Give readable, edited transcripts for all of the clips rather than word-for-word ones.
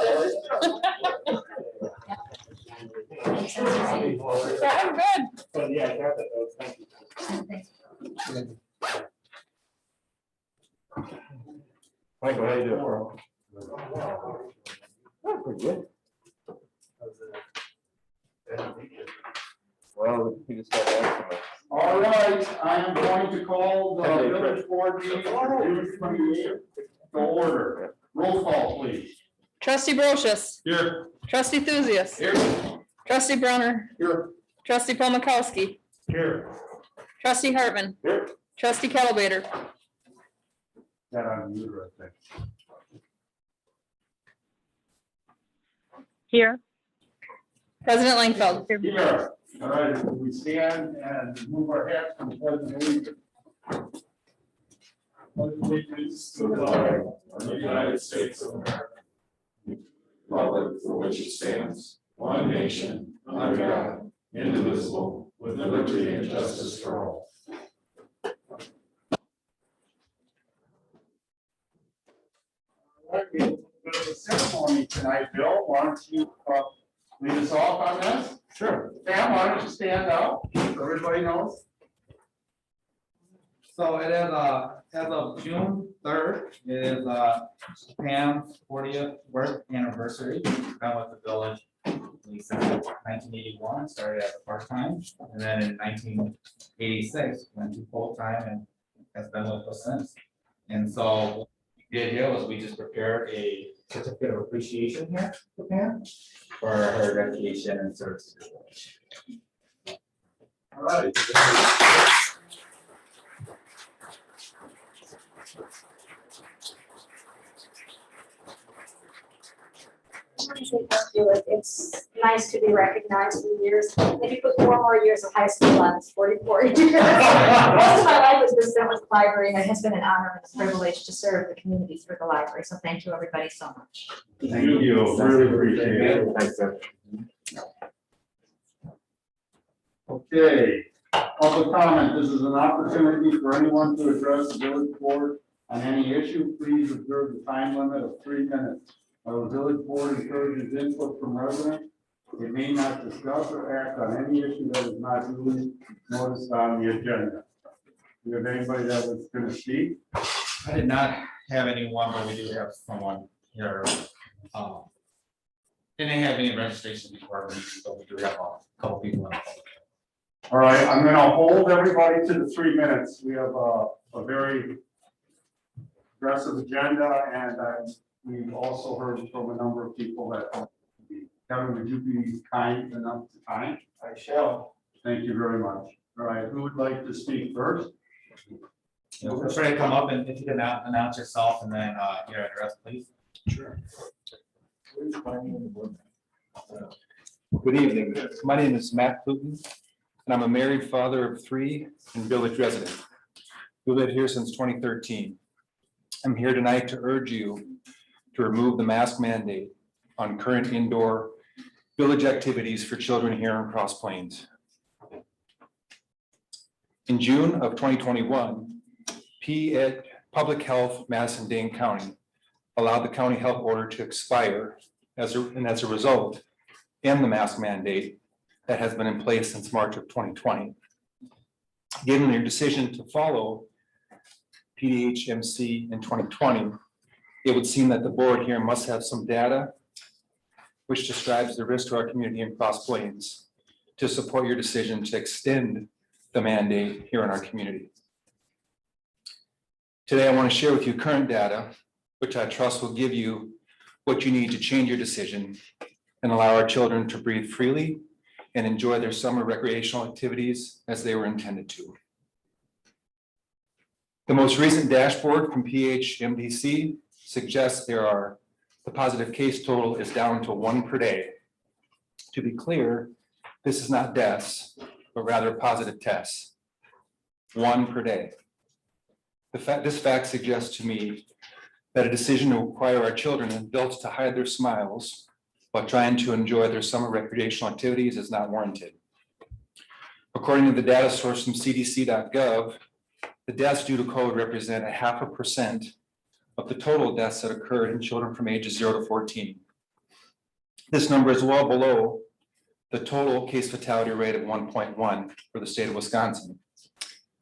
Yeah, I'm good. But yeah, I got that. Thank you. Michael, how you doing? Oh, pretty good. Well, we just got that. All right, I am going to call the village board meeting for June 28th to order. Roll call, please. Trustee Brochus. Here. Trustee Thuzius. Here. Trustee Brunner. Here. Trustee Paul Mikowski. Here. Trustee Hartman. Here. Trustee Kettlebaiter. That on mute right there. Here. President Langfeld. Here. All right, we stand and move our heads from the pledge of allegiance. Allegiance to the flag of the United States of America, republic for which it stands, one nation, under God, indivisible, with liberty and justice for all. All right, we have a bit of a ceremony tonight, Bill. Why don't you lead us off on this? Sure. Pam, why don't you stand out so everybody knows? So it is, as of June 3rd, it is, Pam's 40th birth anniversary. Been with the village since 1981, started as a part-time, and then in 1986, went to full-time and has been with us since. And so what we did here was we just prepared a certificate of appreciation here for Pam for her dedication and service to the village. All right. It's nice to be recognized for years. If you put 4 more years of high school on, it's 44 years. Most of my life has been spent with the library, and it has been an honor and a privilege to serve the community through the library. So thank you, everybody, so much. Thank you. Really appreciate it. Thanks, sir. Okay, public comment. This is an opportunity for anyone to address the village board on any issue. Please observe the time limit of 3 minutes. The village board encourages input from residents. It may not discuss or act on any issue that is not duly noticed on the agenda. Do you have anybody that was going to speak? I did not have anyone, but we do have someone here. Didn't have any registration before, but we do have a couple people. All right, I'm going to hold everybody to the 3 minutes. We have a very aggressive agenda, and we've also heard from a number of people that Kevin, would you be kind enough to time? I shall. Thank you very much. All right, who would like to speak first? Feel free to come up and if you can announce yourself and then your address, please. Sure. Good evening. My name is Matt Pluton, and I'm a married father of 3 and village resident. We lived here since 2013. I'm here tonight to urge you to remove the mask mandate on current indoor village activities for children here in Cross Plains. In June of 2021, Public Health Madison-Dane County allowed the county health order to expire as a result, and the mask mandate that has been in place since March of 2020. Given your decision to follow PDHMC in 2020, it would seem that the board here must have some data which describes the risk to our community in Cross Plains to support your decision to extend the mandate here in our community. Today, I want to share with you current data, which I trust will give you what you need to change your decision and allow our children to breathe freely and enjoy their summer recreational activities as they were intended to. The most recent dashboard from PHMDC suggests the positive case total is down to 1 per day. To be clear, this is not deaths, but rather positive tests. 1 per day. This fact suggests to me that a decision to require our children and adults to hide their smiles while trying to enjoy their summer recreational activities is not warranted. According to the data source from cdc.gov, the deaths due to COVID represent 0.5% of the total deaths that occurred in children from ages 0 to 14. This number is well below the total case fatality rate of 1.1 for the state of Wisconsin.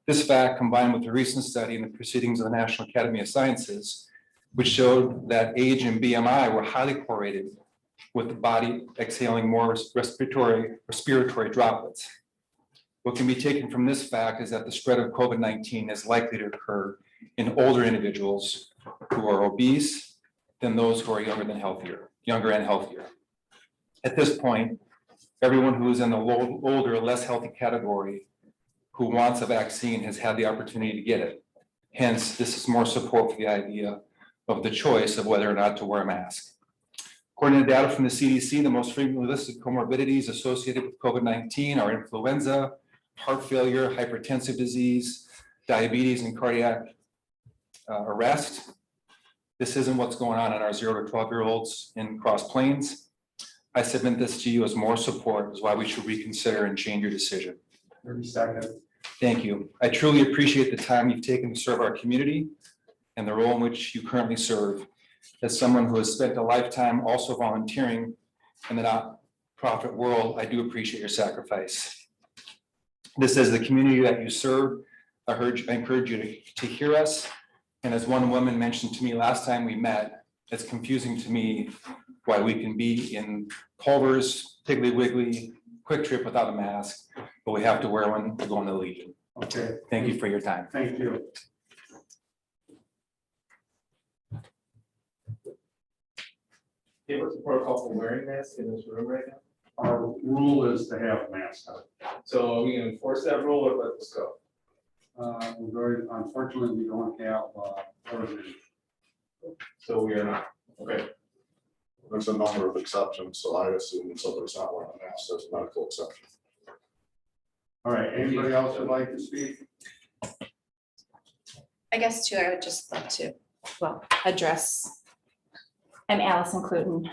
This fact, combined with the recent study in the Proceedings of the National Academy of Sciences, which showed that age and BMI were highly correlated with the body exhaling more respiratory droplets. What can be taken from this fact is that the spread of COVID-19 is likely to occur in older individuals who are obese than those who are younger and healthier. At this point, everyone who is in the older, less healthy category who wants a vaccine has had the opportunity to get it. Hence, this is more support for the idea of the choice of whether or not to wear a mask. According to data from the CDC, the most frequently listed comorbidities associated with COVID-19 are influenza, heart failure, hypertensive disease, diabetes, and cardiac arrest. This isn't what's going on in our 0 to 12-year-olds in Cross Plains. I submit this to you as more support is why we should reconsider and change your decision. 30 seconds. Thank you. I truly appreciate the time you've taken to serve our community and the role in which you currently serve. As someone who has spent a lifetime also volunteering in the not-profit world, I do appreciate your sacrifice. This is the community that you serve. I encourage you to hear us. And as one woman mentioned to me last time we met, it's confusing to me why we can be in Culver's, Piggly Wiggly, Quick Trip without a mask, but we have to wear one to go in the Legion. Okay, Thank you for your time. thank you. Okay, what's the protocol for wearing masks in this room right now? Our rule is to have masks on. So are we gonna enforce that rule or let this go? Unfortunately, we don't have, ordinance. So we are not, okay. There's a number of exceptions, so I assume if somebody's not wearing a mask, there's a medical exception. All right, anybody else would like to speak? I guess too, I would just like to, well, address. I'm Allison Cluten,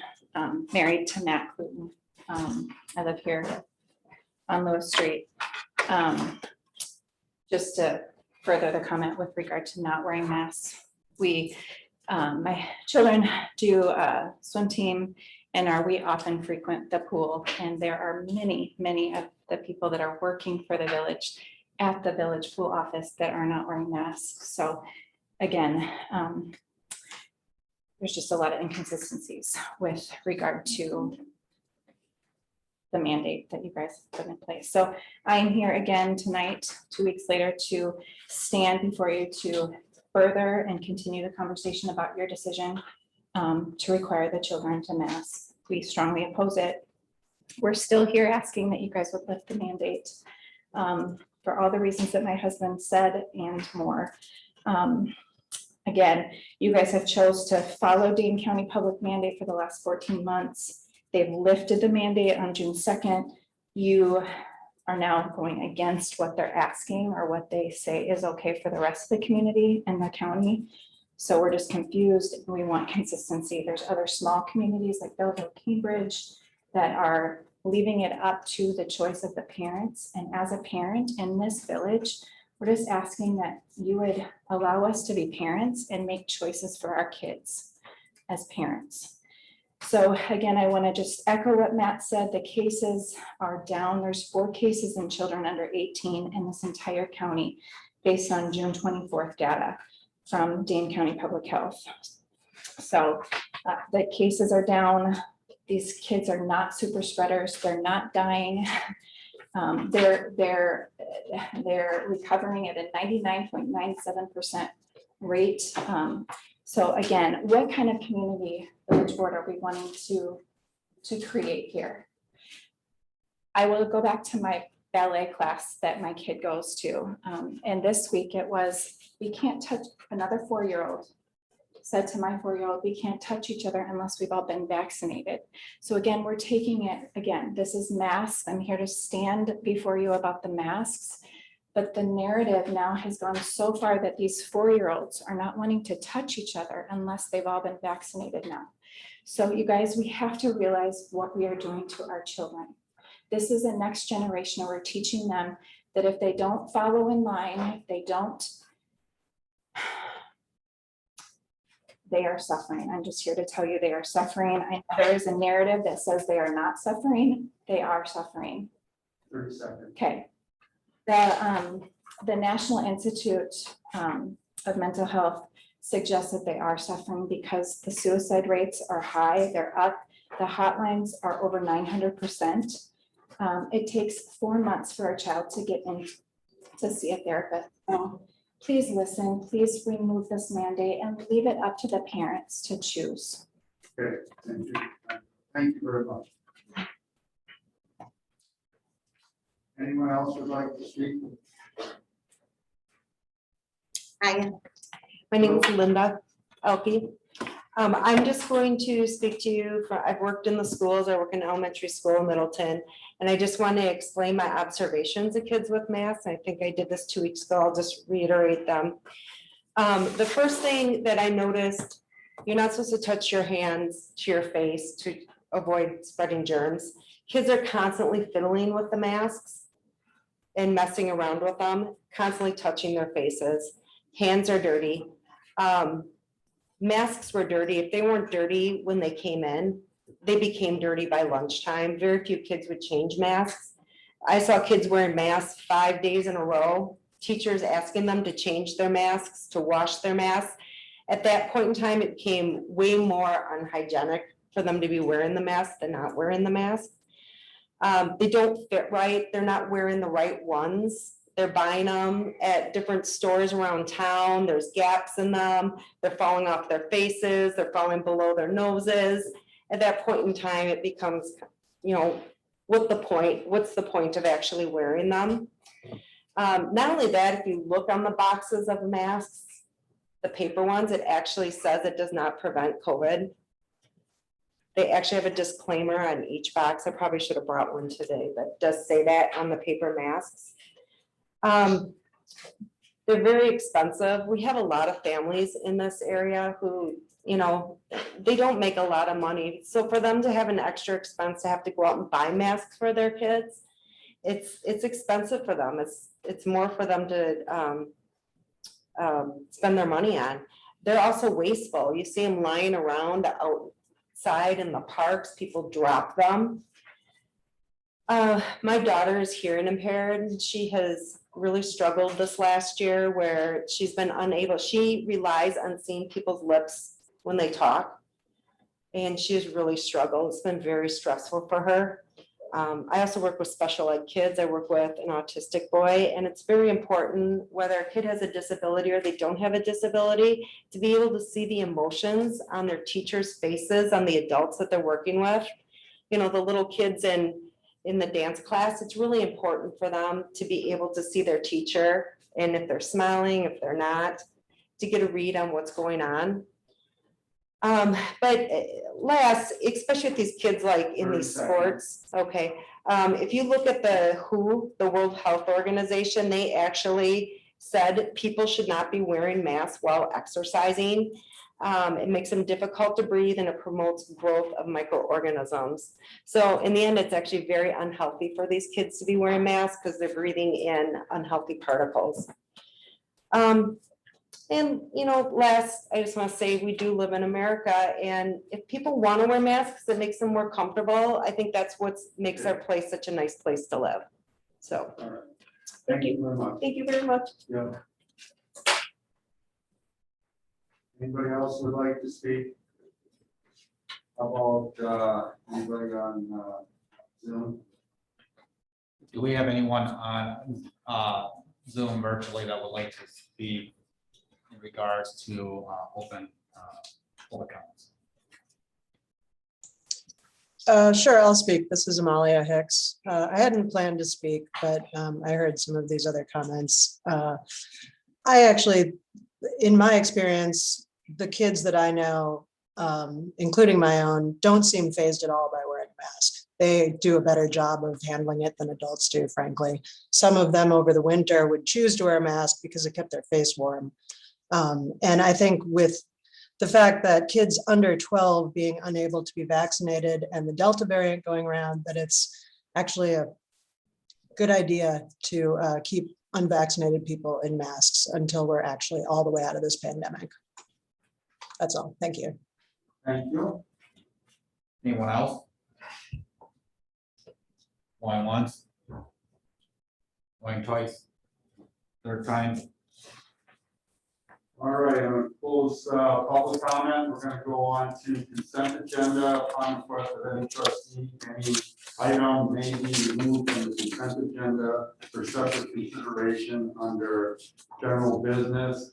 married to Matt Cluten. I live here on Lewis Street. Just to further the comment with regard to not wearing masks, my children do a swim team and we often frequent the pool, and there are many of the people that are working for the village at the village pool office that are not wearing masks. So again, there's just a lot of inconsistencies with regard to the mandate that you guys put in place. So I am here again tonight, 2 weeks later, to stand before you to further and continue the conversation about your decision to require the children to mask. We strongly oppose it. We're still here asking that you guys would lift the mandate for all the reasons that my husband said and more. Again, you guys have chose to follow Dane County public mandate for the last 14 months. They've lifted the mandate on June 2nd. You are now going against what they're asking or what they say is okay for the rest of the community and the county. So we're just confused. We want consistency. There's other small communities like Belleville, Cambridge that are leaving it up to the choice of the parents. And as a parent in this village, we're just asking that you would allow us to be parents and make choices for our kids as parents. So again, I want to just echo what Matt said. The cases are down. There's 4 cases in children under 18 in this entire county based on June 24th data from Dane County Public Health. So the cases are down. These kids are not super spreaders. They're not dying. They're recovering at a 99.97% rate. So again, what kind of community village board are we wanting to create here? I will go back to my ballet class that my kid goes to. And this week it was, we can't touch, another 4-year-old said to my 4-year-old, we can't touch each other unless we've all been vaccinated. So again, we're taking it, again, this is masks. I'm here to stand before you about the masks. But the narrative now has gone so far that these 4-year-olds are not wanting to touch each other unless they've all been vaccinated now. So you guys, we have to realize what we are doing to our children. This is the next generation where we're teaching them that if they don't follow in line, if they don't They are suffering. I'm just here to tell you they are suffering. I know there is a narrative that says they are not suffering. They are suffering. 30 seconds. Okay. The National Institute of Mental Health suggests that they are suffering because the suicide rates are high. They're up. The hotlines are over 900%. It takes 4 months for a child to get in to see a therapist. Please listen, please remove this mandate and leave it up to the parents to choose. Okay, thank you. Thank you very much. Anyone else would like to speak? Hi, my name is Linda Elke. I'm just going to speak to you. I've worked in the schools. I work in elementary school in Middleton, and I just want to explain my observations of kids with masks. I think I did this 2 weeks ago. I'll just reiterate them. The first thing that I noticed, you're not supposed to touch your hands to your face to avoid spreading germs. Kids are constantly fiddling with the masks and messing around with them, constantly touching their faces. Hands are dirty. Masks were dirty. If they weren't dirty when they came in, they became dirty by lunchtime. Very few kids would change masks. I saw kids wearing masks 5 days in a row, teachers asking them to change their masks, to wash their masks. At that point in time, it became way more unhygienic for them to be wearing the mask than not wearing the mask. They don't fit right. They're not wearing the right ones. They're buying them at different stores around town. There's gaps in them. They're falling off their faces. They're falling below their noses. At that point in time, it becomes, what's the point of actually wearing them? Not only that, if you look on the boxes of masks, the paper ones, it actually says it does not prevent COVID. They actually have a disclaimer on each box. I probably should have brought one today, but it does say that on the paper masks. They're very expensive. We have a lot of families in this area who, they don't make a lot of money. So for them to have an extra expense to have to go out and buy masks for their kids, it's expensive for them. It's more for them to spend their money on. They're also wasteful. You see them lying around outside in the parks. People drop them. My daughter is hearing impaired. She has really struggled this last year where she's been unable. She relies on seeing people's lips when they talk, and she's really struggled. It's been very stressful for her. I also work with special ed kids. I work with an autistic boy, and it's very important whether a kid has a disability or they don't have a disability to be able to see the emotions on their teachers' faces, on the adults that they're working with. The little kids in the dance class, it's really important for them to be able to see their teacher, and if they're smiling, if they're not, to get a read on what's going on. But last, especially with these kids like in these sports, okay, if you look at the WHO, the World Health Organization, they actually said people should not be wearing masks while exercising. It makes them difficult to breathe, and it promotes growth of microorganisms. So in the end, it's actually very unhealthy for these kids to be wearing masks because they're breathing in unhealthy particles. Last, I just want to say we do live in America, and if people want to wear masks, it makes them more comfortable. I think that's what makes our place such a nice place to live. So, All right. Thank you very much. thank you very much. Yeah. Anybody else would like to speak? How about anybody on Zoom? Do we have anyone on Zoom virtually that would like to speak in regards to open accounts? Sure, I'll speak. This is Amalia Hicks. I hadn't planned to speak, but I heard some of these other comments. I actually, in my experience, the kids that I know, including my own, don't seem fazed at all by wearing a mask. They do a better job of handling it than adults do, frankly. Some of them over the winter would choose to wear a mask because it kept their face warm. And I think with the fact that kids under 12 being unable to be vaccinated and the Delta variant going around, that it's actually a good idea to keep unvaccinated people in masks until we're actually all the way out of this pandemic. That's all. Thank you. Thank you. Anyone else? Going once? Going twice? Third time? All right, I'm gonna close public comment. We're gonna go on to consent agenda upon request of any trustee. Any item may be removed from the consent agenda for separate consideration under general business.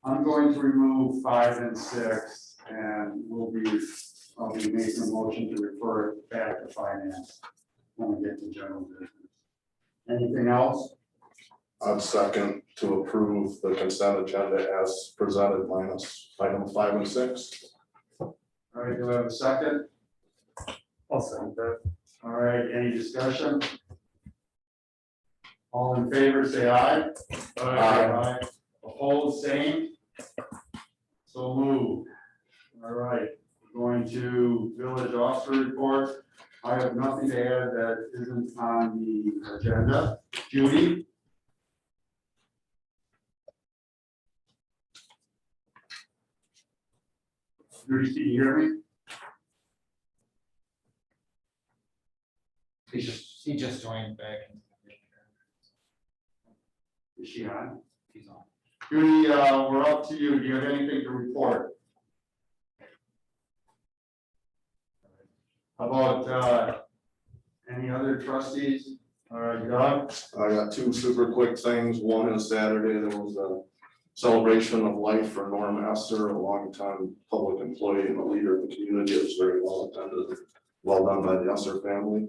I'm going to remove 5 and 6, and I'll be making a motion to refer it back to finance when we get to general business. Anything else? I'd second to approve the consent agenda as presented minus item 5 and 6. All right, do I have a second? I'll second that. All right, any discussion? All in favor, say aye. Aye. Opposed, same. So moved. All right, we're going to village officer report. I have nothing to add that isn't on the agenda. Judy? Judy, can you hear me? He just joined back. Is she on? He's on. Judy, we're up to you. Do you have anything to report? How about any other trustees? All right, Doug? I got 2 super quick things. One is Saturday, there was a celebration of life for Norm Esser, a longtime public employee and a leader of the community. It was very well attended, well done by the Esser family.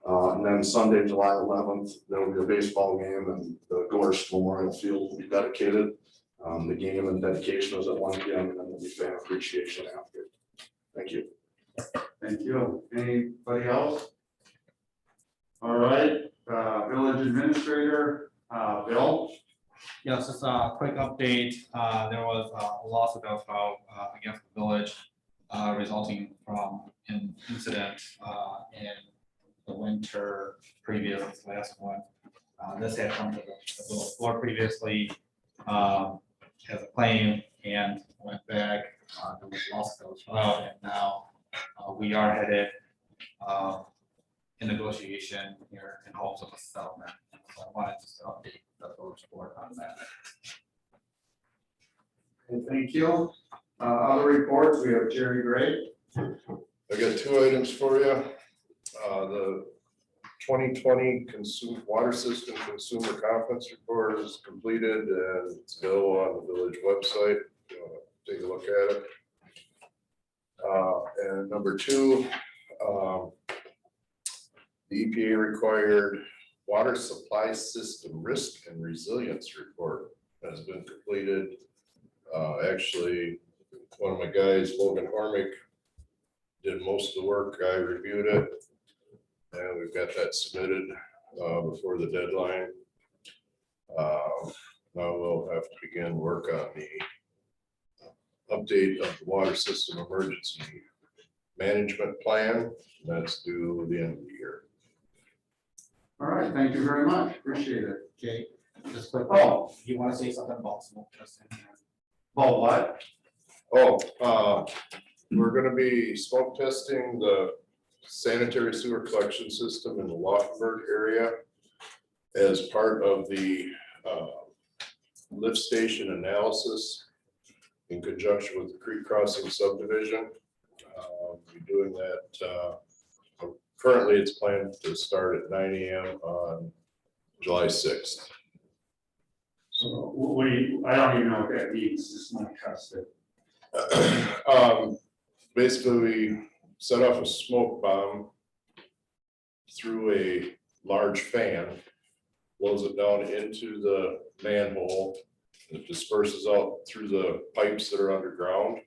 And then Sunday, July 11th, there will be a baseball game and the Gorst Memorial Field will be dedicated. The game and dedication is at 1 p.m. and then there'll be fan appreciation after. Thank you. Thank you. Anybody else? All right, village administrator, Bill? Yes, just a quick update. There was a lawsuit that was filed against the village resulting from an incident in the winter previous last one. This had come to the village board previously as a claim and went back. There was a lawsuit that was filed, and now we are headed in negotiation here in hopes of a settlement. So I wanted to update the village board on that. Okay, thank you. Other reports, we have Jerry Gray. I got 2 items for you. The 2020 water system consumer conference report is completed and it's available on the village website. Take a look at it. And number 2, the EPA required water supply system risk and resilience report has been completed. Actually, one of my guys, Logan Hormick, did most of the work. I reviewed it. And we've got that submitted before the deadline. Now we'll have to begin work on the update of the water system emergency management plan. That's due the end of the year. All right, thank you very much. Appreciate it. Okay, just quick. Oh. You want to say something about smoke testing? About what? Oh, we're gonna be smoke testing the sanitary sewer collection system in the Laufenburg area as part of the lift station analysis in conjunction with the Creek Crossing subdivision. We're doing that. Currently, it's planned to start at 9 a.m. on July 6th. So what do you, I don't even know what that means. Just want to test it. Basically, we set off a smoke bomb through a large fan, blows it down into the manhole, and it disperses out through the pipes that are underground.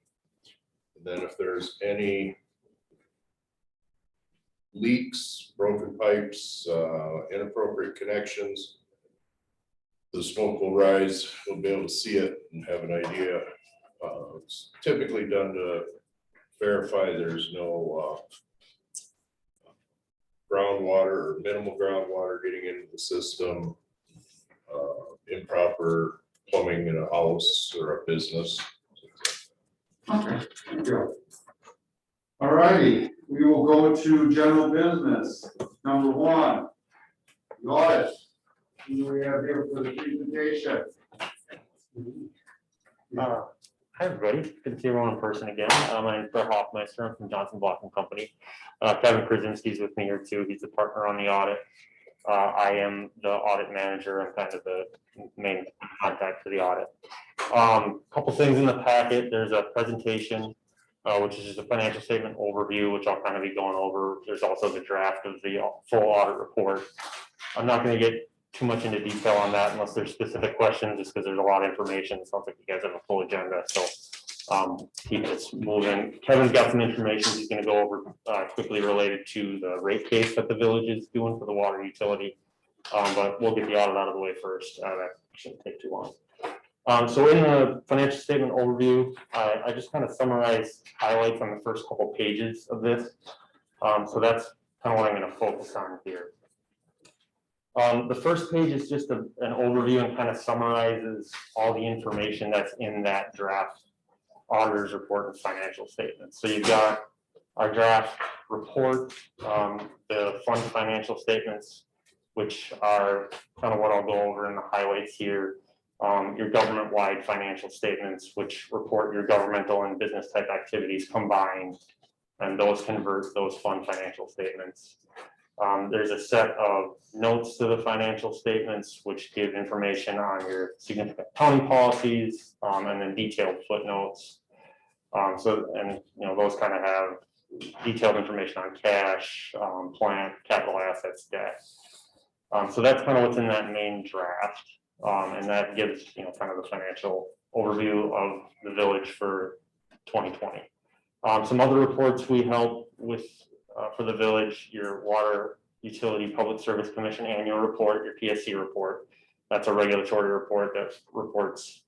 And then if there's any leaks, broken pipes, inappropriate connections, the smoke will rise. We'll be able to see it and have an idea. It's typically done to verify there's no groundwater or minimal groundwater getting into the system, improper plumbing in a house or a business. Okay, thank you. All righty, we will go to general business. Number one, the audit. Who do we have here for the presentation? Hi, everybody. Good to see everyone in person again. My name is Brett Hoffmeister. I'm from Johnson Block and Company. Kevin Krasinski's with me here too. He's the partner on the audit. I am the audit manager. I'm kind of the main contact for the audit. Couple things in the packet. There's a presentation, which is just a financial statement overview, which I'll kind of be going over. There's also the draft of the full audit report. I'm not going to get too much into detail on that unless there's specific questions, just because there's a lot of information. It sounds like you guys have a full agenda, so keep this moving. Kevin's got some information he's going to go over quickly related to the rate case that the village is doing for the water utility, but we'll get the audit out of the way first. That shouldn't take too long. So in the financial statement overview, I just kind of summarized highlights on the first couple pages of this. So that's kind of what I'm going to focus on here. The first page is just an overview and kind of summarizes all the information that's in that draft auditor's report and financial statements. So you've got our draft report, the fund financial statements, which are kind of what I'll go over in the highlights here. Your government-wide financial statements, which report your governmental and business type activities combined, and those convert those fund financial statements. There's a set of notes to the financial statements, which give information on your significant accounting policies, and then detailed footnotes. And those kind of have detailed information on cash, plant, capital assets, debt. So that's kind of what's in that main draft, and that gives kind of the financial overview of the village for 2020. Some other reports we help with. For the village, your Water Utility Public Service Commission annual report, your PSC report. That's a regulatory report that reports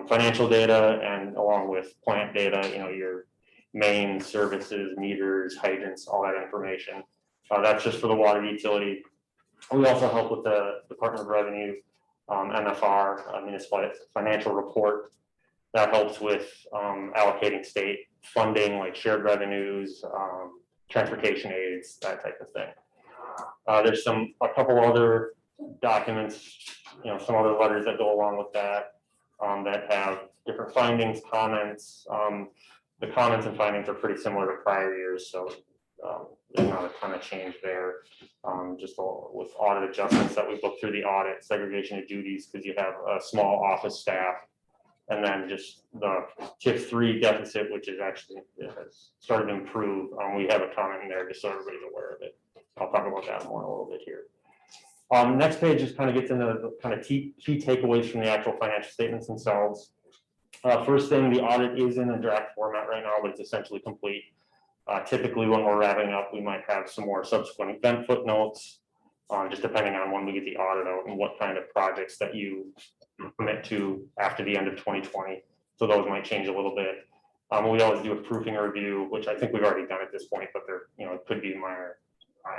financial data and along with plant data, your main services, meters, hydrants, all that information. That's just for the water utility. We also help with the Department of Revenue, MFR, municipal financial report. That helps with allocating state funding like shared revenues, transportation aids, that type of thing. There's a couple other documents, some other letters that go along with that, that have different findings, comments. The comments and findings are pretty similar to prior years, so there's not a ton of change there. Just with audit adjustments that we look through the audit, segregation of duties, because you have a small office staff. And then just the TIF 3 deficit, which is actually has started to improve. We have a comment in there just so everybody's aware of it. I'll talk about that more in a little bit here. Next page just kind of gets into the kind of key takeaways from the actual financial statements themselves. First thing, the audit is in a draft format right now, but it's essentially complete. Typically, when we're wrapping up, we might have some more subsequent event footnotes, just depending on when we get the audit out and what kind of projects that you commit to after the end of 2020. So those might change a little bit. We always do a proofing review, which I think we've already done at this point, but there, it could be minor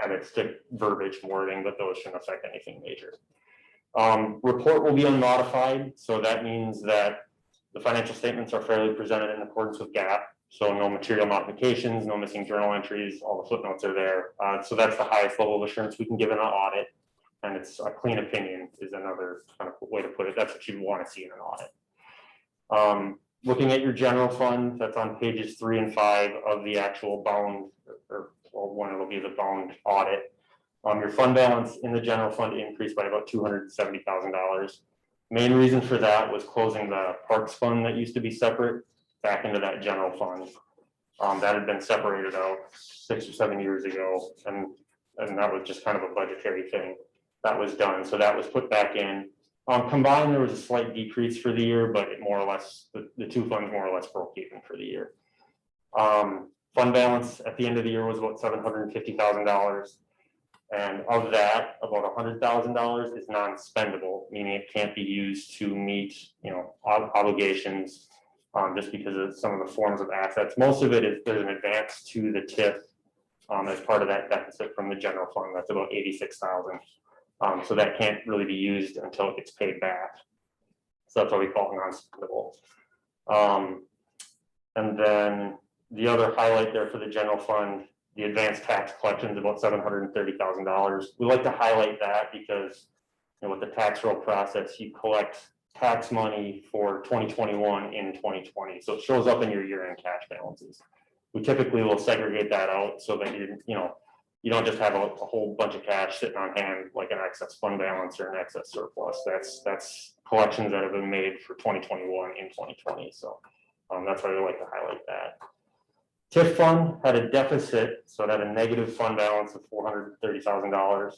edits to verbiage wording, but those shouldn't affect anything major. Report will be unmodified. So that means that the financial statements are fairly presented in accordance with GAAP. So no material modifications, no missing journal entries, all the footnotes are there. So that's the highest level of assurance we can give in an audit. And it's a clean opinion is another kind of way to put it. That's what you want to see in an audit. Looking at your general fund, that's on pages 3 and 5 of the actual bound, or when it'll be the bound audit. Your fund balance in the general fund increased by about $270,000. Main reason for that was closing the parks fund that used to be separate back into that general fund. That had been separated out 6 or 7 years ago, and that was just kind of a budgetary thing. That was done, so that was put back in. Combined, there was a slight decrease for the year, but it more or less, the two funds more or less broke even for the year. Fund balance at the end of the year was about $750,000. And of that, about $100,000 is non-spendable, meaning it can't be used to meet, obligations, just because of some of the forms of assets. Most of it is there's an advance to the TIF as part of that deficit from the general fund. That's about $86,000. So that can't really be used until it gets paid back. So that's why we call it non-spendable. And then the other highlight there for the general fund, the advanced tax collection is about $730,000. We like to highlight that because, you know, with the tax roll process, you collect tax money for 2021 in 2020. So it shows up in your year-end cash balances. We typically will segregate that out so that you don't just have a whole bunch of cash sitting on hand like an excess fund balance or an excess surplus. That's collections that have been made for 2021 in 2020. So that's why we like to highlight that. TIF fund had a deficit, so it had a negative fund balance of $430,000.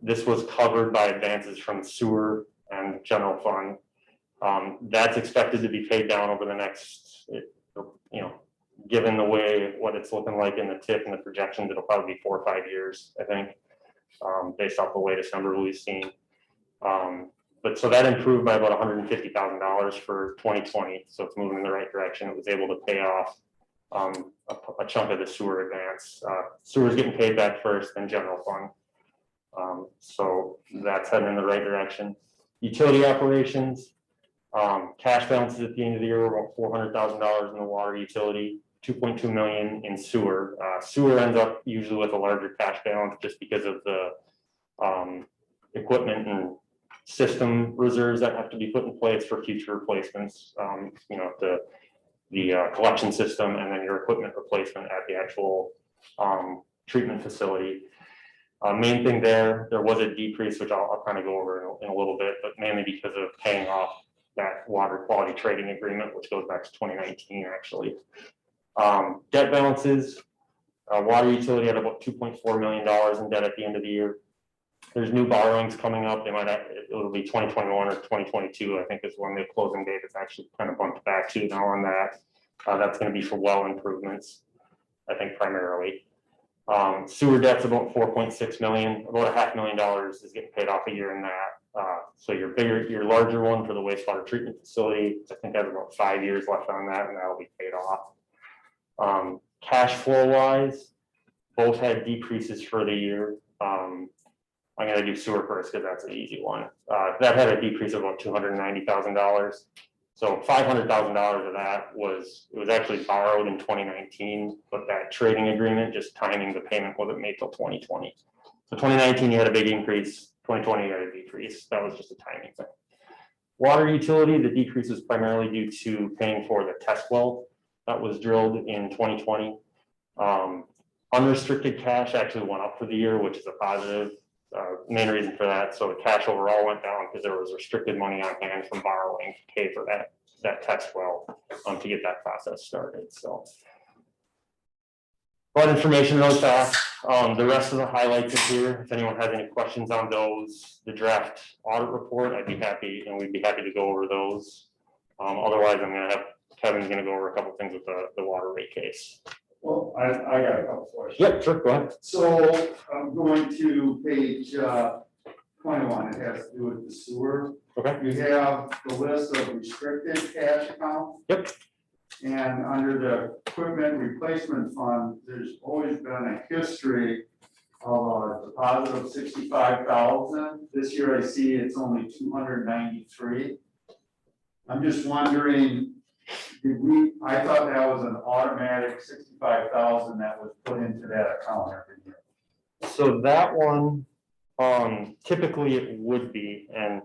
This was covered by advances from sewer and general fund. That's expected to be paid down over the next, given the way what it's looking like in the TIF and the projections, it'll probably be 4 or 5 years, I think, based off the latest number we've seen. But so that improved by about $150,000 for 2020. So it's moving in the right direction. It was able to pay off a chunk of the sewer advance. Sewer is getting paid back first, then general fund. So that's heading in the right direction. Utility operations, cash balances at the end of the year were about $400,000 in the water utility, 2.2 million in sewer. Sewer ends up usually with a larger cash balance just because of the equipment and system reserves that have to be put in place for future replacements. The collection system and then your equipment replacement at the actual treatment facility. Main thing there was a decrease, which I'll kind of go over in a little bit, but mainly because of paying off that water quality trading agreement, which goes back to 2019 actually. Debt balances, water utility had about $2.4 million in debt at the end of the year. There's new borrowings coming up. It'll be 2021 or 2022, I think is when the closing date is actually kind of bumped back to now on that. That's going to be for well improvements, I think primarily. Sewer debt's about 4.6 million, about $500,000 is getting paid off a year in that. So your larger one for the wastewater treatment facility, I think has about 5 years left on that, and that'll be paid off. Cash flow wise, both had decreases for the year. I'm going to do sewer first because that's an easy one. That had a decrease of about $290,000. So $500,000 of that was actually borrowed in 2019, but that trading agreement just timing the payment wasn't made till 2020. So 2019 you had a big increase, 2020 you had a decrease. That was just a timing thing. Water utility, the decrease was primarily due to paying for the test well that was drilled in 2020. Unrestricted cash actually went up for the year, which is a positive. Main reason for that, so the cash overall went down because there was restricted money on hand from borrowing to pay for that test well to get that process started. So a lot of information in those facts. The rest of the highlights in here, if anyone has any questions on those, the draft audit report, we'd be happy to go over those. Otherwise, Kevin's gonna go over a couple things with the water rate case. Well, I got a couple questions. Yep, sure, go ahead. So I'm going to page 21. It has to do with the sewer. Okay. You have the list of restricted cash accounts. Yep. And under the equipment replacement fund, there's always been a history of a deposit of 65,000. This year I see it's only 293. I'm just wondering, I thought that was an automatic 65,000 that was put into that account every year. So that one, typically it would be, and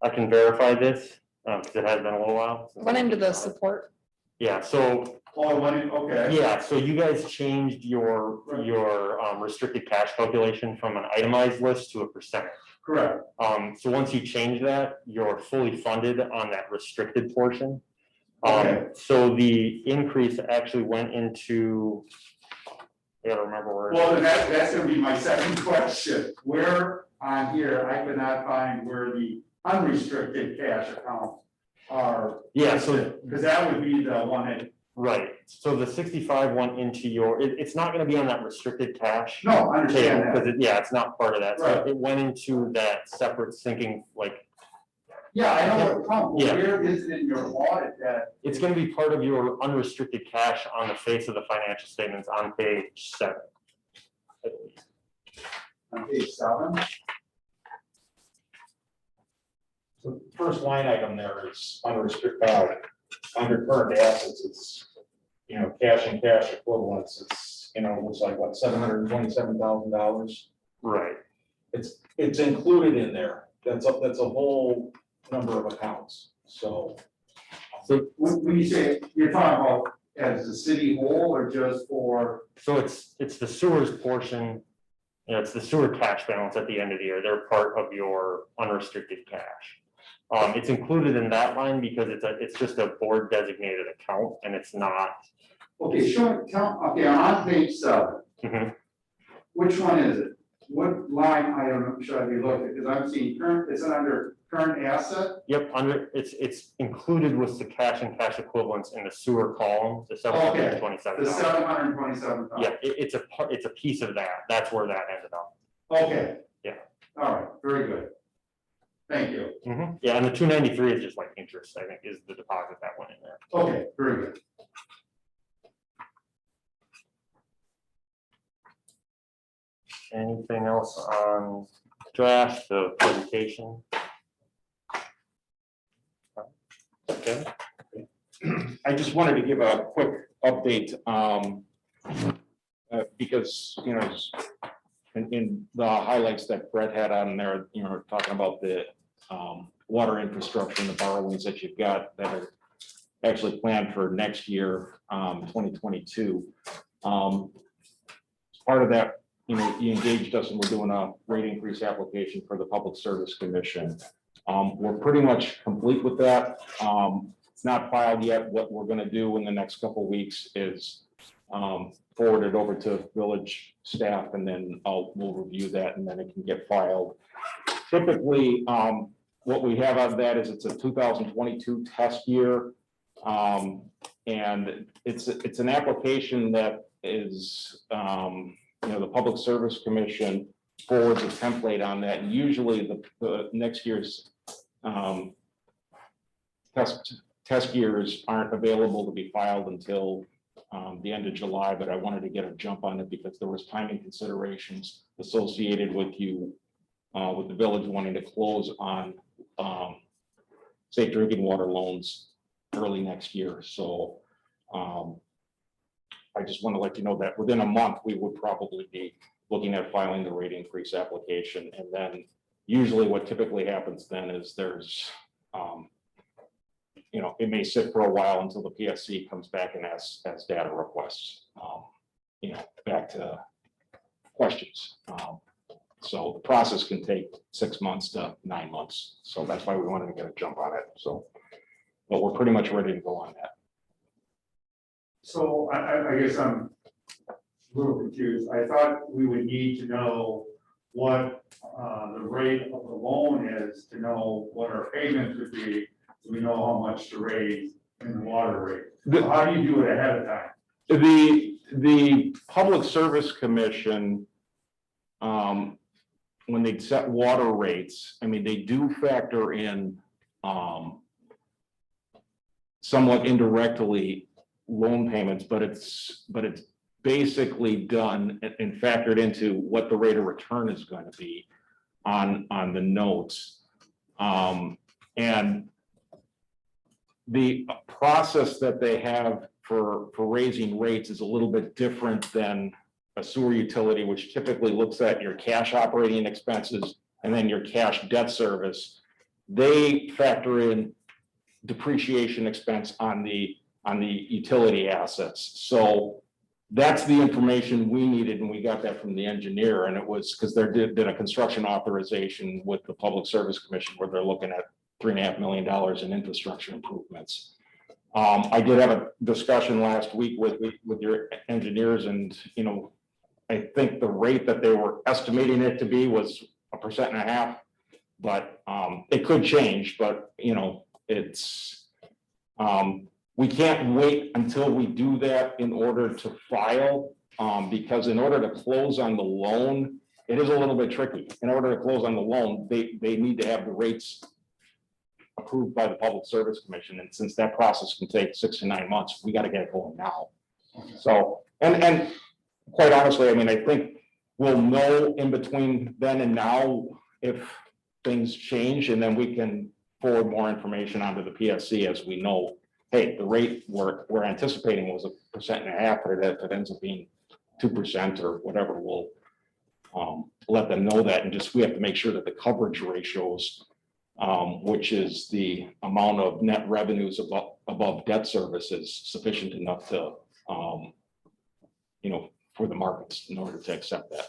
I can verify this because it has been a little while. Went into the support. Yeah, so Okay. yeah, so you guys changed your restricted cash calculation from an itemized list to a percentage. Correct. So once you change that, you're fully funded on that restricted portion. Okay. So the increase actually went into, I gotta remember where. Well, that's gonna be my second question. Where on here, I could not find where the unrestricted cash accounts are. Yeah, so. Because that would be the one that. Right, so the 65 went into your, it's not gonna be on that restricted cash. No, I understand that. Because it's not part of that, so Right. it went into that separate sinking, like, Yeah, I know what account, but Yeah. where is it in your audit that? it's gonna be part of your unrestricted cash on the face of the financial statements on page 7. On page 7? So the first line item there is unrestricted, under current assets, it's, you know, cash and cash equivalents, it's, you know, looks like what, $727,000. Right. It's included in there. That's a whole number of accounts, so. When you say, you're talking about as the city whole or just for, So it's the sewers portion, you know, it's the sewer cash balance at the end of the year. They're part of your unrestricted cash. It's included in that line because it's just a board designated account and it's not. okay, okay, on page 7, Mhm. which one is it? What line item should I be looking at? Because I'm seeing current, is it under current asset? Yep, it's included with the cash and cash equivalents in the sewer column, the Okay, $727. the 727,000. Yeah, it's a piece of that. That's where that ended up. Okay. Yeah. All right, very good. Thank you. Yeah, and the 293 is just like interest, I think, is the deposit that went in there. Okay, very good. Anything else on draft, the presentation? Okay. I just wanted to give a quick update, because, you know, in the highlights that Brett had on there, you know, talking about the water infrastructure and the borrowings that you've got that are actually planned for next year, 2022. Part of that, you know, you engaged us and we're doing a rate increase application for the Public Service Commission. We're pretty much complete with that. It's not filed yet. What we're going to do in the next couple of weeks is forward it over to village staff and then we'll review that and then it can get filed. Typically, what we have on that is it's a 2022 test year. And it's an application that is, you know, the Public Service Commission forwards a template on that. And usually the next year's test years aren't available to be filed until the end of July, but I wanted to get a jump on it because there was timing considerations associated with with the village wanting to close on safe drinking water loans early next year. So I just want to let you know that within a month, we would probably be looking at filing the rate increase application. And then usually what typically happens then is there's, you know, it may sit for a while until the PSC comes back and asks data requests, you know, back to questions. So the process can take 6 months to 9 months. So that's why we wanted to get a jump on it. So, but we're pretty much ready to go on that. So I guess I'm a little confused. I thought we would need to know what the rate of the loan is to know what our payments would be. So we know how much to raise in the water rate. So how do you do it ahead of time? The Public Service Commission, when they set water rates, I mean, they do factor in somewhat indirectly loan payments, but it's basically done and factored into what the rate of return is going to be on the notes. And the process that they have for raising rates is a little bit different than a sewer utility, which typically looks at your cash operating expenses and then your cash debt service. They factor in depreciation expense on the utility assets. So that's the information we needed, and we got that from the engineer, and it was because they did a construction authorization with the Public Service Commission where they're looking at $3.5 million in infrastructure improvements. I did have a discussion last week with your engineers, and you know, I think the rate that they were estimating it to be was 1.5%, but it could change. But you know, it's we can't wait until we do that in order to file, because in order to close on the loan, it is a little bit tricky. In order to close on the loan, they need to have the rates approved by the Public Service Commission. And since that process can take 6 to 9 months, we got to get it going now. So, and quite honestly, I mean, I think we'll know in between then and now if things change, and then we can forward more information onto the PSC as we know hey, the rate we're anticipating was 1.5%, but if it ends up being 2% or whatever, we'll let them know that, and just, we have to make sure that the coverage ratios, which is the amount of net revenues above debt service, is sufficient enough to, for the markets in order to accept that.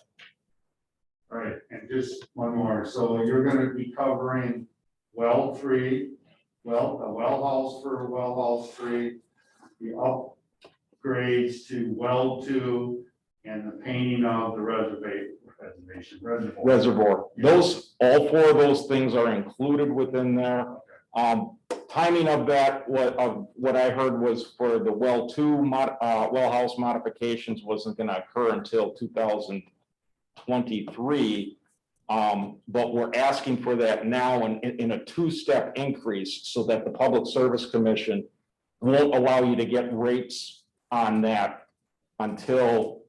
All right, and just one more. So you're gonna be covering well 3, a well house for well house 3, the upgrades to well 2, and the painting of the reservoir. Those, all 4 of those things are included within there. Timing of that, what I heard was for the well 2 well house modifications wasn't gonna occur until 2023. But we're asking for that now in a 2-step increase, so that the Public Service Commission won't allow you to get rates on that until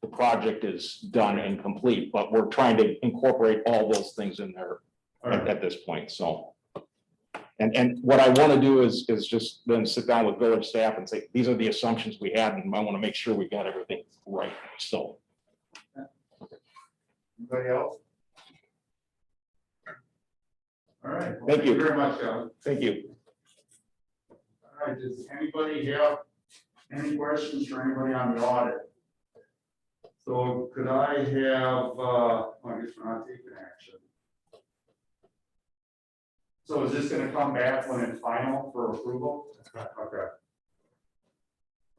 the project is done and complete. But we're trying to incorporate all those things in there at this point, so. And what I want to do is just then sit down with village staff and say, these are the assumptions we had, and I want to make sure we got everything right, so. Anybody else? All right. Well, Thank you. very much, Kevin. Thank you. All right, does anybody have any questions for anybody on the audit? So could I have, I guess we're not taking action. So is this gonna come back when it's final for approval? Okay.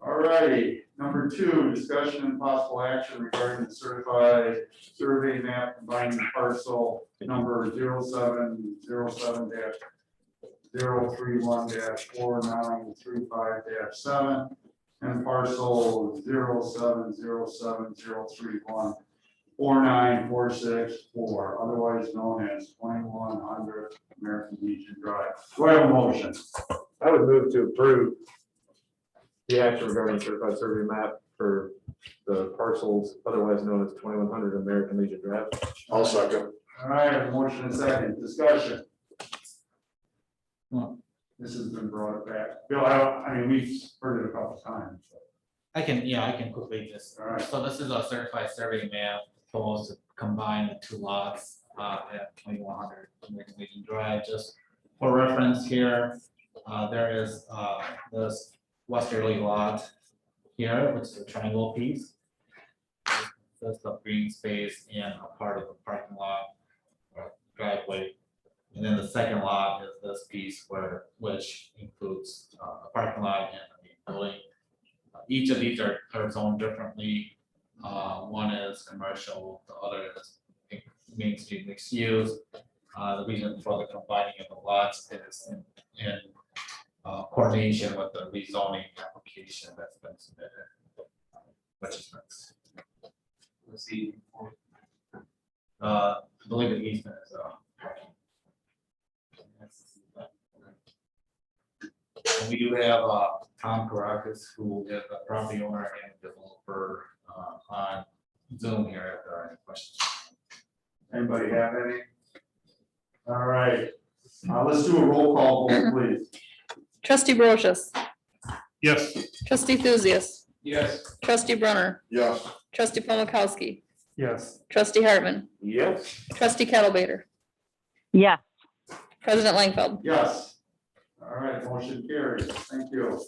All righty, number 2, discussion and possible action regarding the certified survey map combining parcel number 0707-031-4935-7 and parcel 070703149464, otherwise known as 2100 American Legion Drive. Do I have a motion? I would move to approve the action regarding certified survey map for the parcels otherwise known as 2100 American Legion Drive. I'll second. All right, a motion and second, discussion. This has been brought back. Bill, I mean, we've heard it a couple times. I can quickly just, All right. so this is a certified survey map, proposed to combine the 2 lots at 2100 American Legion Drive. Just for reference here, there is this westerly lot here, which is a triangle piece. That's the green space and a part of the parking lot or driveway. And then the second lot is this piece which includes a parking lot and a building. Each of these are zoned differently. One is commercial, the other is Main Street mixed use. The reason for the combining of the lots is in coordination with the rezoning application that's been submitted. Which is next. Let's see. I believe the easement is and we do have Tom Caracas, who is the property owner and developer on Zoom here if there are any questions. Anybody have any? All right, let's do a roll call vote, please. Trustee Brochus, Yes. trustee Thuzius, Yes. trustee Brunner, Yes. trustee Paul Mikowski, Yes. trustee Hartman, Yes. trustee Kettlebaiter, yes, president Langfeld. Yes. All right, motion carries. Thank you.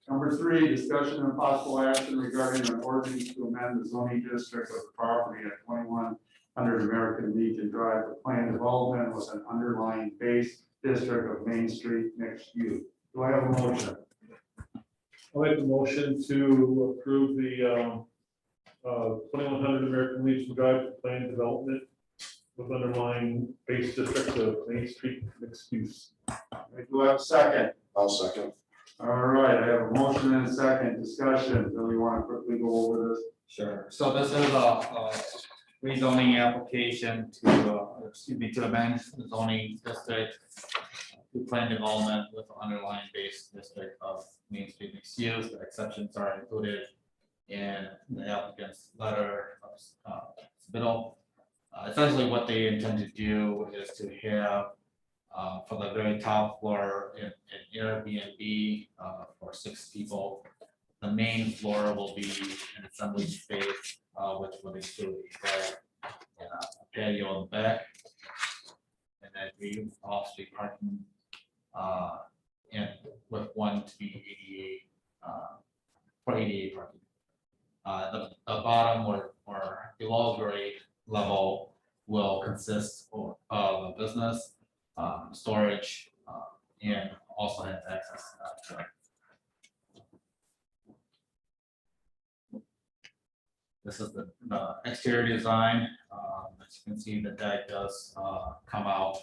Number 3, discussion and possible action regarding an ordinance to amend the zoning district of the property at 2100 American Legion Drive for planned development with an underlying base district of Main Street mixed use. Do I have a motion? I'll make a motion to approve the 2100 American Legion Drive plan development with underlying base district of Main Street mixed use. Do I have a second? I'll second. All right, I have a motion and a second. Discussion. Bill, you want to quickly go over this? Sure. So this is a rezoning application to amend the zoning district to plan development with the underlying base district of Main Street mixed use. The exceptions are included in the applicant's letter of submittal. Essentially, what they intend to do is to have for the very top floor in Airbnb for 6 people. The main floor will be an assembly space, which would include a deck and a patio in the back. And then we off-street parking, and with one to be ADA, for ADA parking. The bottom or below grade level will consist of a business, storage, and also has access to it. This is the exterior design. As you can see, the deck does come out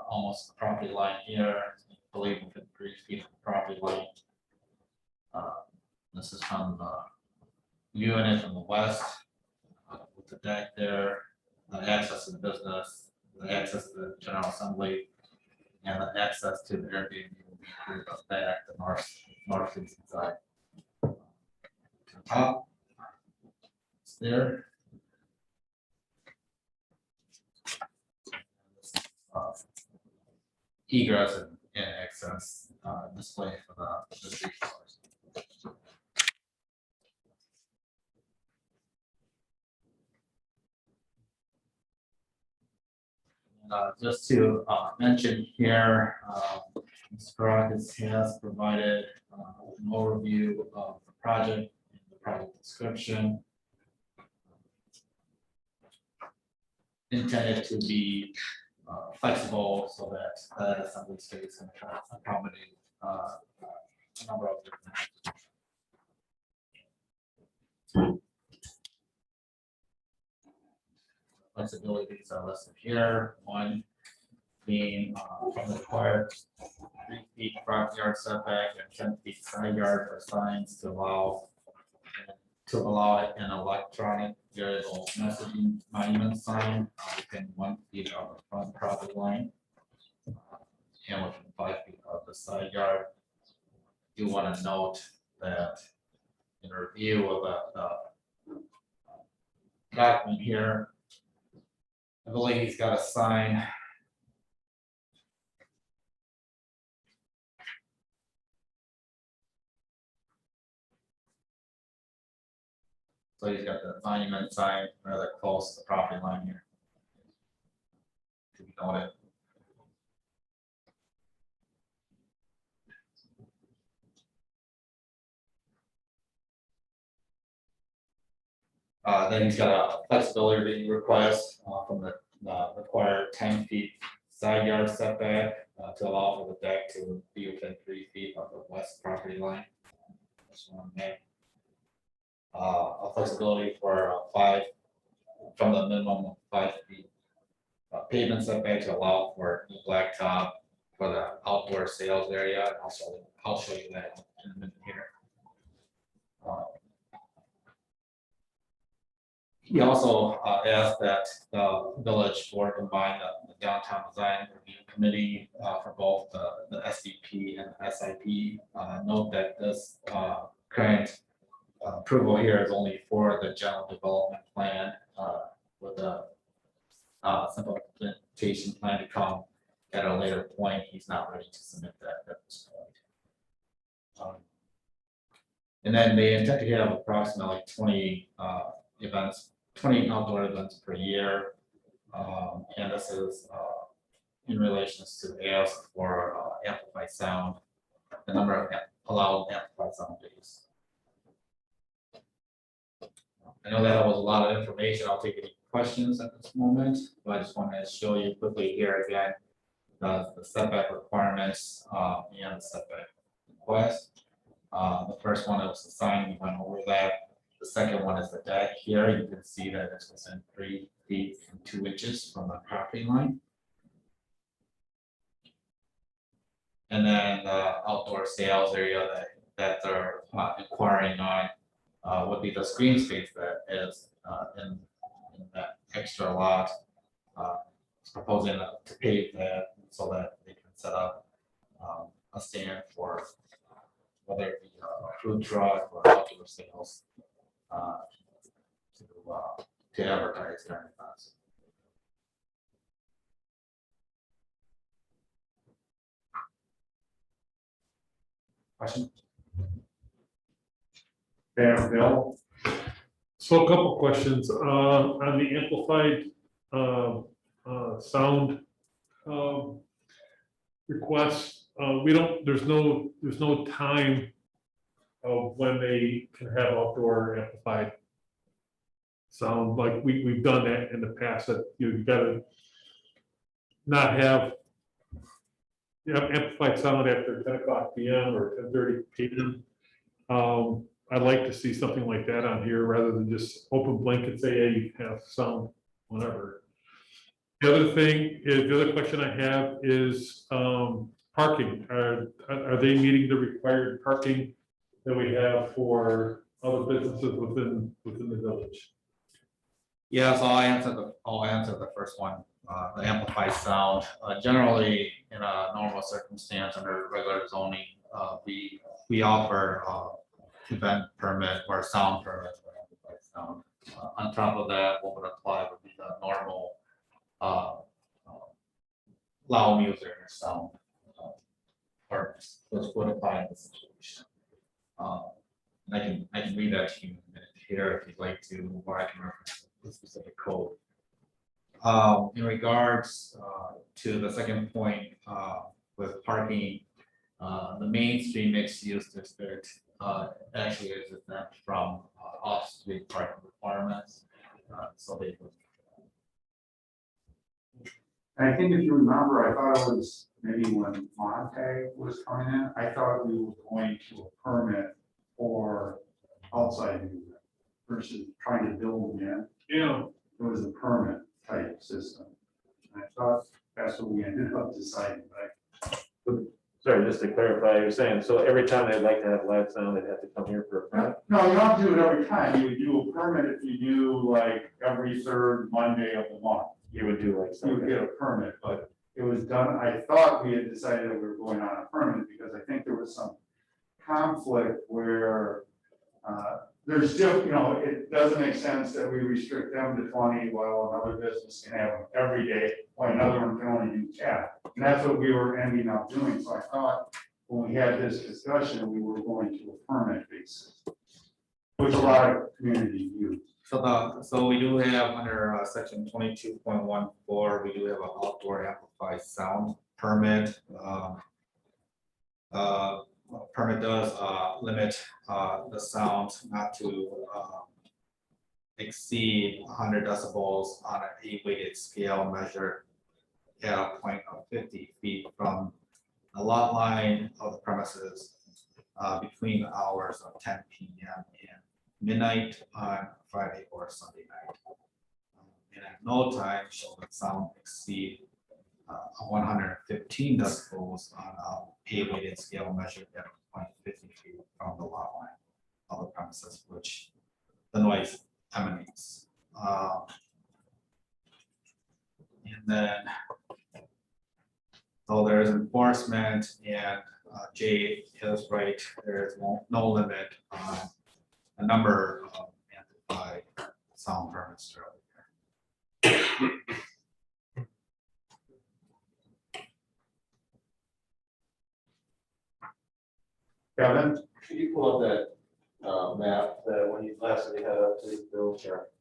almost the property line here, I believe within 3 feet of the property line. This is from viewing it from the west, with the deck there, the access to the business, the access to the general assembly, and the access to the Airbnb will be through the back, the north facing side. To the top. There. Egress and access display for the 3 floors. Just to mention here, Mr. Caracas has provided an overview of the project and the project description. Intended to be flexible so that assembly space can accommodate a number of different. Flexibilities are listed here. One being from the required 3 feet front yard setback and 10 feet side yard for signs to allow an electronic variable messaging monument sign within 1 feet of the front property line. And within 5 feet of the side yard. You want to note that in review of the document here, I believe he's got a sign. So he's got the monument sign rather close to the property line here. To be noted. Then he's got a flexibility request from the required 10 feet side yard setback to allow for the deck to be within 3 feet of the west property line. This one there. A flexibility for 5 from the minimum of 5 feet pavement setback to allow for new blacktop for the outdoor sales area. And also, I'll show you that in a minute here. He also asked that the village board combine the downtown design review committee for both the SDP and the SIP. Note that this current approval here is only for the general development plan with a simple implementation plan to come at a later point. He's not ready to submit that at this point. And then they intend to have approximately 20 events, 20 outdoor events per year. And this is in relation to ask for amplified sound, the number of allowed amplified sound days. I know that was a lot of information. I'll take any questions at this moment, but I just want to show you quickly here again the setback requirements and the setback request. The first one was the sign, we went over that. The second one is the deck. Here you can see that it's within 3 feet and 2 inches from the property line. And then the outdoor sales area that they're inquiring on would be the screen space that is in that extra lot. Proposing to pave that so that they can set up a stand for whether it be a food truck or outdoor sales to advertise during events. Question? Bill? So a couple questions, on the amplified, sound, requests, there's no time of when they can have outdoor amplified sound, like we've done that in the past, that you gotta not have amplified sound after 10 o'clock PM or 10:30 PM. I'd like to see something like that on here rather than just open blanket, say, hey, you can have sound, whatever. The other question I have is, parking. Are they meeting the required parking that we have for other businesses within the village? Yeah, so I'll answer the first one, the amplified sound. Generally, in a normal circumstance under regular zoning, we offer event permit or sound permit for amplified sound. On top of that, what would apply would be the normal loud music or sound permits, which would apply in this situation. And I can read that to you in a minute here if you'd like to, or I can reference the specific code. In regards to the second point with parking, the Main Street mixed use district actually is exempt from off-street parking requirements. So they would. I think if you remember, I thought it was maybe when Monte was coming in, I thought we were going to a permit for outside music versus trying to build them in. Yeah. It was a permit type system. And I thought that's what we ended up deciding, right? Sorry, just to clarify, you're saying, so every time they'd like to have live sound, they'd have to come here for a permit? No, you don't have to do it every time. You would do a permit if you do like every third Monday of the month. You would do like You something. would get a permit, but it was done, I thought we had decided that we were going on a permit because I think there was some conflict where there's still, it doesn't make sense that we restrict them to 20 while another business can have them every day, while another one can only do 10. And that's what we were ending up doing. So I thought when we had this discussion, we were going to a permit basis, which a lot of communities use. So we do have under section 22.14, we do have an outdoor amplified sound permit. Permit does limit the sound not to exceed 100 decibels on an 8-weighted scale measured at a point of 50 feet from the lot line of the premises between the hours of 10 PM and midnight on Friday or Sunday night. And at no time shall the sound exceed 115 decibels on a 8-weighted scale measured at a point 50 feet from the lot line of the premises, which the noise emanates. And then, so there is enforcement, and Jay is right, there is no limit on the number of amplified sound permits throughout the year. Kevin? Could you pull up that map that when you last had up to the bill chart?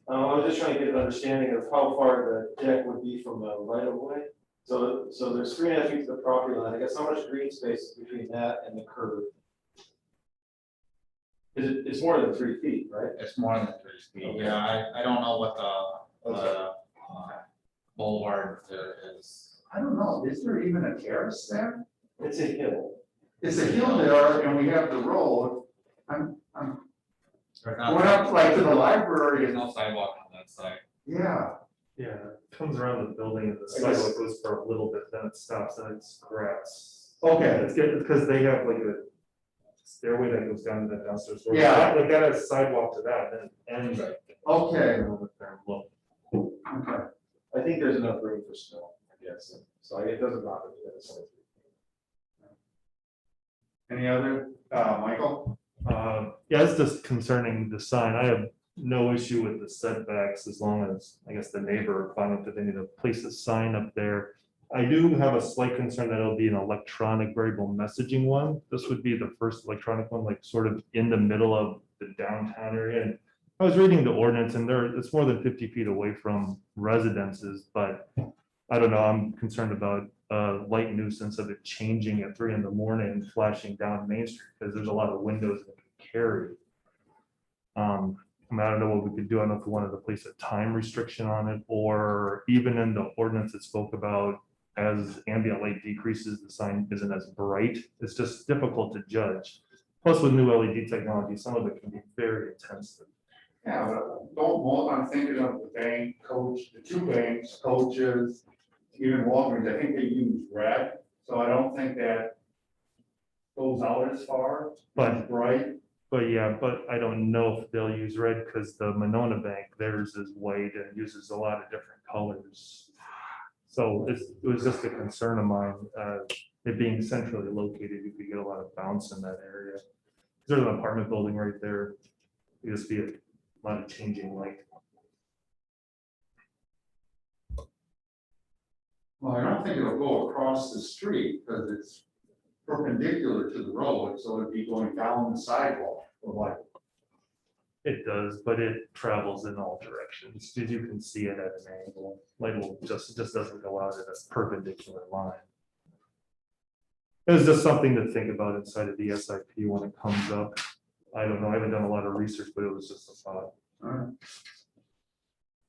I was just trying to get an understanding of how far the deck would be from the right of way. So there's 3.5 feet to the property line. I guess how much green space is between that and the curb? It's more than 3 feet, right? It's more than 3 feet. Okay. Yeah, I don't know what the boulevard there is. I don't know, is there even a terrace there? It's a hill. It's a hill there and we have the road. I'm There's going up like to the library and, no sidewalk on that side. yeah. Yeah, it comes around the building and the I guess- sidewalk goes for a little bit, then it stops and it's grass. Okay, It's good because they have like a stairway that goes down to the downstairs. floor. Yeah. They got a sidewalk to that, then it ends. okay, Look, okay. I think there's enough room for snow, I guess. So it doesn't bother me that it's only 3 feet. Any other, Michael? Yeah, it's just concerning the sign. I have no issue with the setbacks as long as, I guess, the neighbor found out that they need to place a sign up there. I do have a slight concern that it'll be an electronic variable messaging one. This would be the first electronic one, like sort of in the middle of the downtown area. And I was reading the ordinance and it's more than 50 feet away from residences, but I don't know, I'm concerned about light nuisance of it changing at 3 in the morning and flashing down Main Street, because there's a lot of windows that can carry. I mean, I don't know what we could do. I don't know if we wanted to place a time restriction on it, or even in the ordinance it spoke about as ambient light decreases, the sign isn't as bright. It's just difficult to judge. Plus with new LED technology, some of it can be very intense. Yeah, but I'm thinking of the bank, Coach, the two banks, Coaches, even Walgreens, I think they use red, so I don't think that goes out as far, But bright. But yeah, but I don't know if they'll use red, because the Monona Bank, theirs is white and uses a lot of different colors. So it was just a concern of mine, it being centrally located, you could get a lot of bounce in that area. There's an apartment building right there. You just be a lot of changing light. Well, I don't think it'll go across the street, because it's perpendicular to the road, so it'd be going down the sidewalk, or like. It does, but it travels in all directions. As you can see it at an angle. Light will just doesn't go out at a perpendicular line. It's just something to think about inside of the SIP when it comes up. I don't know, I haven't done a lot of research, but it was just a thought.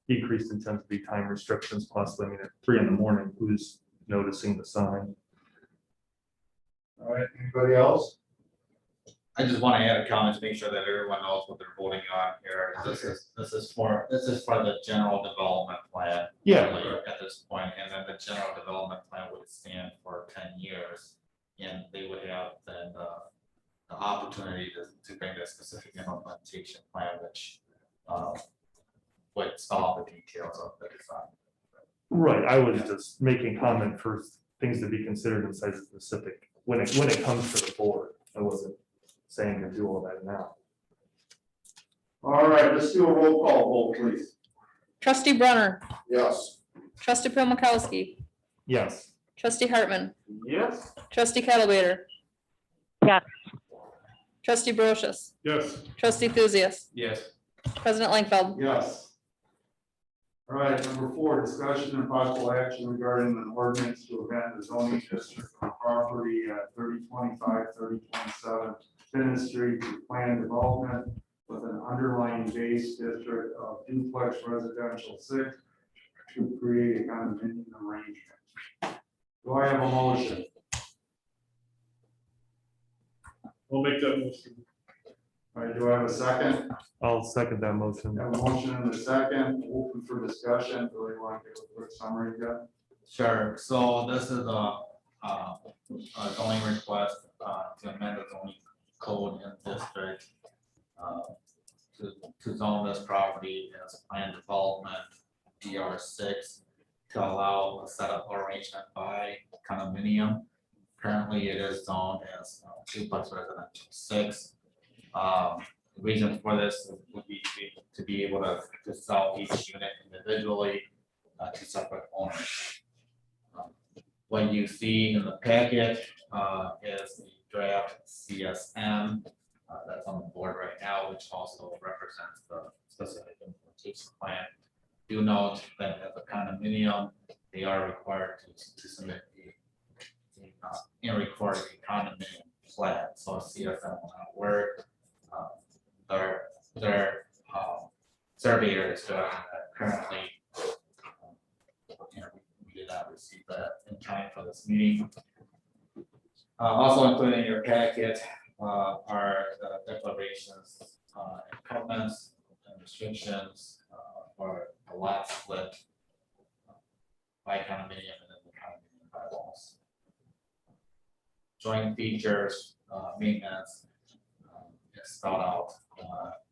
Decreased intensity time restrictions possibly, I mean, at 3 in the morning, who's noticing the sign? All right, anybody else? I just want to add a comment to make sure that everyone knows what they're voting on here. This is for the general development plan. Yeah. really, At this point, and then the general development plan would stand for 10 years. And they would have then the opportunity to bring the specific implementation plan, which would solve the details of the design. Right, I was just making comment for things to be considered inside the specific, when it comes to the board. I wasn't saying to do all that now. All right, let's do a roll call vote, please. Trustee Brunner, Yes. trustee Paul Mikowski, Yes. trustee Hartman, Yes. trustee Kettlebaiter. Yes. Trustee Brochus, Yes. trustee Thuzius, Yes. President Langfeld. Yes. All right, number 4, discussion and possible action regarding an ordinance to amend the zoning district on property at 3025, 3027 Finney Street to plan development with an underlying base district of duplex residential 6 to create a condominium arrangement. Do I have a motion? We'll make that motion. All right, do I have a second? I'll second that motion. I have a motion and a second, open for discussion. Do you want to give a quick summary, Jeff? Sure, so this is a zoning request to amend the zoning code in district to zone this property as planned development DR6 to allow a setup arrangement by condominium. Currently, it is zoned as duplex residential 6. The reason for this would be to be able to sell each unit individually to separate owners. What you see in the packet is the draft CSM that's on the board right now, which also represents the specific implementation plan. Do note that as a condominium, they are required to submit and record a condominium plan, so CSM will not work. Their surveyor is doing that currently. We did not receive that in time for this meeting. Also included in your packet are the declarations, and covenants and restrictions for the lot split by condominium and then the condominium bylaws. Joint features, maintenance is spelled out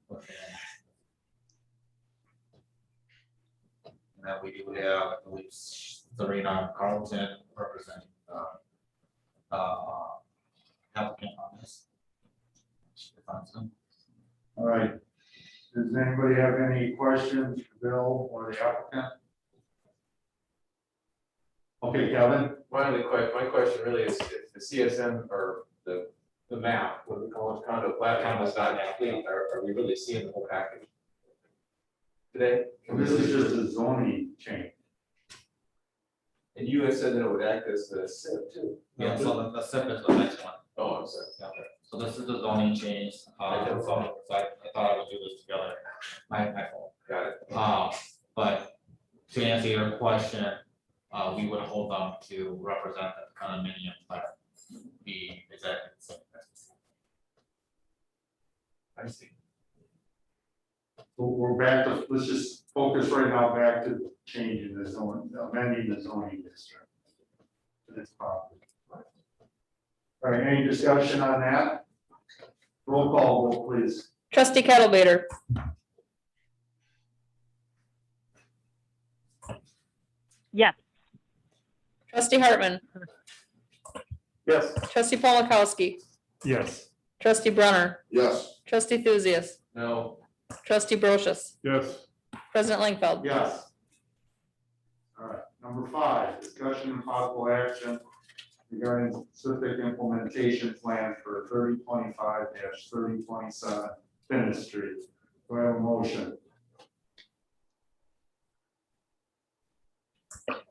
within. And then we do have, I believe, Serena Carlton representing applicant on this. All right. Does anybody have any questions for Bill or the applicant? Okay, Kevin? Finally, my question really is, if the CSM or the map, what we call it, condo platform is not complete, are we really seeing the whole package today? This is just a zoning change. And you had said that it would act as the SIP too. Yeah, so the SIP is the next one. Oh, I'm sorry. Okay. So this is the zoning change, so I thought I would do this together, my fault. Got it. But to answer your question, we would hold them to represent the condominium plan, the exact same. I see. So we're back to, let's just focus right now back to changing the zone, amending the zoning district. To this property. All right, any discussion on that? Roll call, vote, please. Trustee Kettlebaiter, Yes. trustee Hartman, Yes. trustee Paul Mikowski, Yes. trustee Brunner, Yes. trustee Thuzius, No. trustee Brochus, Yes. president Langfeld. Yes. All right, number 5, discussion and possible action regarding specific implementation plan for 3025-3027 Finis Street. Do I have a motion?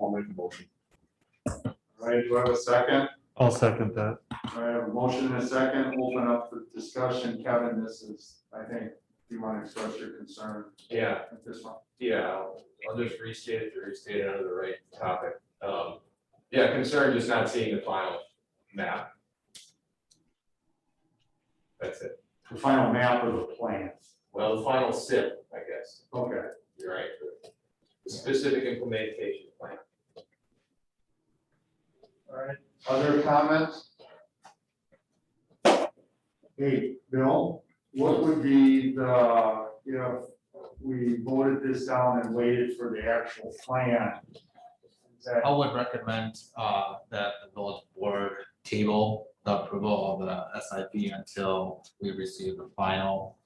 I'll make a motion. All right, do I have a second? I'll second that. I have a motion and a second, open up for discussion. Kevin, this is, I think, you want to express your concern Yeah, with this one? yeah, I'll just restate it under the right topic. Yeah, concern just not seeing the final map. That's it. The final map of the plan. Well, the final SIP, I guess. Okay. You're right. The specific implementation plan. All right, other comments? Hey, Bill, what would be the, if we voted this down and waited for the actual plan? Is that- I would recommend that the village board table the approval of the SIP until we receive the final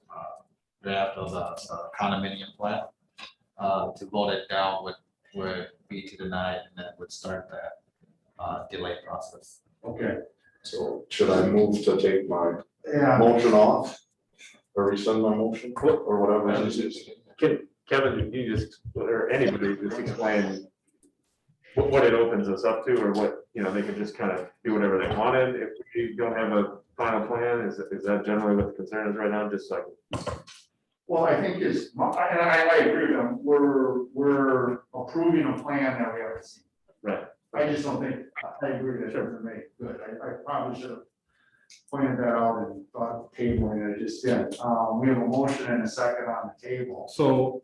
draft of the condominium plan. To vote it down would be to deny it, and then would start that delay process. Okay, So should I move to take my yeah, motion off? Or rescind my motion, or whatever it is? Kevin, you just, or anybody just explain what it opens us up to, or what, they can just kind of do whatever they wanted if we don't have a final plan? Is that generally what the concern is right now? Just like, well, I think is, and I agree with them, we're approving a plan that we haven't seen. right. I just don't think, I agree that doesn't make good, I probably should have pointed that out and thought tabling it, I just did. We have a motion and a second on the table. So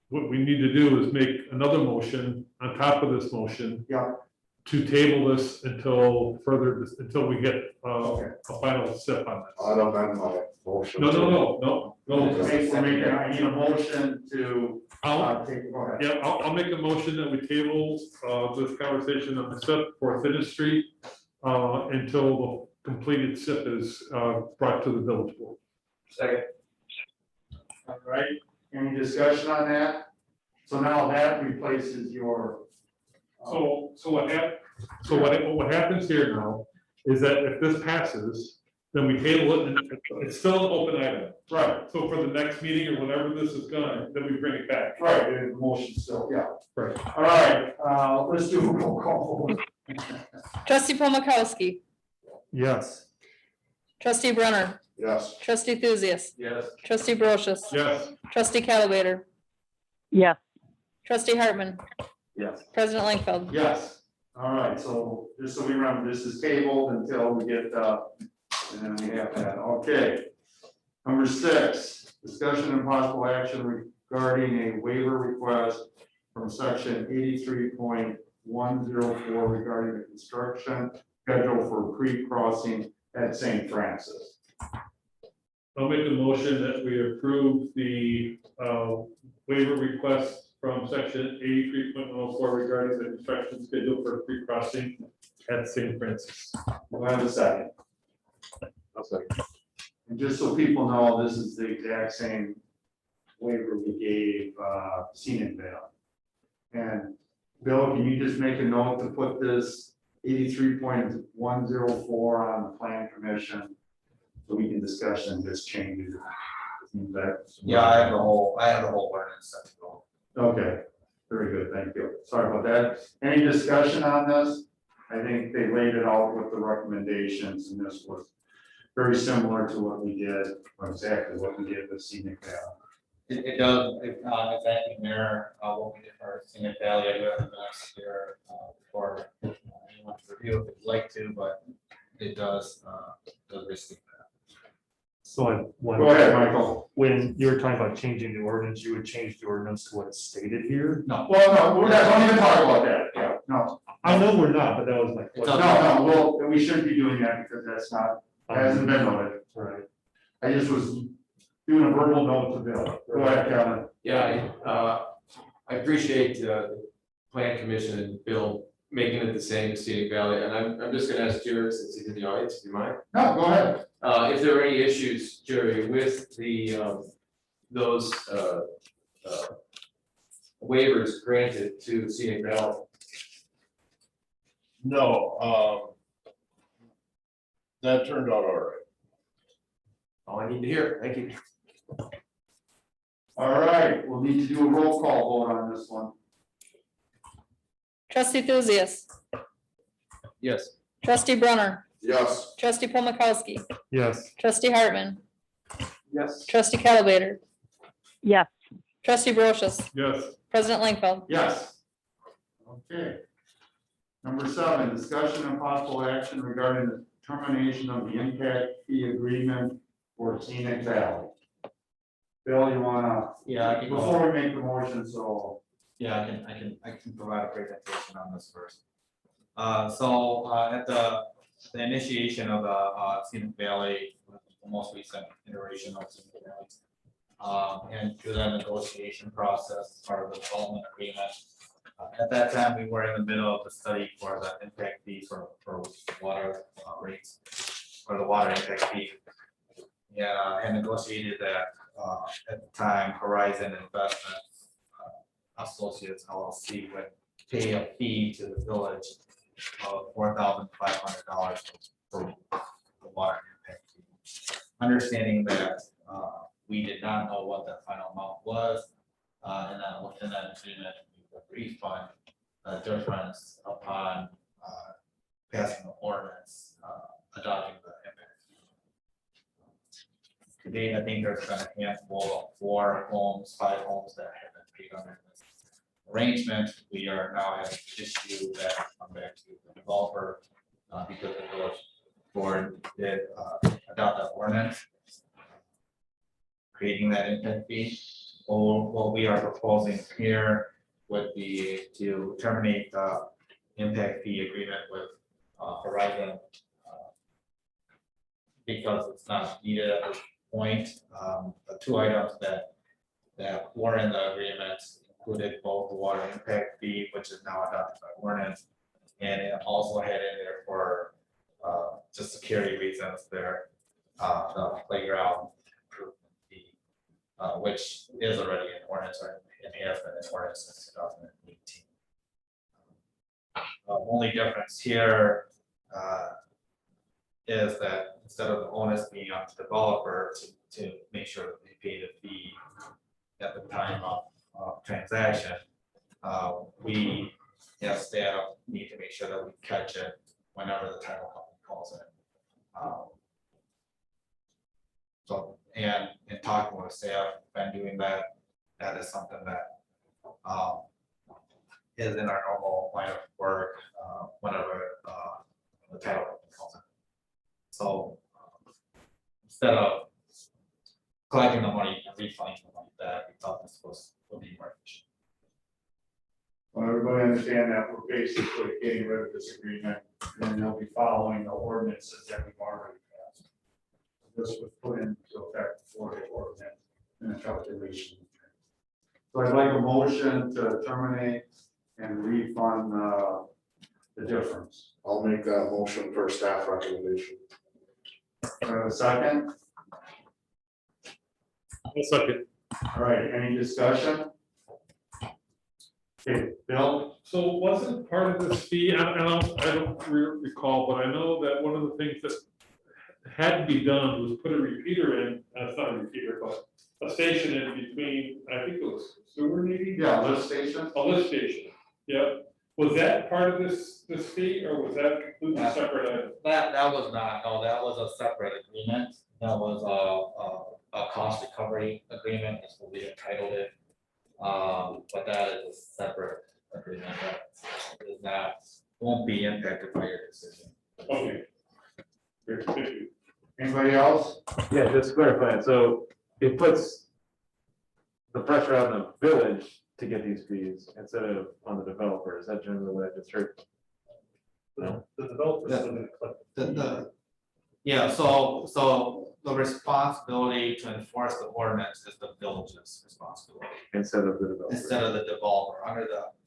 what we need to do is make another motion on top of this motion Yeah, to table this until we get okay. a final step on this. I'd amend my motion. No. We're making, I need a motion to, take, go ahead. Yeah, I'll make a motion that we table this conversation on the SIP for Finis Street until the completed SIP is brought to the village board. Second. All right, any discussion on that? So now that replaces your. So what happens here now is that if this passes, then we table it and it's still an open item. Right, So for the next meeting or whenever this is gone, then we bring it back. right, the motion still, yeah. Right. All right, let's do a roll call. Trustee Paul Mikowski, Yes. trustee Brunner, Yes. trustee Thuzius, Yes. trustee Brochus, Yes. trustee Kettlebaiter, Yes. trustee Hartman, Yes. president Langfeld. Yes, all right, so just so we remember, this is tabled until we get, and then we have that, okay. Number 6, discussion and possible action regarding a waiver request from section 83.104 regarding the construction schedule for creek crossing at St. Francis. I'll make a motion that we approve the waiver request from section 83.104 regarding the construction schedule for free crossing at St. Francis. Do I have a second? I'll second. And just so people know, this is the exact same waiver we gave Scenic Vale. And Bill, can you just make a note to put this 83.104 on the plan commission? So we can discuss and just change it. Yeah, I have the whole ordinance set to go. Okay, very good, thank you. Sorry about that. Any discussion on this? I think they laid it out with the recommendations, and this was very similar to what we did, or exactly what we did with Scenic Valley. It does, exactly mirror, what we did for Scenic Valley. I do have the minutes here, for anyone to review if they'd like to, but it does basically. So I, when, Go ahead, Michael. when you were talking about changing the ordinance, you would change the ordinance to what is stated here? No, Well, no, we're not, don't even talk about that. Yeah, no, I know we're not, but that was my question. no, well, we shouldn't be doing that because that's not, hasn't been noted. Right. I just was doing a verbal note to Bill. Go ahead, Kevin. Yeah, I appreciate the plan commission and Bill making it the same as Scenic Valley, and I'm just gonna ask Jerry, since he's in the audience, if you mind. No, go ahead. If there are any issues, Jerry, with the, those waivers granted to Scenic Valley. No, that turned out all right. All I need to hear, thank you. All right, we'll need to do a roll call vote on this one. Trustee Thuzius, Yes. trustee Brunner, Yes. trustee Paul Mikowski, Yes. trustee Hartman, Yes. trustee Calibrator, yes, trustee Brochus, Yes. president Langfeld. Yes. Okay. Number 7, discussion and possible action regarding the termination of the impact fee agreement for Scenic Valley. Bill, you wanna, yeah, I can go. before we make the motion, so. Yeah, I can provide a presentation on this first. So, at the initiation of the, Scenic Valley, the most recent iteration of Scenic Valley. And through that negotiation process, part of the development agreement. At that time, we were in the middle of the study for the impact fee for water rates, or the water impact fee. Yeah, and negotiated that, at the time, Horizon Investment Associates LLC would pay a fee to the village of $4,500 for the water impact fee. Understanding that we did not know what that final amount was, and then within that agreement, we would refund the difference upon passing the ordinance, adopting the impact fee. Today, I think there's been a handful of 5 homes that have been paid under this arrangement. We are now having an issue that come back to the developer because the village board did adopt that ordinance, creating that impact fee. What we are proposing here would be to terminate the impact fee agreement with Horizon because it's not needed at this point. The 2 items that were in the agreement included both the water impact fee, which is now adopted by ordinance, and it also had in there for just security reasons there, the playground improvement fee, which is already in ordinance, or it has been in ordinance since 2018. Only difference here is that instead of the onus being on the developer to make sure that they pay the fee at the time of transaction, we as staff need to make sure that we catch it whenever the title company calls it. So, and in talking with staff, been doing that, that is something that is in our normal line of work whenever the title company calls it. So instead of collecting the money and refunding the money back, we thought this would be more efficient. Well, everybody understand that we're basically getting rid of this agreement, and then they'll be following the ordinances that we've already passed. This was put into effect before the ordinance and the calculation. So I'd like a motion to terminate and refund the difference. I'll make that motion for staff recommendation. A second? I'll second. All right, any discussion? Okay, Bill, so wasn't part of this fee, I don't recall, but I know that one of the things that had to be done was put a repeater in, it's not a repeater, but a station in between, I think it was sewer maybe? Yeah, lift station. A lift station, yep. Was that part of this fee, or was that completely separate item? That was not, no, that was a separate agreement. That was a cost recovery agreement, that's what we entitled it. But that is a separate agreement that is not, won't be impacted by your decision. Okay. Great, thank you. Anybody else? Yeah, just clarifying, so it puts the pressure on the village to get these fees instead of on the developer, is that generally what I just heard? No? The developers Yeah. still gonna collect. Yeah, so the responsibility to enforce the ordinance is the village's responsibility Instead of the developer? instead of the developer.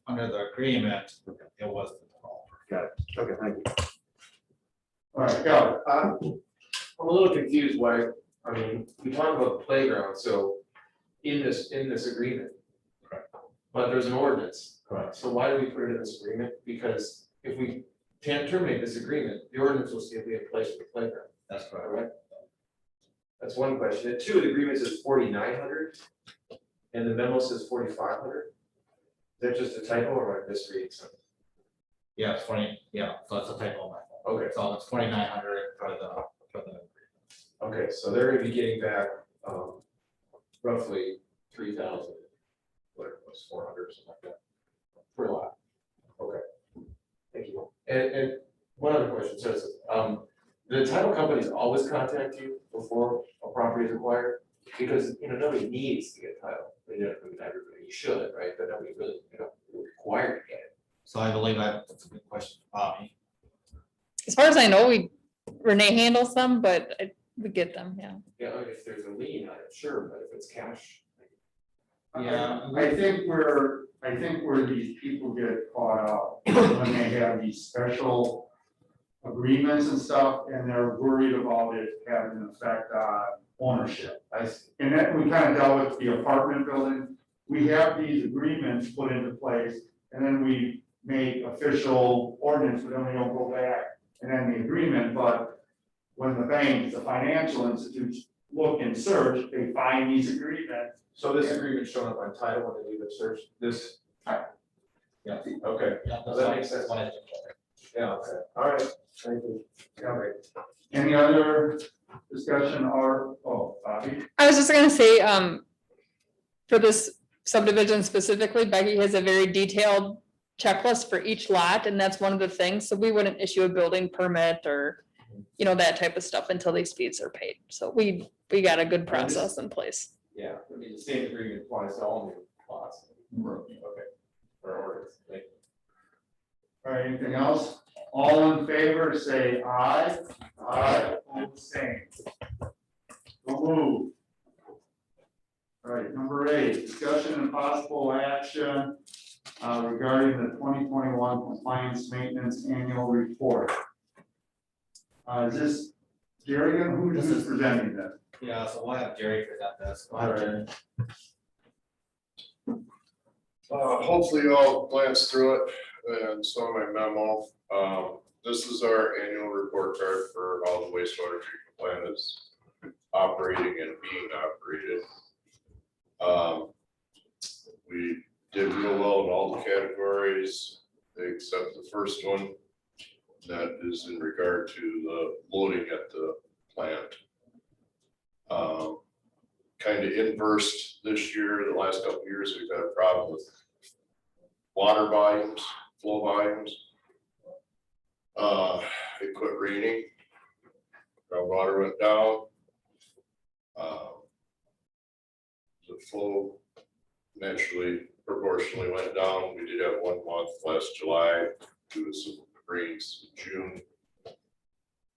Under the agreement, it was the developer. Got it, okay, thank you. All right, go. I'm a little confused why, I mean, we talk about the playground, so in this agreement. Correct. But there's an ordinance. Correct. So why do we put it in this agreement? Because if we can't terminate this agreement, the ordinance will still be in place for the playground. That's correct. Correct? That's one question. And two, the agreement says 4,900 and the memo says 4,500. Is that just a typo or am I misreading something? Yeah, it's 20, yeah, so it's a typo on my phone. Okay. So it's 2,900 for the. Okay, so they're gonna be getting back roughly 3,000, whatever it was, 400 or something like that, for a lot. Okay, thank you. And one other question, so the title companies always contact you before a property is acquired? Because, nobody needs to get title, everybody, you should, right, but nobody really, required to get it. So I believe that's a good question, Bobby. As far as I know, Renee handles them, but we get them, yeah. Yeah, like if there's a lien on it, sure, but if it's cash. Yeah. I think where these people get caught up, when they have these special agreements and stuff, and they're worried about it having an effect on ownership. And then we kind of dealt with the apartment building, we have these agreements put into place, and then we make official ordinance, but then we don't go back and then the agreement, but when the banks, the financial institutes look and search, they find these agreements. So this agreement's showing up on title when they leave it search, this? Yeah. Okay, Yeah, well, that makes sense. One is- Yeah, okay, all right, thank you. All right. Any other discussion or, Bobby? I was just gonna say, for this subdivision specifically, Becky has a very detailed checklist for each lot, and that's one of the things, so we wouldn't issue a building permit or, that type of stuff until these fees are paid, so we got a good process in place. Yeah, I mean, the same agreement applies to all new plots. Okay. Or orders, thank you. All right, anything else? All in favor, say aye. Aye. All the same. So move. All right, number 8, discussion and possible action regarding the 2021 compliance maintenance annual report. Is this Jerry, who is presenting this? Yeah, so we'll have Jerry present this. Go ahead, Jerry. Hopefully you all glanced through it and saw my memo. This is our annual report card for how the wastewater treatment plant is operating and being operated. We did real well in all the categories except the first one. That is in regard to the loading at the plant. Kind of inversed this year. The last couple of years, we've had a problem with water volumes, flow volumes. It quit raining. Groundwater went down. The flow naturally proportionally went down. We did have 1 month last July due to some rains in June,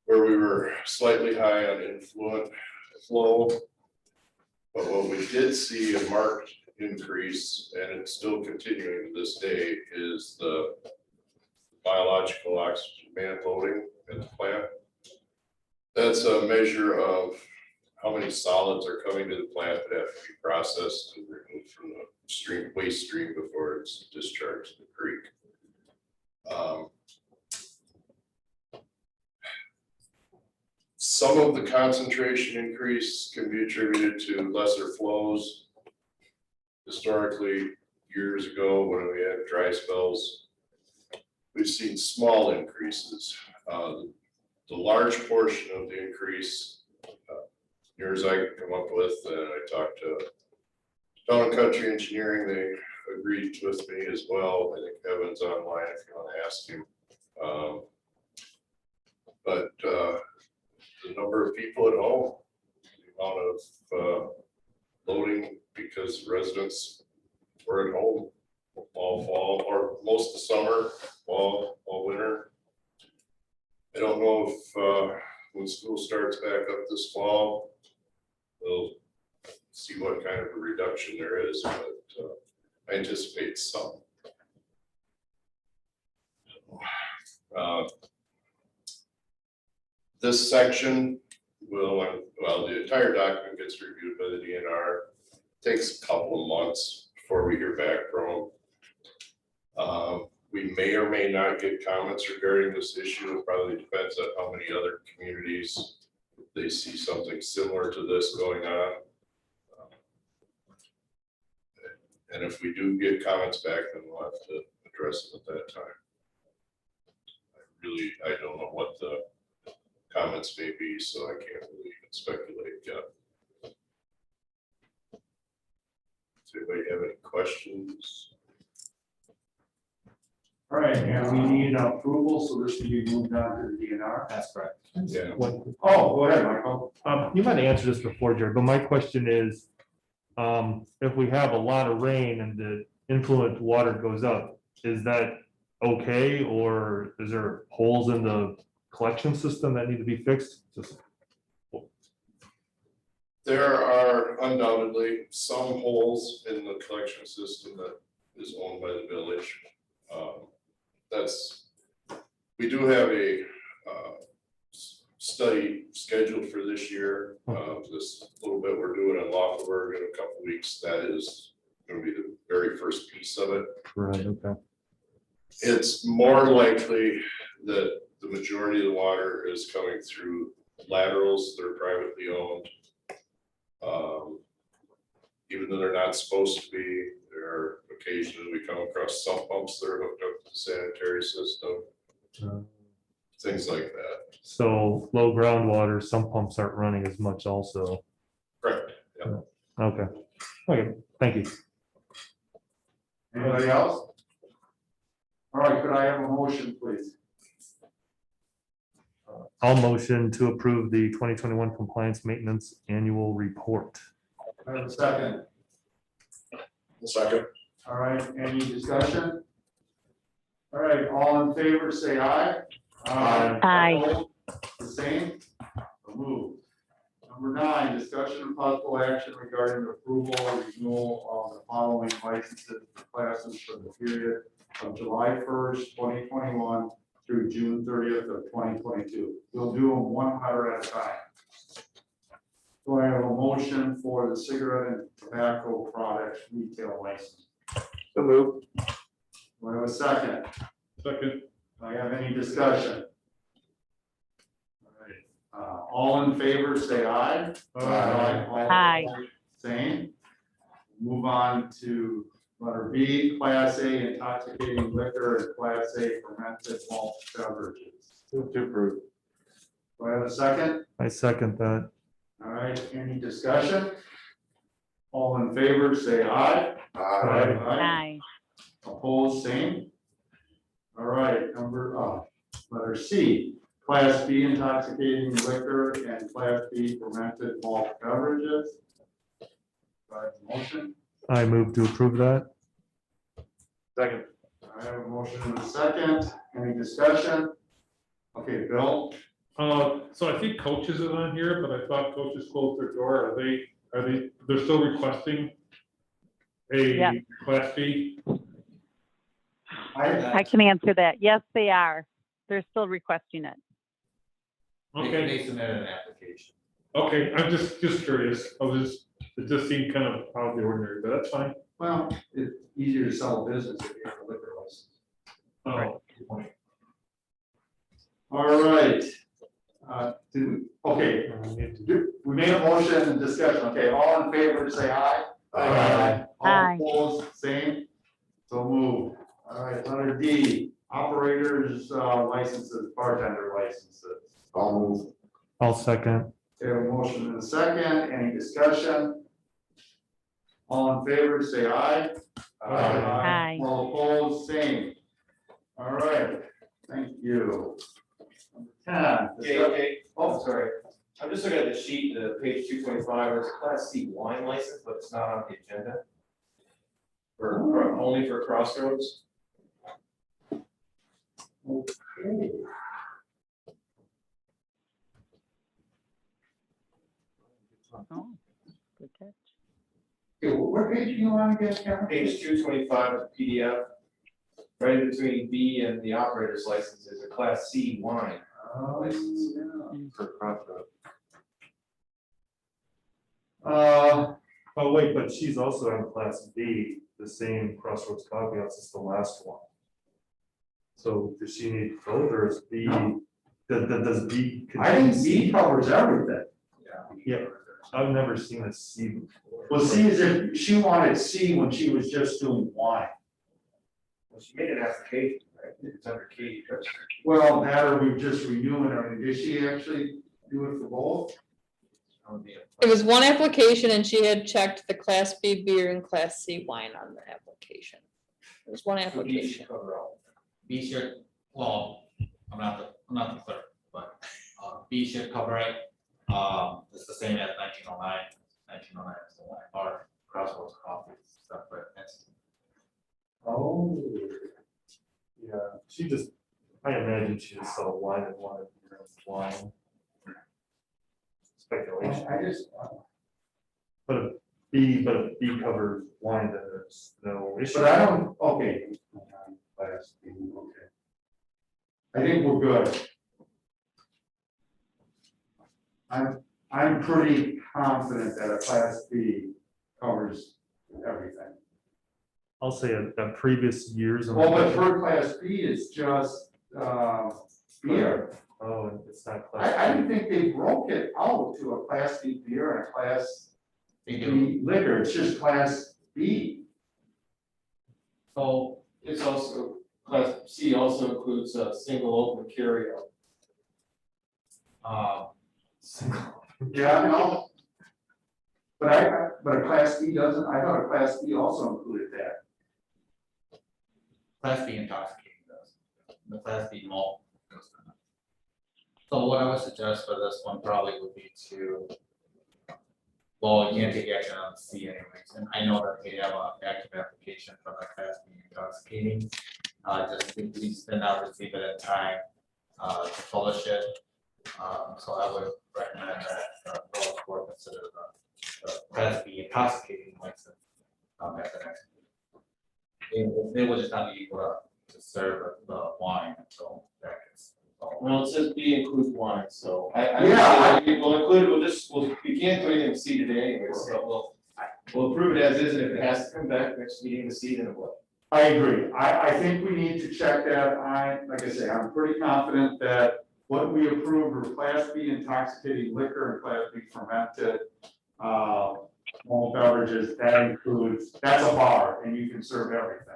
where we were slightly high on influent flow. But what we did see a marked increase, and it's still continuing to this day, is the biological oxygen man loading at the plant. That's a measure of how many solids are coming to the plant that have to be processed and removed from the stream, waste stream before it's discharged to the creek. Some of the concentration increase can be attributed to lesser flows. Historically, years ago, when we had dry spells, we've seen small increases. The large portion of the increase, near as I can come up with, and I talked to Town and Country Engineering, they agreed with me as well. I think Evan's online if you want to ask him. But the number of people at home, the amount of loading because residents were at home all fall or most of the summer, all winter. I don't know if when school starts back up this fall, we'll see what kind of a reduction there is, but I anticipate some. This section will, well, the entire document gets reviewed by the DNR. Takes a couple of months before we hear back from them. We may or may not get comments regarding this issue. It probably depends on how many other communities they see something similar to this going on. And if we do get comments back, then we'll have to address them at that time. I don't know what the comments may be, so I can't really even speculate yet. Does anybody have any questions? All right, and we need approval, so this can be moved on to the DNR. That's correct. Yeah. Oh, go ahead, Michael. You might answer this before, Jared, but my question is, if we have a lot of rain and the influent water goes up, is that okay? Or is there holes in the collection system that need to be fixed? There are undoubtedly some holes in the collection system that is owned by the village. We do have a study scheduled for this year. This little bit we're doing in Laughlin in a couple of weeks, that is going to be the very first piece of it. Right, okay. It's more likely that the majority of the water is coming through laterals that are privately owned. Even though they're not supposed to be, there are occasionally we come across sump pumps that are hooked up to the sanitary system. Things like that. So low groundwater, some pumps aren't running as much also. Correct. Yeah. Okay. Okay, thank you. Anybody else? All right, could I have a motion, please? I'll motion to approve the 2021 compliance maintenance annual report. I have a second. Second. All right, any discussion? All right, all in favor, say aye. Aye. The same? So moved. Number 9, discussion and possible action regarding the approval or renewal of the following licenses for classes for the period of July 1st, 2021 through June 30th of 2022. We'll do them one letter at a time. Do I have a motion for the cigarette and tobacco products retail license? So moved. Do I have a second? Second. Do I have any discussion? All in favor, say aye. Aye. Same. Move on to letter B, Class A intoxicating liquor and Class A fermented malt beverages. Move to approve. Do I have a second? I second that. All right, any discussion? All in favor, say aye. Aye. Opposed, same. All right, letter C, Class B intoxicating liquor and Class B fermented malt beverages. Do I have a motion? I move to approve that. Second. I have a motion and a second. Any discussion? Okay, Bill? So I think Coaches is on here, but I thought Coaches closed their door. They're still requesting Yeah. a Class B? I can answer that. Yes, they are. They're still requesting it. They Okay, submitted an application. Okay, I'm just curious. It just seemed kind of out of the ordinary, but that's fine. Well, it's easier to sell a business if you have a liquor license. Oh, good point. All right. Okay, we made a motion and discussion. Okay, all in favor, say aye. Aye. Aye. All opposed, same. So move. All right, under D, operators licenses, bartender licenses. I'll move. I'll second. Okay, a motion and a second. Any discussion? All in favor, say aye. Aye. All opposed, same. All right, thank you. Number 10. Okay, Oh, sorry. I'm just looking at the sheet, the page 225, it's Class C wine license, but it's not on the agenda. Only for Crossroads. okay. Oh, good catch. Okay, what page are you on again, Kevin? Page 225 of the PDF. Right in between B and the operator's license is a Class C wine license for Crossroads. Oh, wait, but she's also on Class B, the same Crossroads Coffee House is the last one. So does she need both, or is B, No. does B? I think B covers everything. Yeah, I've never seen a C before. Well, C is if she wanted C when she was just doing wine. Well, she made an application, right? It's under Katie. Well, that or we just renewing it. I mean, did she actually do it for both? It was one application and she had checked the Class B beer and Class C wine on the application. It was one application. B should, well, I'm not the clerk, but B should cover it. It's the same as 1909. 1909 is the wine bar, Crossroads Coffee, separate entity. Oh. Yeah, I imagine she just saw wine and wanted beer and wine. Speculation. I just. But if B covers wine, then there's no issue. But I don't, okay. Class B, okay. I think we're good. I'm pretty confident that a Class B covers everything. I'll say that previous years. Well, but for Class B is just beer. Oh, it's not Class. I didn't think they broke it out to a Class B beer and a Class They B do. liquor. It's just Class B. So it's also, Class C also includes a single open carry out. Yeah, no. But a Class B doesn't, I thought a Class B also included that. Class B intoxicating does. The Class B malt does not. So what I would suggest for this one probably would be to, well, you can't take action on C anyways, and I know that we have an active application for the Class B intoxicating. Just we did not receive it in time to publish it. So I would recommend that the board consider the Class B intoxicating license at the next meeting. They will just not be able to serve the wine until that gets. Well, it says B includes wine, so Yeah. we'll include, we can't do anything with C today anyway, so we'll approve it as is, and if it has to come back next meeting to see, then it will. I agree. I think we need to check that. Like I say, I'm pretty confident that what we approve are Class B intoxicating liquor and Class B fermented malt beverages. That includes, that's a bar and you can serve everything.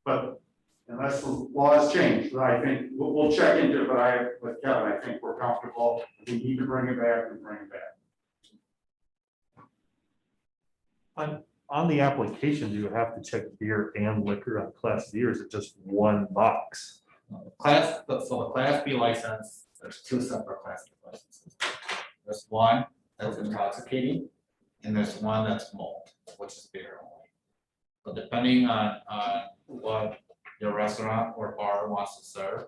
But unless the laws change, I think we'll check into it, but with Kevin, I think we're comfortable. If we need to bring it back, we bring it back. On the application, do you have to check beer and liquor on Class B, or is it just one box? So the Class B license, there's two separate Class B licenses. There's one that's intoxicating, and there's one that's malt, which is beer only. So depending on what your restaurant or bar wants to serve,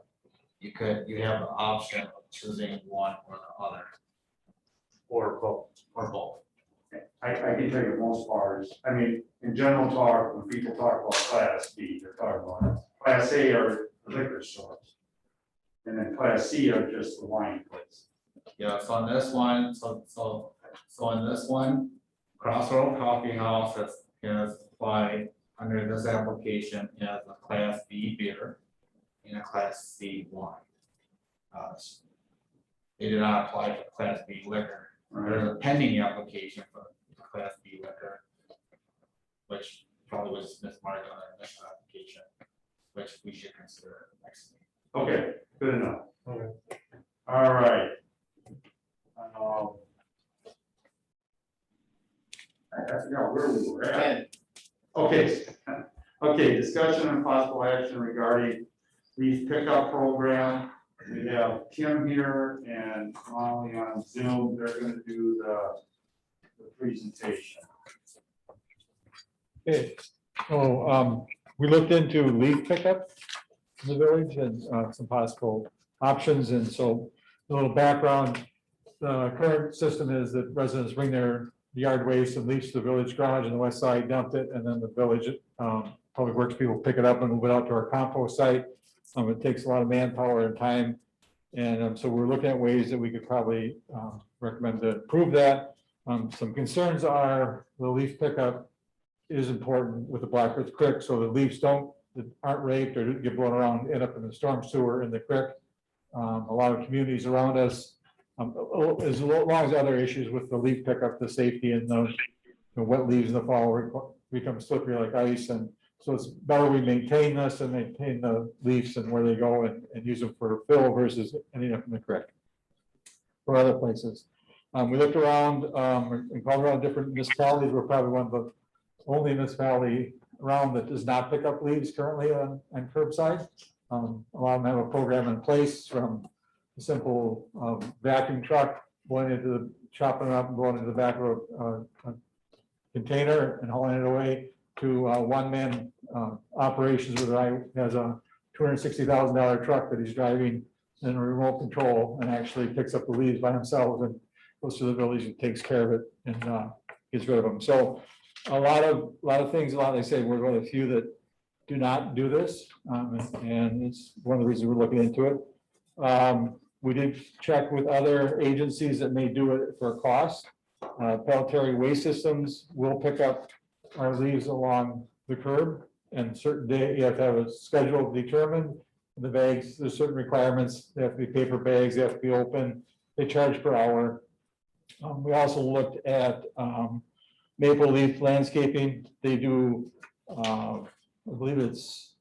you have the option of choosing one or the other. Or both? Or both. I can tell you most bars, I mean, in general talk, when people talk about Class B, they're talking about Class A are liquor stores. And then Class C are just the wine place. Yeah, so on this one, so on this one, Crossroad Coffee House has applied under this application as a Class B beer and a Class C wine. They did not apply for Class B liquor. There's a pending application for Class B liquor, which probably was mismarked on our initial application, which we should consider next meeting. Okay, good enough. All right. I forgot where we were at. Okay, discussion and possible action regarding leaf pickup program. We have Kim here and Molly on Zoom. They're gonna do the presentation. Okay, so we looked into leaf pickup in the village and some possible options. And so a little background, the current system is that residents bring their yard waste and leaves to the village garage on the west side, dumped it, and then the village public works people pick it up and move it out to our compost site. It takes a lot of manpower and time. And so we're looking at ways that we could probably recommend to improve that. Some concerns are the leaf pickup is important with the Black Earth Creek, so the leaves aren't raked or get blown around, end up in the storm sewer in the creek. A lot of communities around us, as long as other issues with the leaf pickup, the safety and the wet leaves in the fall become slippery like ice. And so it's better we maintain this and maintain the leaves and where they go and use them for fill versus ending up in the creek or other places. We looked around and called around different municipalities. We're probably one of the only municipality around that does not pick up leaves currently on curbside. A lot of them have a program in place, from a simple vacuum truck going into chopping it up and going into the back of a container and hauling it away, to one-man operations where the guy has a $260,000 truck that he's driving in remote control and actually picks up the leaves by himself and goes to the village and takes care of it and gets rid of them. So a lot of things, they say we're one of the few that do not do this, and it's one of the reasons we're looking into it. We did check with other agencies that may do it for a cost. Pelletary Waste Systems will pick up our leaves along the curb, and certain day you have to have a schedule determined. The bags, there's certain requirements. They have to be paper bags, they have to be open. They charge per hour. We also looked at Maple Leaf Landscaping. They do, I believe it's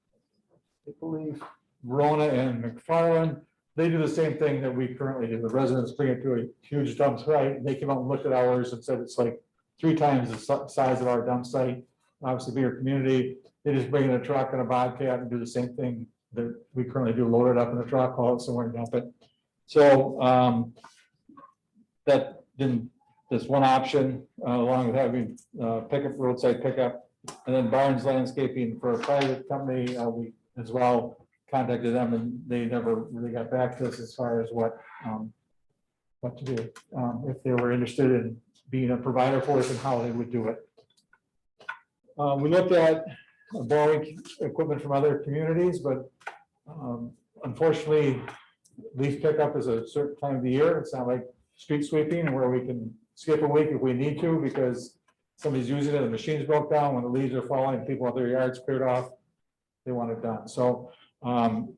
Maple Leaf, Verona and McFarland. They do the same thing that we currently do. The residents bring it to a huge dump site. They came out and looked at ours and said it's like 3 times the size of our dump site. Obviously, bigger community. They just bring in a truck and a Bobcat and do the same thing that we currently do, load it up in a truck, haul it somewhere and dump it. So that's one option, along with having pickup, roadside pickup. And then Barnes Landscaping for a private company, we as well contacted them, and they never really got back to us as far as what to do, if they were interested in being a provider for us and how they would do it. We looked at borrowing equipment from other communities, but unfortunately, leaf pickup is a certain time of the year. It's not like street sweeping where we can skip a week if we need to because somebody's using it, the machine's broke down, when the leaves are falling, people have their yards cleared off, they want it done. So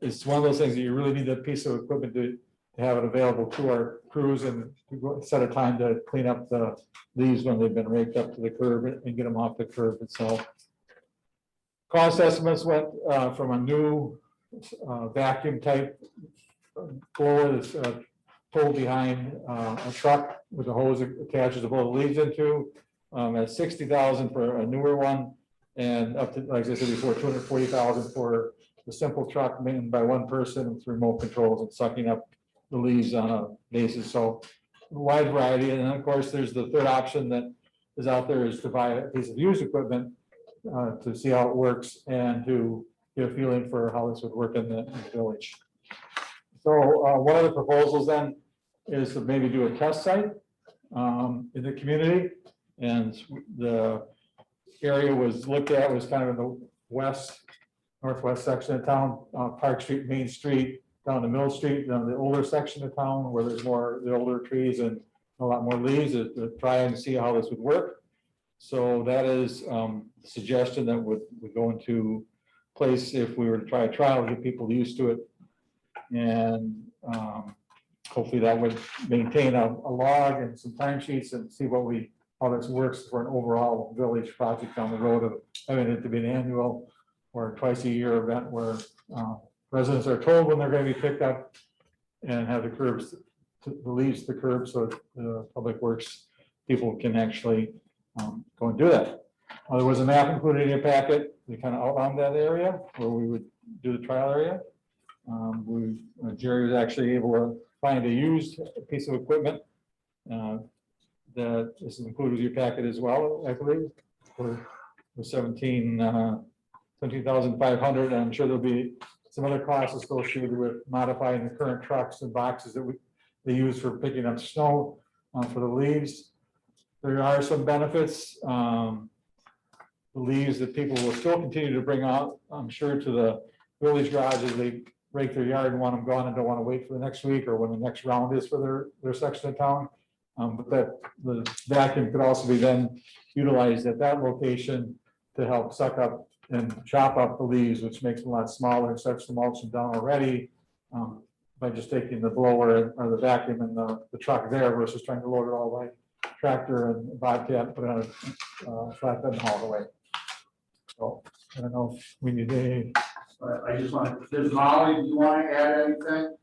it's one of those things that you really need that piece of equipment to have it available to our crews and to set a time to clean up the leaves when they've been raked up to the curb and get them off the curb itself. Cost estimates went from a new vacuum type blower that's pulled behind a truck with a hose that attaches to blow the leaves into, at $60,000 for a newer one, and up to, like I said before, $240,000 for the simple truck manned by one person with remote controls and sucking up the leaves on a basis. So a wide variety. And then of course, there's the third option that is out there, is to buy a piece of used equipment to see how it works and to get a feeling for how this would work in the village. So one of the proposals then is to maybe do a test site in the community. And the area was looked at was kind of in the northwest section of town, Park Street, Main Street, down to Mill Street, down the older section of town where there's more, the older trees and a lot more leaves, to try and see how this would work. So that is a suggestion that would go into place if we were to try a trial, get people used to it. And hopefully that would maintain a log and some timesheets and see how this works for an overall village project down the road of having it to be an annual or twice a year event where residents are told when they're going to be picked up and have the curbs, the leaves to the curb, so the public works people can actually go and do that. There was a map included in your packet. We kind of outlined that area where we would do the trial area. Jerry was actually able to find a used piece of equipment that is included with your packet as well, I believe, for 17,500. I'm sure there'll be some other costs associated with modifying the current trucks and boxes that they use for picking up snow for the leaves. There are some benefits. The leaves that people will still continue to bring out, I'm sure, to the village garage as they rake their yard and want them gone and don't want to wait for the next week or when the next round is for their section of town. But that the vacuum could also be then utilized at that location to help suck up and chop up the leaves, which makes them a lot smaller and starts to mulch them down already by just taking the blower or the vacuum and the truck there versus trying to load it all by tractor and bobcat, put it on a flatbed and haul it away. So I don't know if we need a. I just want, does Molly, do you want to add anything?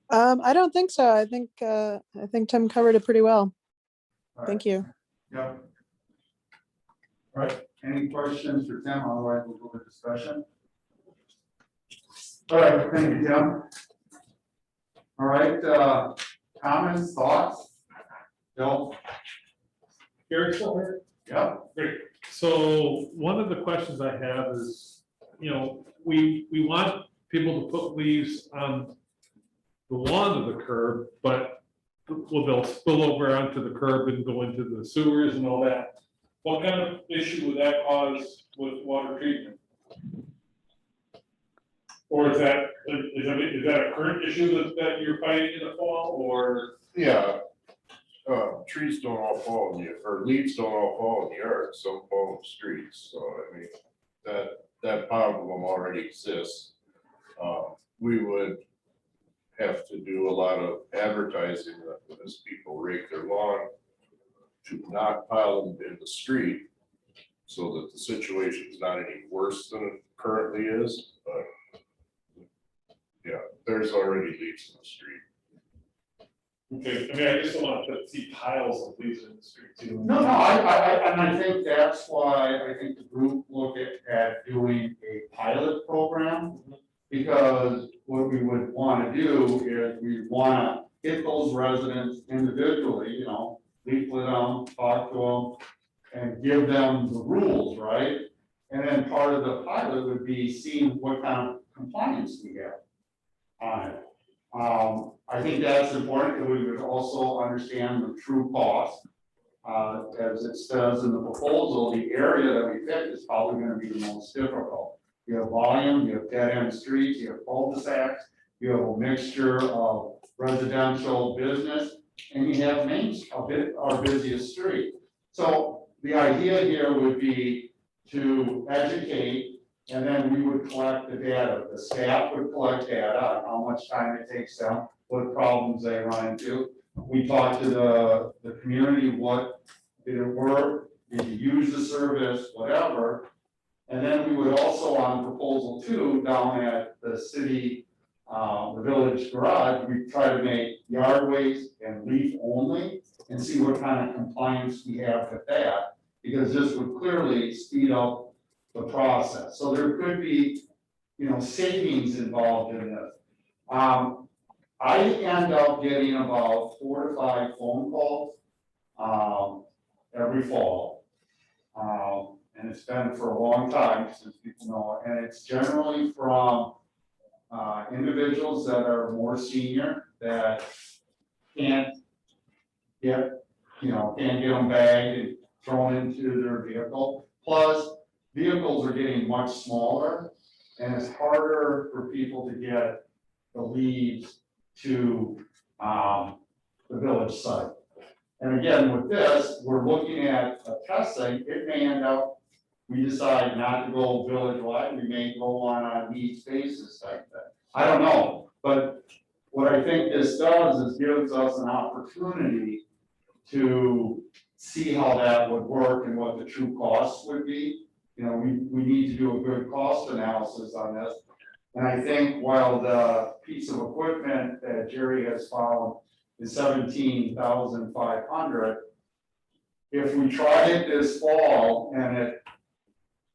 I don't think so. I think Tim covered it pretty well. Thank you. Yep. All right, any questions for Tim? Otherwise, we'll go to discussion. All right, thank you, Tim. All right, comments, thoughts? Bill? Gary, still here? Yep. Great. So one of the questions I have is, we want people to put leaves on the lawn of the curb, but they'll spill over onto the curb and go into the sewers and all that. What kind of issue would that cause with water treatment? Or is that a current issue that you're fighting in the fall, or? Yeah, trees don't all fall in the, or leaves don't all fall in the yard, some fall in the streets, so I mean, that problem already exists. We would have to do a lot of advertising that as people rake their lawn to not pile them in the street so that the situation is not any worse than it currently is, but yeah, there's already leaves in the street. Okay, I mean, I just don't want to see piles of leaves in the street too. No, I think that's why I think the group looked at doing a pilot program. Because what we would want to do is we want to get those residents individually, leaflet them, talk to them, and give them the rules, right? And then part of the pilot would be seeing what kind of compliance we have on it. I think that's important, and we would also understand the true cost. As it says in the proposal, the area that we picked is probably going to be the most difficult. You have volume, you have dead end streets, you have cul-de-sacs, you have a mixture of residential business, and you have our busiest street. So the idea here would be to educate, and then we would collect the data. The staff would collect data on how much time it takes them, what problems they run into. We talk to the community, what did it work, did you use the service, whatever. And then we would also, on proposal 2, down at the city, the village garage, we try to make yard waste and leaf only and see what kind of compliance we have with that, because this would clearly speed up the process. So there could be, savings involved in this. I end up getting about 4 to 5 phone calls every fall. And it's been for a long time since people know it. And it's generally from individuals that are more senior that can't get them bagged and thrown into their vehicle. Plus, vehicles are getting much smaller. and it's harder for people to get the leaves to, the village site. And again, with this, we're looking at a testing, it may end up, we decide not to go village-wide, we may go on a needs basis type thing. I don't know, but what I think this does is gives us an opportunity to see how that would work and what the true costs would be. You know, we need to do a good cost analysis on this. And I think while the piece of equipment that Jerry has found is 17,500, if we try it this fall and it,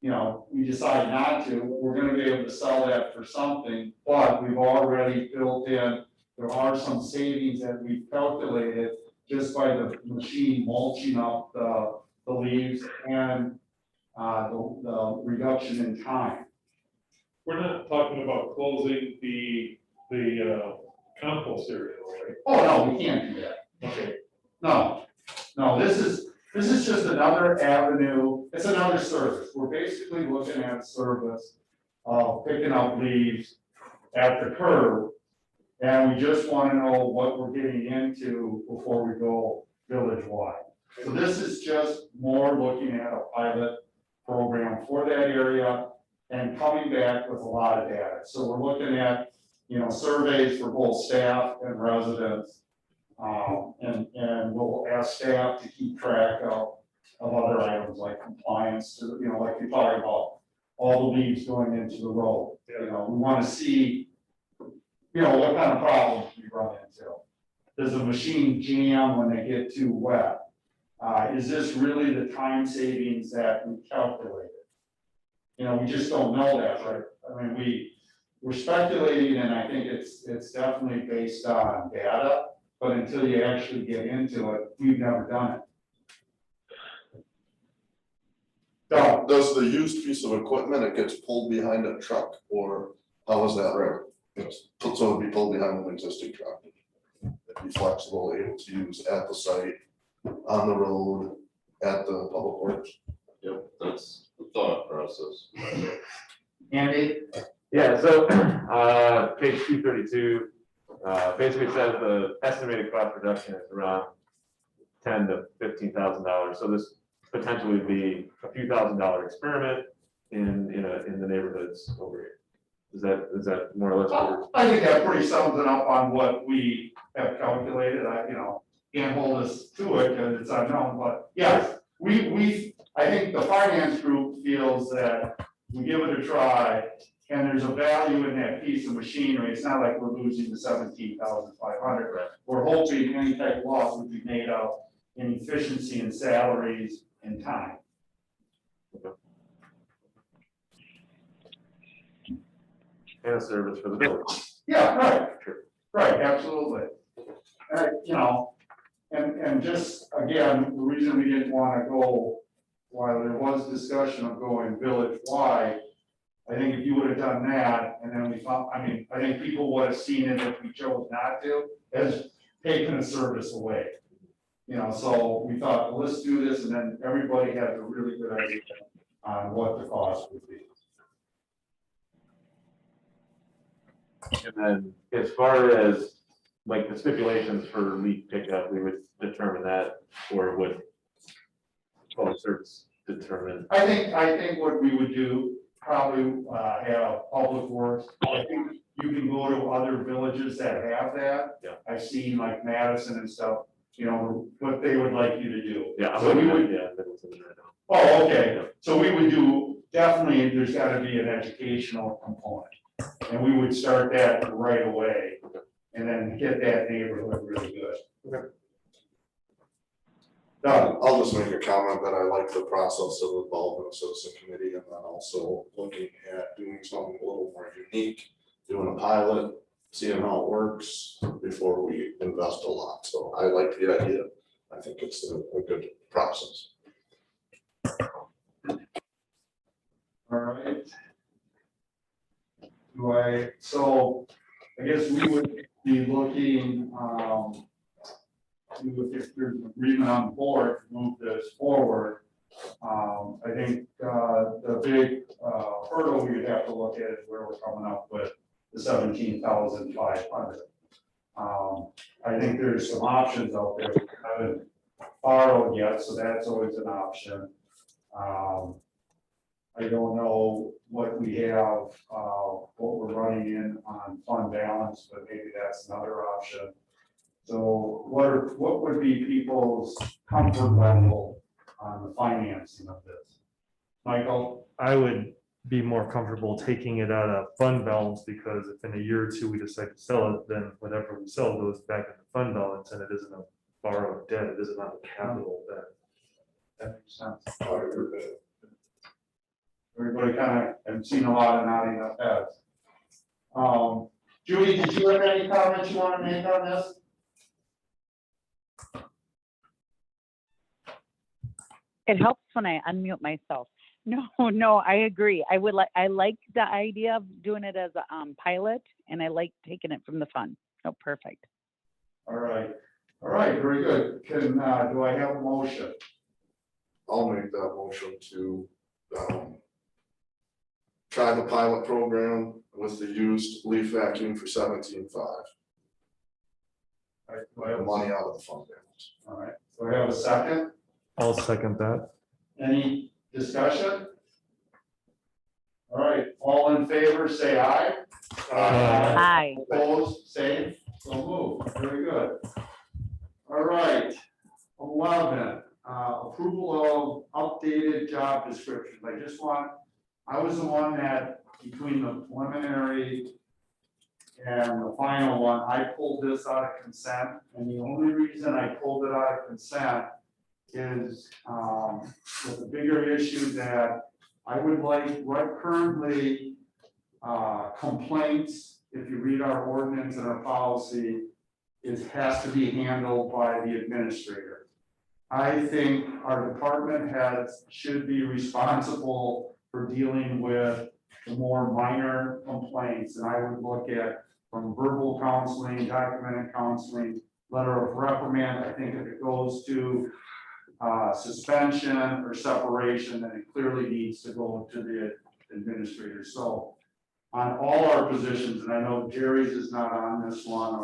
you know, we decide not to, we're gonna be able to sell that for something, but we've already built in, there are some savings that we've calculated just by the machine mulching up the leaves and the reduction in time. We're not talking about closing the compost area, right? Oh, no, we can't do that. Okay. No, this is just another avenue, it's another service. We're basically looking at a service of picking up leaves at the curb. And we just want to know what we're getting into before we go village-wide. So this is just more looking at a pilot program for that area and coming back with a lot of data. So we're looking at, you know, surveys for both staff and residents. And we'll ask staff to keep track of other items like compliance to, you know, like we talked about, all the leaves going into the road. You know, we want to see, you know, what kind of problems we run into. Does the machine jam when they get too wet? Is this really the time savings that we calculated? You know, we just don't know that, right? I mean, we're speculating, and I think it's definitely based on data, but until you actually get into it, we've never done it. Does the used piece of equipment, it gets pulled behind a truck, or how is that right? So it'd be pulled behind an existing truck. It'd be flexible, able to use at the site, on the road, at the public works. Yep, that's the thought process. Andy? Yeah, so, page 232, basically says the estimated cost reduction is around $10,000 to $15,000. So this potentially would be a few $1,000 experiment in the neighborhoods over here. Is that more or less? I think that pretty sums it up on what we have calculated. You know, can't hold us to it because it's unknown, but yes, I think the finance group feels that we give it a try and there's a value in that piece of machinery. It's not like we're losing the 17,500. We're hoping any type of loss would be made up in efficiency and salaries and time. And a service for the village. Yeah, right, right, absolutely. You know, and just, again, the reason we didn't want to go, while there was discussion of going village-wide, I think if you would have done that, and then we found, I mean, I think people would have seen it if we chose not to, as taking a service away. You know, so we thought, well, let's do this, and then everybody had a really good idea on what the cost would be. And then as far as like the stipulations for leaf pickup, we would determine that, or would public service determine? I think what we would do, probably have public works. I think you can go to other villages that have that. Yeah. I've seen like Madison and stuff, you know, what they would like you to do. Yeah, So we would, yeah, Middleton right now. oh, okay, so we would do, definitely, there's gotta be an educational component. And we would start that right away, and then get that neighborhood really good. Okay. I'll just make a comment that I like the process of involving a citizen committee and then also looking at doing something a little more unique, doing a pilot, seeing how it works before we invest a lot. So I like the idea. I think it's a good process. All right. So I guess we would be looking, if there's an agreement on the board to move this forward, I think, the big, hurdle we have to look at is where we're coming up with the 17,500. I think there's some options out there. We haven't borrowed yet, so that's always an option. I don't know what we have, what we're running in on fund balance, but maybe that's another option. So what would be people's comfort level on the financing of this? Michael? I would be more comfortable taking it out of fund balance, because if in a year or two we decide to sell it, then whatever we sell goes back into fund balance, and it isn't a borrowed debt, it isn't a capital debt. That makes sense. Everybody kind of, I've seen a lot of nodding of heads. Judy, did you have any comments you want to make on this? It helps when I unmute myself. No, I agree. I like the idea of doing it as a pilot, and I like taking it from the fund. Oh, perfect. All right, very good. Can, do I have a motion? I'll make that motion to try the pilot program with the used leaf vacuum for 17.5. Money out of the fund balance. All right, do I have a second? I'll second that. Any discussion? All right, all in favor, say aye. Aye. Opposed, same, so move, very good. All right, 11, approval of updated job descriptions. I was the one that, between the preliminary and the final one, I pulled this out of consent, and the only reason I pulled it out of consent is with the bigger issue that I would like, what currently complaints, if you read our ordinance and our policy, has to be handled by the administrator. I think our department heads should be responsible for dealing with the more minor complaints, and I would look at from verbal counseling, documented counseling, letter of reprimand. I think if it goes to suspension or separation, then it clearly needs to go to the administrator. So on all our positions, and I know Jerry's is not on this one,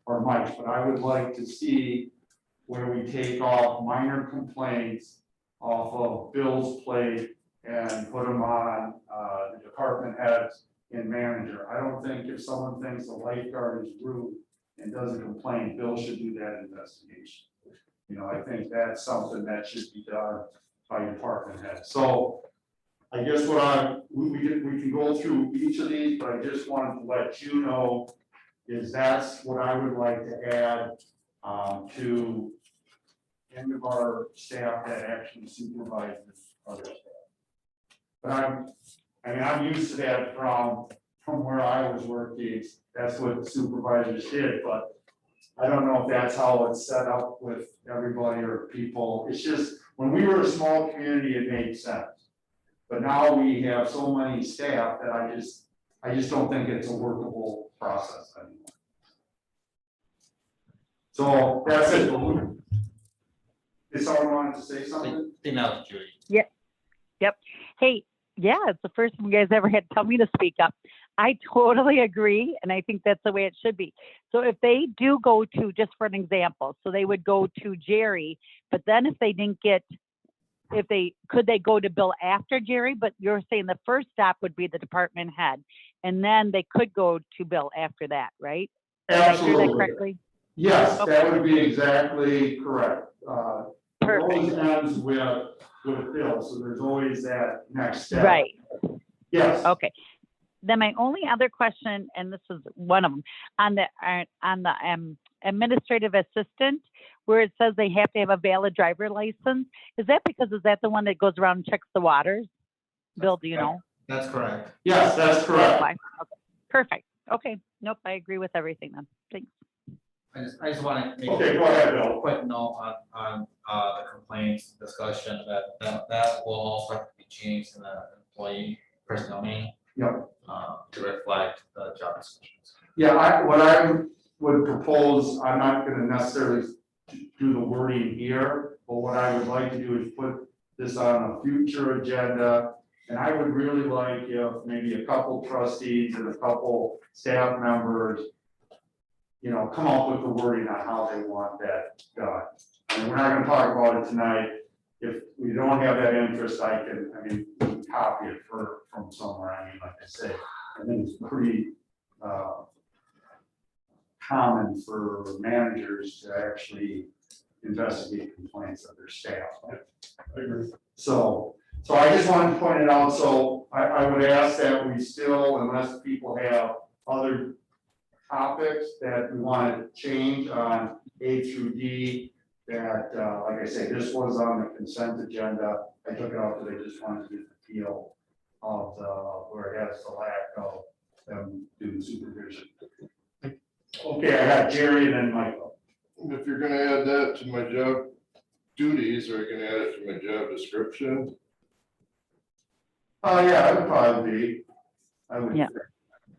or Mike's, but I would like to see where we take off minor complaints off of Bill's plate and put them on the department heads and manager. I don't think if someone thinks a lifeguard is rude and doesn't complain, Bill should do that investigation. You know, I think that's something that should be done by department head. So I guess we can go through each of these, but I just wanted to let you know is that's what I would like to add to any of our staff that actually supervises other staff. But I'm used to that from where I was working. That's what supervisors did, but I don't know if that's how it's set up with everybody or people. It's just, when we were a small community, it made sense. But now we have so many staff that I just don't think it's a workable process anymore. So that's it. Did someone wanted to say something? Yep. Hey, yeah, it's the first time you guys ever had to tell me to speak up. I totally agree, and I think that's the way it should be. So if they do go to, just for an example, so they would go to Jerry, but then if they didn't get, could they go to Bill after Jerry? But you're saying the first stop would be the department head, and then they could go to Bill after that, right? Did I hear that correctly? Yes, Okay. that would be exactly correct. It always Perfect. ends with Bill, so there's always that next step. Right. Yes. Okay. Then my only other question, and this is one of them, on the administrative assistant, where it says they have to have a valid driver license. Is that the one that goes around and checks the waters? Bill, do you know? That's correct. Yes, that's correct. Why? Okay. Perfect. Okay. Nope, I agree with everything then. Thanks. I just want to make Okay, go ahead, Bill. a quick note on the complaints discussion that will also have to be changed in the employee personnel manual. Yep. To reflect the job descriptions. Yeah, what I would propose, I'm not gonna necessarily do the wording here, but what I would like to do is put this on a future agenda. And I would really like if maybe a couple trustees and a couple staff members, come up with the wording on how they want that done. And we're not gonna talk about it tonight. If we don't have that interest, we can copy it from somewhere. Like I say, I think it's pretty common for managers to actually investigate complaints of their staff. I agree. So I just wanted to point it out, so I would ask that we still, unless people have other topics that we want to change on A through D, that, like I say, this was on the consent agenda. I took it out because I just wanted to get the feel of where it has the lack of them doing supervision. Okay, I got Jerry and then Michael. If you're gonna add that to my job duties, or you're gonna add it to my job description, Yeah, I would probably be. I would. Yeah.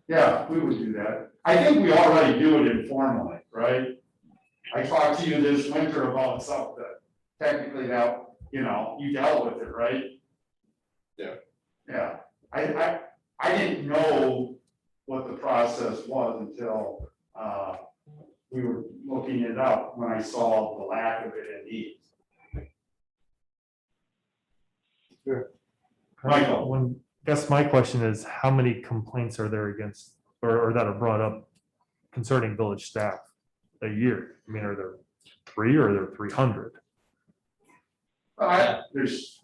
Yeah, we would do that. I think we already do it informally, right? I talked to you this winter about something, technically that, you dealt with it, right? Yeah. Yeah, I didn't know what the process was until, we were looking it up when I saw the lack of it in these. Michael. Guess my question is, how many complaints are there against, or that are brought up concerning village staff a year? I mean, are there 3 or are there 300? There's,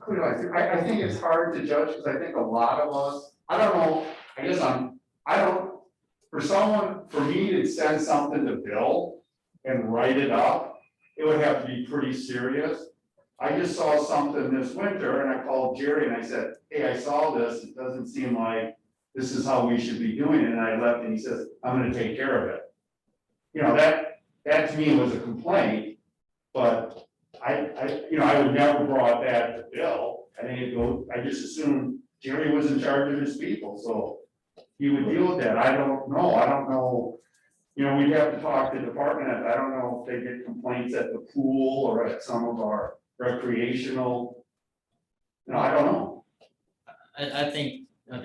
I think it's hard to judge because I think a lot of us, I don't know, for me to send something to Bill and write it up, it would have to be pretty serious. I just saw something this winter and I called Jerry and I said, hey, I saw this, it doesn't seem like this is how we should be doing it. And I left and he says, I'm gonna take care of it. That to me was a complaint, but I would never brought that to Bill. I just assumed Jerry was in charge of his people, so he would deal with that. I don't know. We'd have to talk to department heads. I don't know if they get complaints at the pool or at some of our recreational. I don't know. I think, some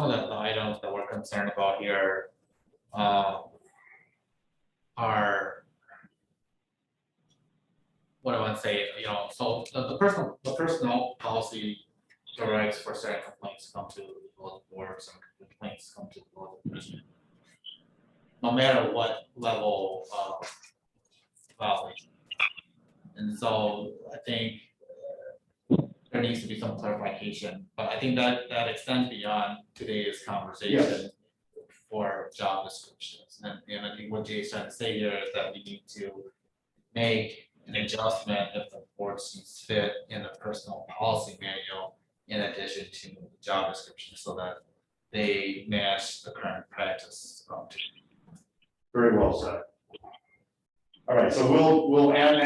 of the items that we're concerned about here are, what I want to say, so the personal policy directs for certain complaints to come to the village board, some complaints come to the village commission. No matter what level of violation. And so I think there needs to be some clarification, but I think that extends beyond today's conversation. Yes. For job descriptions, and I think what Jay's trying to say here is that we need to make an adjustment if the board sees fit in the personal policy manual in addition to the job description, so that they match the current practice. Very well said. All right, so we'll end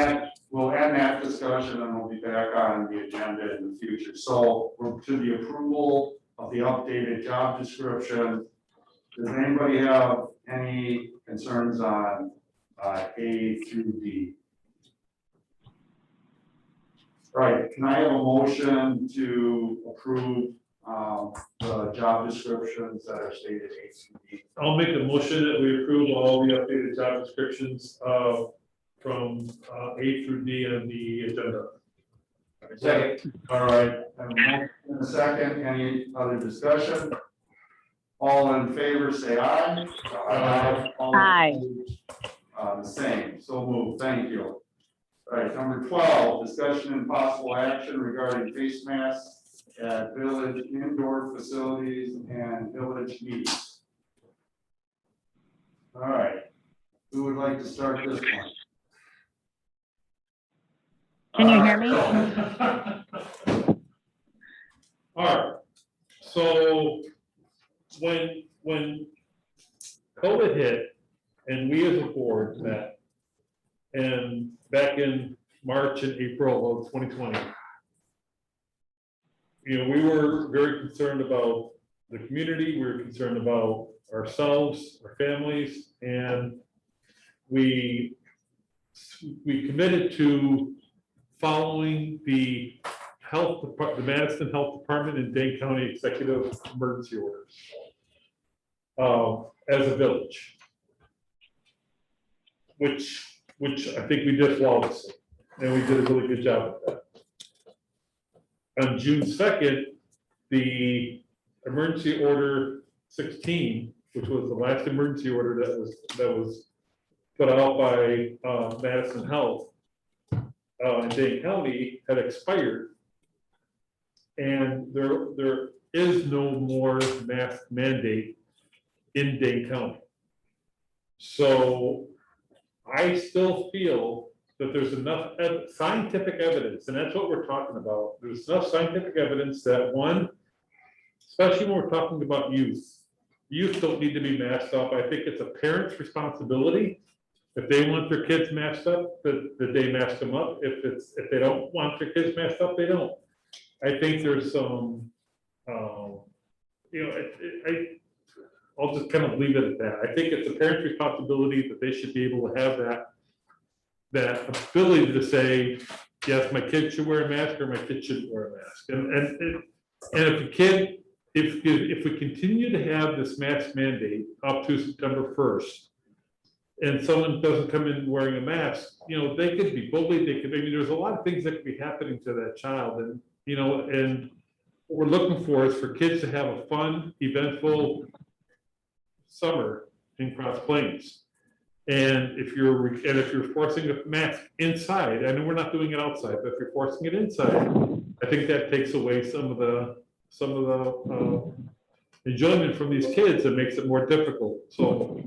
that discussion and we'll be back on the agenda in the future. So we're to the approval of the updated job description. Does anybody have any concerns on A through D? All right, can I have a motion to approve the job descriptions that are stated A through D? I'll make a motion that we approve all the updated job descriptions from A through D on the agenda. Second. All right, I have a motion and a second. Any other discussion? All in favor, say aye. Aye. All Aye. opposed, the same, so moved, thank you. All right, number 12, discussion and possible action regarding face masks at village indoor facilities and village meetings. All right, who would like to start this one? Can you hear me? All right, so when COVID hit and we as a board met, and back in March and April of 2020, we were very concerned about the community, we were concerned about ourselves, our families, and we committed to following the the Madison Health Department and Dane County Executive Emergency Orders as a village. Which I think we did flawlessly, and we did a really good job of that. On June 2nd, the emergency order 16, which was the last emergency order that was put out by Madison Health in Dane County, had expired. And there is no more mask mandate in Dane County. So I still feel that there's enough scientific evidence, and that's what we're talking about. There's enough scientific evidence that one, especially when we're talking about youth don't need to be masked up. I think it's a parent's responsibility. If they want their kids masked up, that they mask them up. If they don't want their kids masked up, they don't. I think there's some, I'll just kind of leave it at that. I think it's a parent's responsibility that they should be able to have that ability to say, yes, my kid should wear a mask or my kid shouldn't wear a mask. And if we continue to have this mask mandate up to September 1st, and someone doesn't come in wearing a mask, they could be bullied. There's a lot of things that could be happening to that child. And, and what we're looking for is for kids to have a fun, eventful summer in Cross Plains. And if you're forcing a mask inside, I know we're not doing it outside, but if you're forcing it inside, I think that takes away some of the enjoyment from these kids and makes it more difficult. So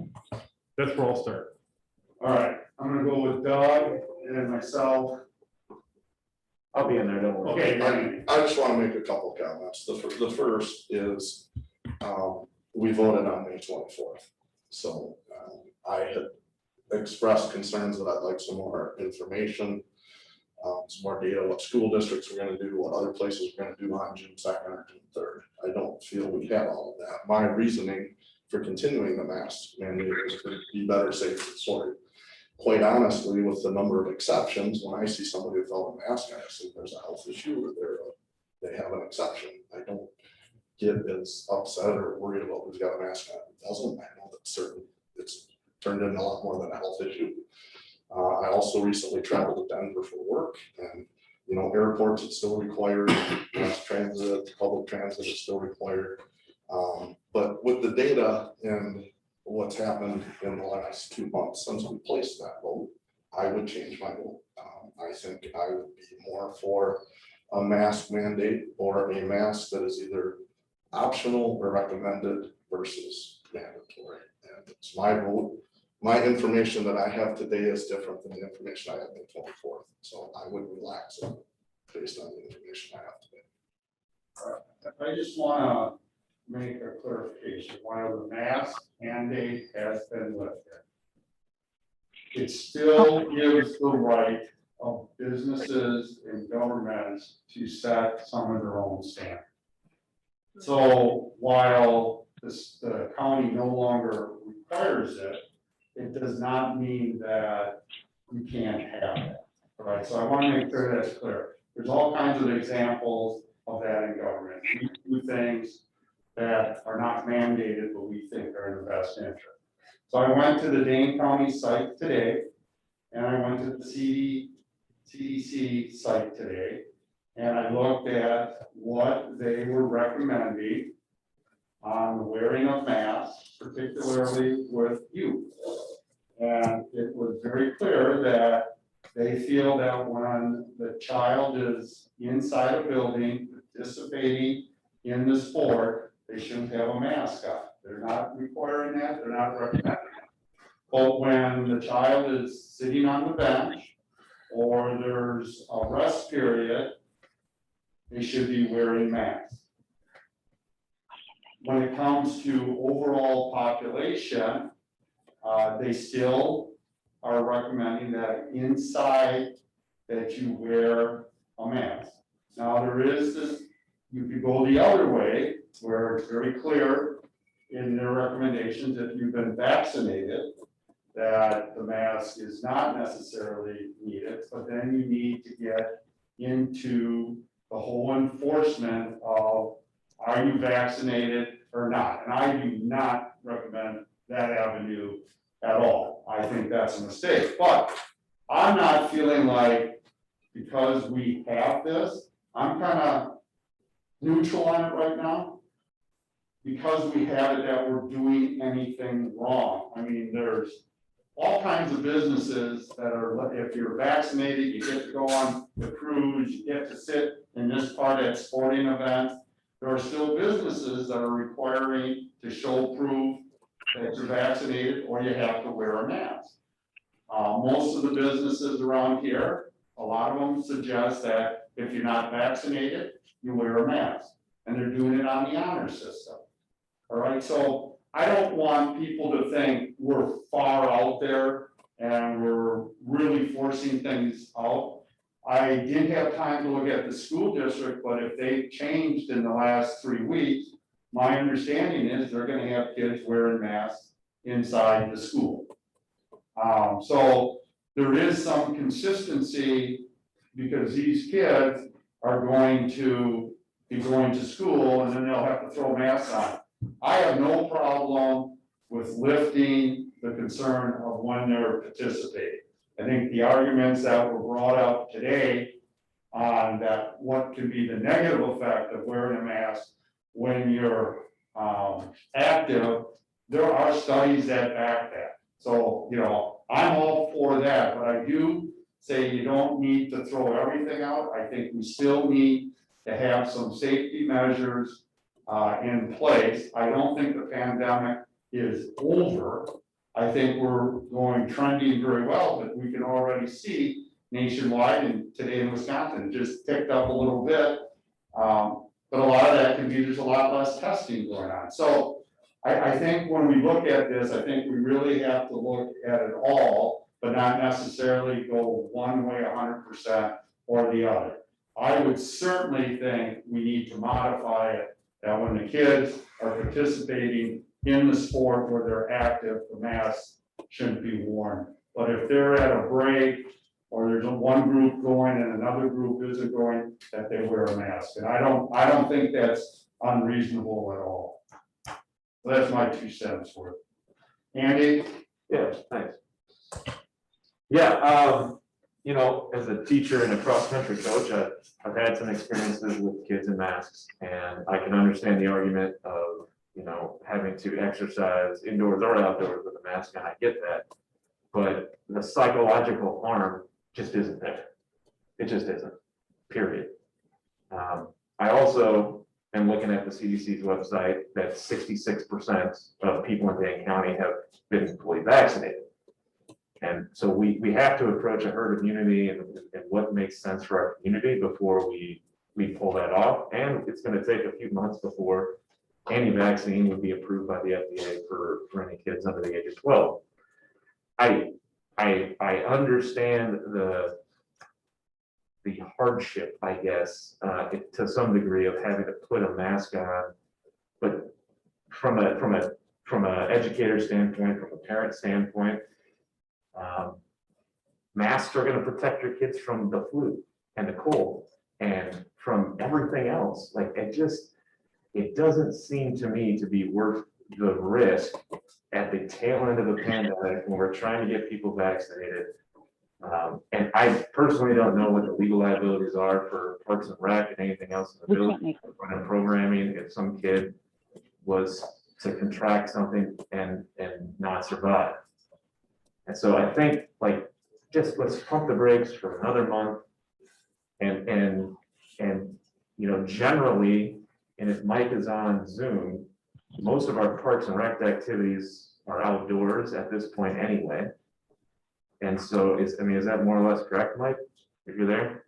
that's where I'll start. All right, I'm gonna go with Doug and myself. I'll be in there, don't worry. Okay. I just want to make a couple of comments. The first is, we voted on May 24th. So I had expressed concerns that I'd like some more information, some more data, what school districts we're gonna do, what other places we're gonna do on June 2nd or June 3rd. I don't feel we have all of that. My reasoning for continuing the mask mandate is to be better safe than sorry. Quite honestly, with the number of exceptions, when I see somebody without a mask, I assume there's a health issue or they have an exception. I don't get as upset or worried about who's got a mask on, who doesn't. I know that it's turned into a lot more than a health issue. I also recently traveled to Denver for work, and airports, it's still required. Mass transit, public transit is still required. But with the data and what's happened in the last 2 months since we placed that vote, I would change my vote. I think I would be more for a mask mandate or a mask that is either optional or recommended versus mandatory. And it's my vote. My information that I have today is different than the information I have on the 24th. So I would relax it based on the information I have today. I just wanna make a clarification. While the mask mandate has been lifted, it still gives the right of businesses and governments to set some of their own standards. So while the county no longer requires it, it does not mean that we can't have it. All right, so I want to make sure that's clear. There's all kinds of examples of that in government. We do things that are not mandated, but we think are in the best interest. So I went to the Dane County site today, and I went to the CDC site today, and I looked at what they were recommending on the wearing of masks, particularly with youth. And it was very clear that they feel that when the child is inside a building participating in the sport, they shouldn't have a mask on. They're not requiring that, they're not recommending it. But when the child is sitting on the bench or there's a rest period, they should be wearing masks. When it comes to overall population, they still are recommending that inside that you wear a mask. Now there is this, you could go the other way where it's very clear in their recommendations, if you've been vaccinated, that the mask is not necessarily needed, but then you need to get into the whole enforcement of, are you vaccinated or not? And I do not recommend that avenue at all. I think that's a mistake, but I'm not feeling like, because we have this, I'm kind of neutral on it right now. Because we have it, that we're doing anything wrong. I mean, there's all kinds of businesses that are, if you're vaccinated, you get to go on the cruise, you get to sit in this part at sporting events. There are still businesses that are requiring to show proof that you're vaccinated or you have to wear a mask. Most of the businesses around here, a lot of them suggest that if you're not vaccinated, you wear a mask. And they're doing it on the honor system. All right, so I don't want people to think we're far out there and we're really forcing things out. I did have time to look at the school district, but if they've changed in the last 3 weeks, my understanding is they're gonna have kids wearing masks inside the school. So there is some consistency because these kids are going to be going to school and then they'll have to throw masks on. I have no problem with lifting the concern of when they're participating. I think the arguments that were brought up today on that what can be the negative effect of wearing a mask when you're active, there are studies that back that. So, you know, I'm all for that, but I do say you don't need to throw everything out. I think we still need to have some safety measures in place. I don't think the pandemic is over. I think we're trending very well, but we can already see nationwide and today in Wisconsin, it just ticked up a little bit. But a lot of that can be, there's a lot less testing going on. So I think when we look at this, I think we really have to look at it all, but not necessarily go one way 100% or the other. I would certainly think we need to modify it that when the kids are participating in the sport where they're active, the mask shouldn't be worn. But if they're at a break or there's one group going and another group isn't going, that they wear a mask. And I don't think that's unreasonable at all. So that's my 2 cents worth. Andy? Yeah, thanks. Yeah, you know, as a teacher and a cross-country coach, I've had some experiences with kids in masks, and I can understand the argument of, you know, having to exercise indoors or outdoors with a mask, and I get that. But the psychological harm just isn't there. It just isn't, period. I also am looking at the CDC's website that 66% of people in Dane County have been fully vaccinated. And so we have to approach a herd immunity and what makes sense for our community before we pull that off. And it's going to take a few months before any vaccine would be approved by the FDA for any kids under the age of 12. I understand the hardship, I guess, to some degree of having to put a mask on, but from a educator standpoint, from a parent standpoint, masks are going to protect your kids from the flu and the cold and from everything else. Like it doesn't seem to me to be worth the risk at the tail end of the pandemic when we're trying to get people vaccinated. And I personally don't know what the legal liabilities are for Parks and Rec and anything else in the building running programming if some kid was to contract something and not survive. And so I think like just let's pump the brakes for another month and you know generally, and if Mike is on Zoom, most of our Parks and Rec activities are outdoors at this point anyway. And so is that more or less correct, Mike, if you're there?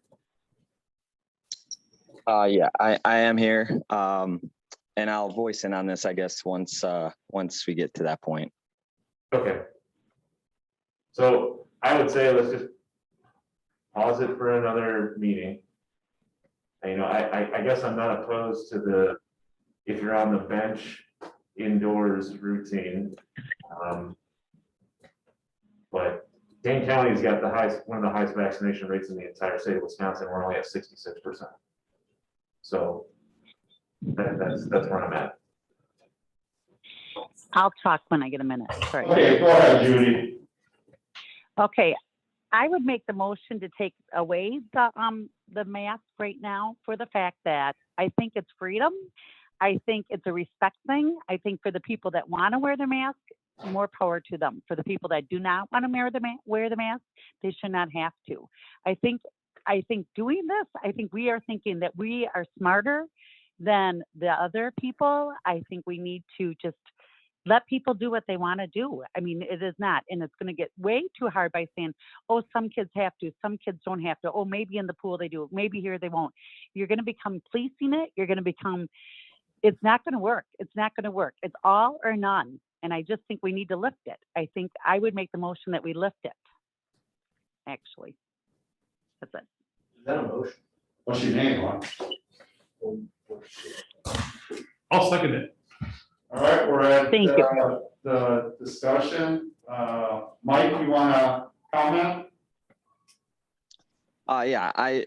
Yeah, I am here. And I'll voice in on this, I guess, once we get to that point. Okay. So I would say let's just pause it for another meeting. And, you know, I guess I'm not opposed to if you're on the bench indoors routine. But Dane County's got the highest, one of the highest vaccination rates in the entire state of Wisconsin. We're only at 66%. So that's where I'm at. I'll talk when I get a minute. Sorry. Okay, go ahead, Judy. Okay, I would make the motion to take away the mask right now for the fact that I think it's freedom. I think it's a respect thing. I think for the people that want to wear the mask, more power to them. For the people that do not want to wear the mask, they should not have to. I think doing this, I think we are thinking that we are smarter than the other people. I think we need to just let people do what they want to do. I mean, it is not, and it's going to get way too hard by saying, oh, some kids have to, some kids don't have to. Oh, maybe in the pool they do, maybe here they won't. You're going to become policing it. You're going to become, it's not going to work. It's not going to work. It's all or none. And I just think we need to lift it. I think I would make the motion that we lift it. Actually, that's it. Is that a motion? What's your name, Juan? I'll second it. All right, we're at Thank you. the discussion. Mike, you want to comment? Yeah, I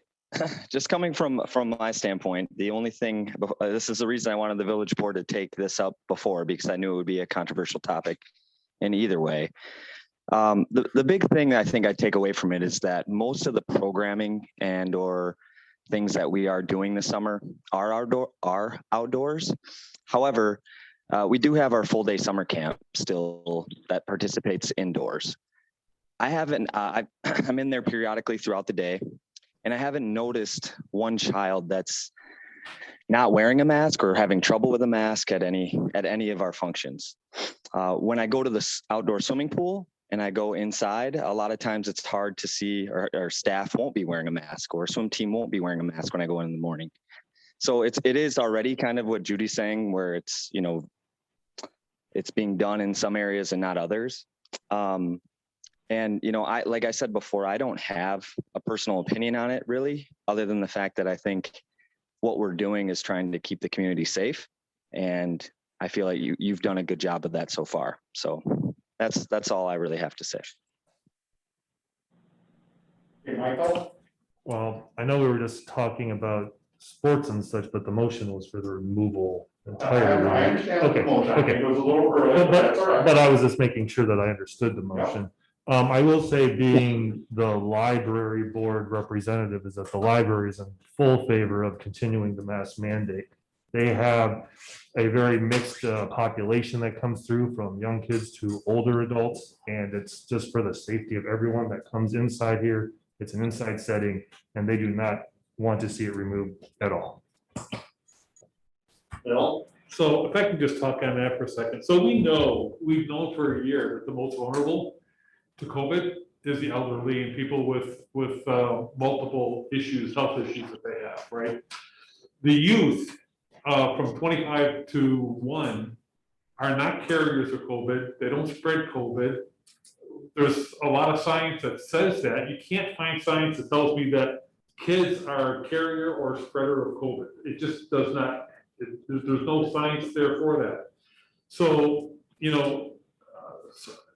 just coming from my standpoint, the only thing, this is the reason I wanted the village board to take this up before, because I knew it would be a controversial topic in either way. The big thing that I think I take away from it is that most of the programming and or things that we are doing this summer are outdoors. However, we do have our full day summer camp still that participates indoors. I haven't, I'm in there periodically throughout the day, and I haven't noticed one child that's not wearing a mask or having trouble with a mask at any of our functions. When I go to the outdoor swimming pool and I go inside, a lot of times it's hard to see, or staff won't be wearing a mask, or swim team won't be wearing a mask when I go in the morning. So it is already kind of what Judy's saying, where it's, you know, it's being done in some areas and not others. And, you know, like I said before, I don't have a personal opinion on it really, other than the fact that I think what we're doing is trying to keep the community safe. And I feel like you've done a good job of that so far. So that's all I really have to say. Hey, Michael? Well, I know we were just talking about sports and such, but the motion was for the removal entirely. I understand the motion. I think Okay. it was a little early, but that's all right. But I was just making sure that I understood the motion. I will say, being the library board representative, is that the library is in full favor of continuing the mask mandate. They have a very mixed population that comes through, from young kids to older adults, and it's just for the safety of everyone that comes inside here. It's an inside setting, and they do not want to see it removed at all. Bill? So if I can just talk on that for a second. So we've known for a year that the most vulnerable to COVID is the elderly and people with multiple issues, health issues that they have, right? The youth from 25 to 1 are not carriers of COVID. They don't spread COVID. There's a lot of science that says that. You can't find science that tells me that kids are a carrier or a spreader of COVID. It just does not. There's no science there for that. So, you know,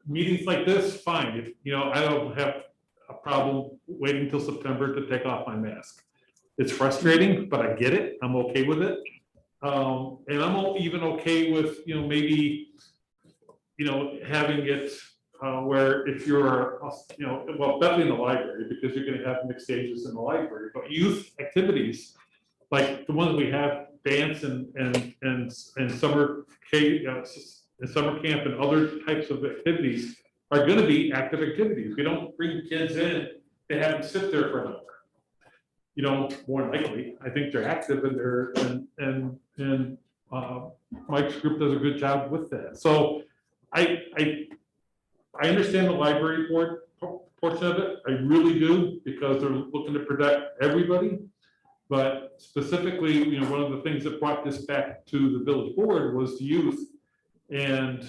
meetings like this, fine. If, you know, I don't have a problem waiting until September to take off my mask. It's frustrating, but I get it. I'm okay with it. And I'm even okay with, you know, maybe, you know, having it where if you're, you know, well, definitely in the library, because you're going to have mixed ages in the library, but youth activities, like the ones we have, dance and summer camp and other types of activities, are going to be active activities. We don't bring kids in to have them sit there for an hour. You know, more than likely, I think they're active and they're and Mike's group does a good job with that. So I understand the library board portion of it. I really do, because they're looking to protect everybody. But specifically, you know, one of the things that brought this back to the village board was the youth, and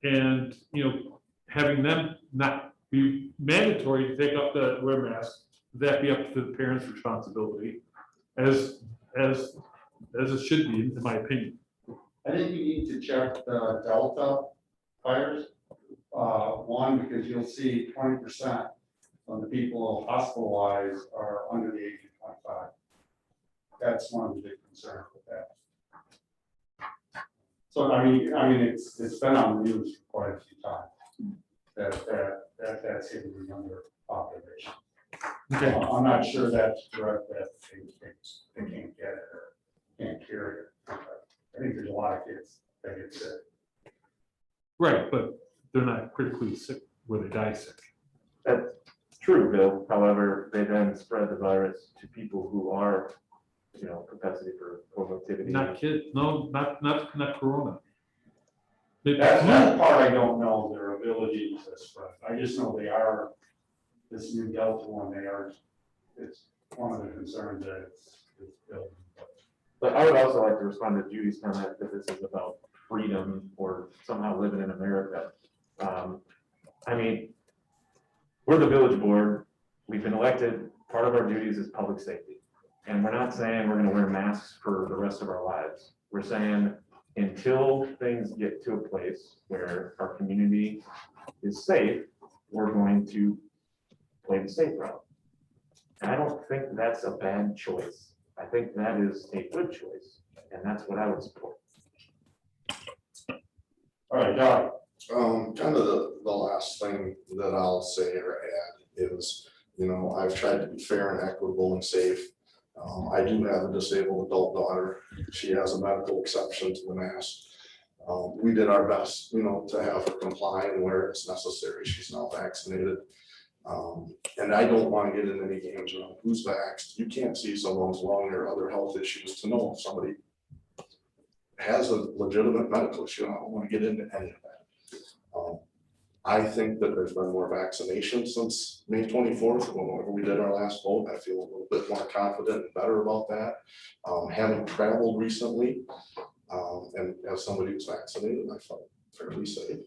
you know, having them not be mandatory to take up the wear mask. That be up to the parents' responsibility, as it should be, in my opinion. I think you need to check the Delta fires. One, because you'll see 20% of the people hospitalized are under the age of 25. That's one of the big concerns with that. So I mean, it's been on the news for quite a few times that's hitting the younger population. Okay. I'm not sure that's correct, that they can't get it or can't carry it. I think there's a lot of kids that get sick. Right, but they're not critically sick where they die sick. That's true, Bill. However, they then spread the virus to people who are, capacity for comorbidity. Not kids, no, not corona. That's that part I don't know, their ability to spread. I just know they are, this new Delta one, it's one of the concerns that it's building. But I would also like to respond to Judy's comment that this is about freedom or somehow living in America. I mean, we're the village board. We've been elected. Part of our duties is public safety. And we're not saying we're going to wear masks for the rest of our lives. We're saying until things get to a place where our community is safe, we're going to play the safe route. And I don't think that's a bad choice. I think that is a good choice, and that's what I would support. All right, John. Kind of the last thing that I'll say or add is, I've tried to be fair and equitable and safe. I do have a disabled adult daughter. She has a medical exception to the mask. We did our best, to have her comply and where it's necessary. She's now vaccinated. And I don't want to get into any games around who's vaxxed. You can't see someone's lung or other health issues to know if somebody has a legitimate medical issue. I don't want to get into any of that. I think that there's been more vaccinations since May 24th, whenever we did our last vote. I feel a little bit more confident and better about that. Having traveled recently, and as somebody who's vaccinated, I felt fairly safe.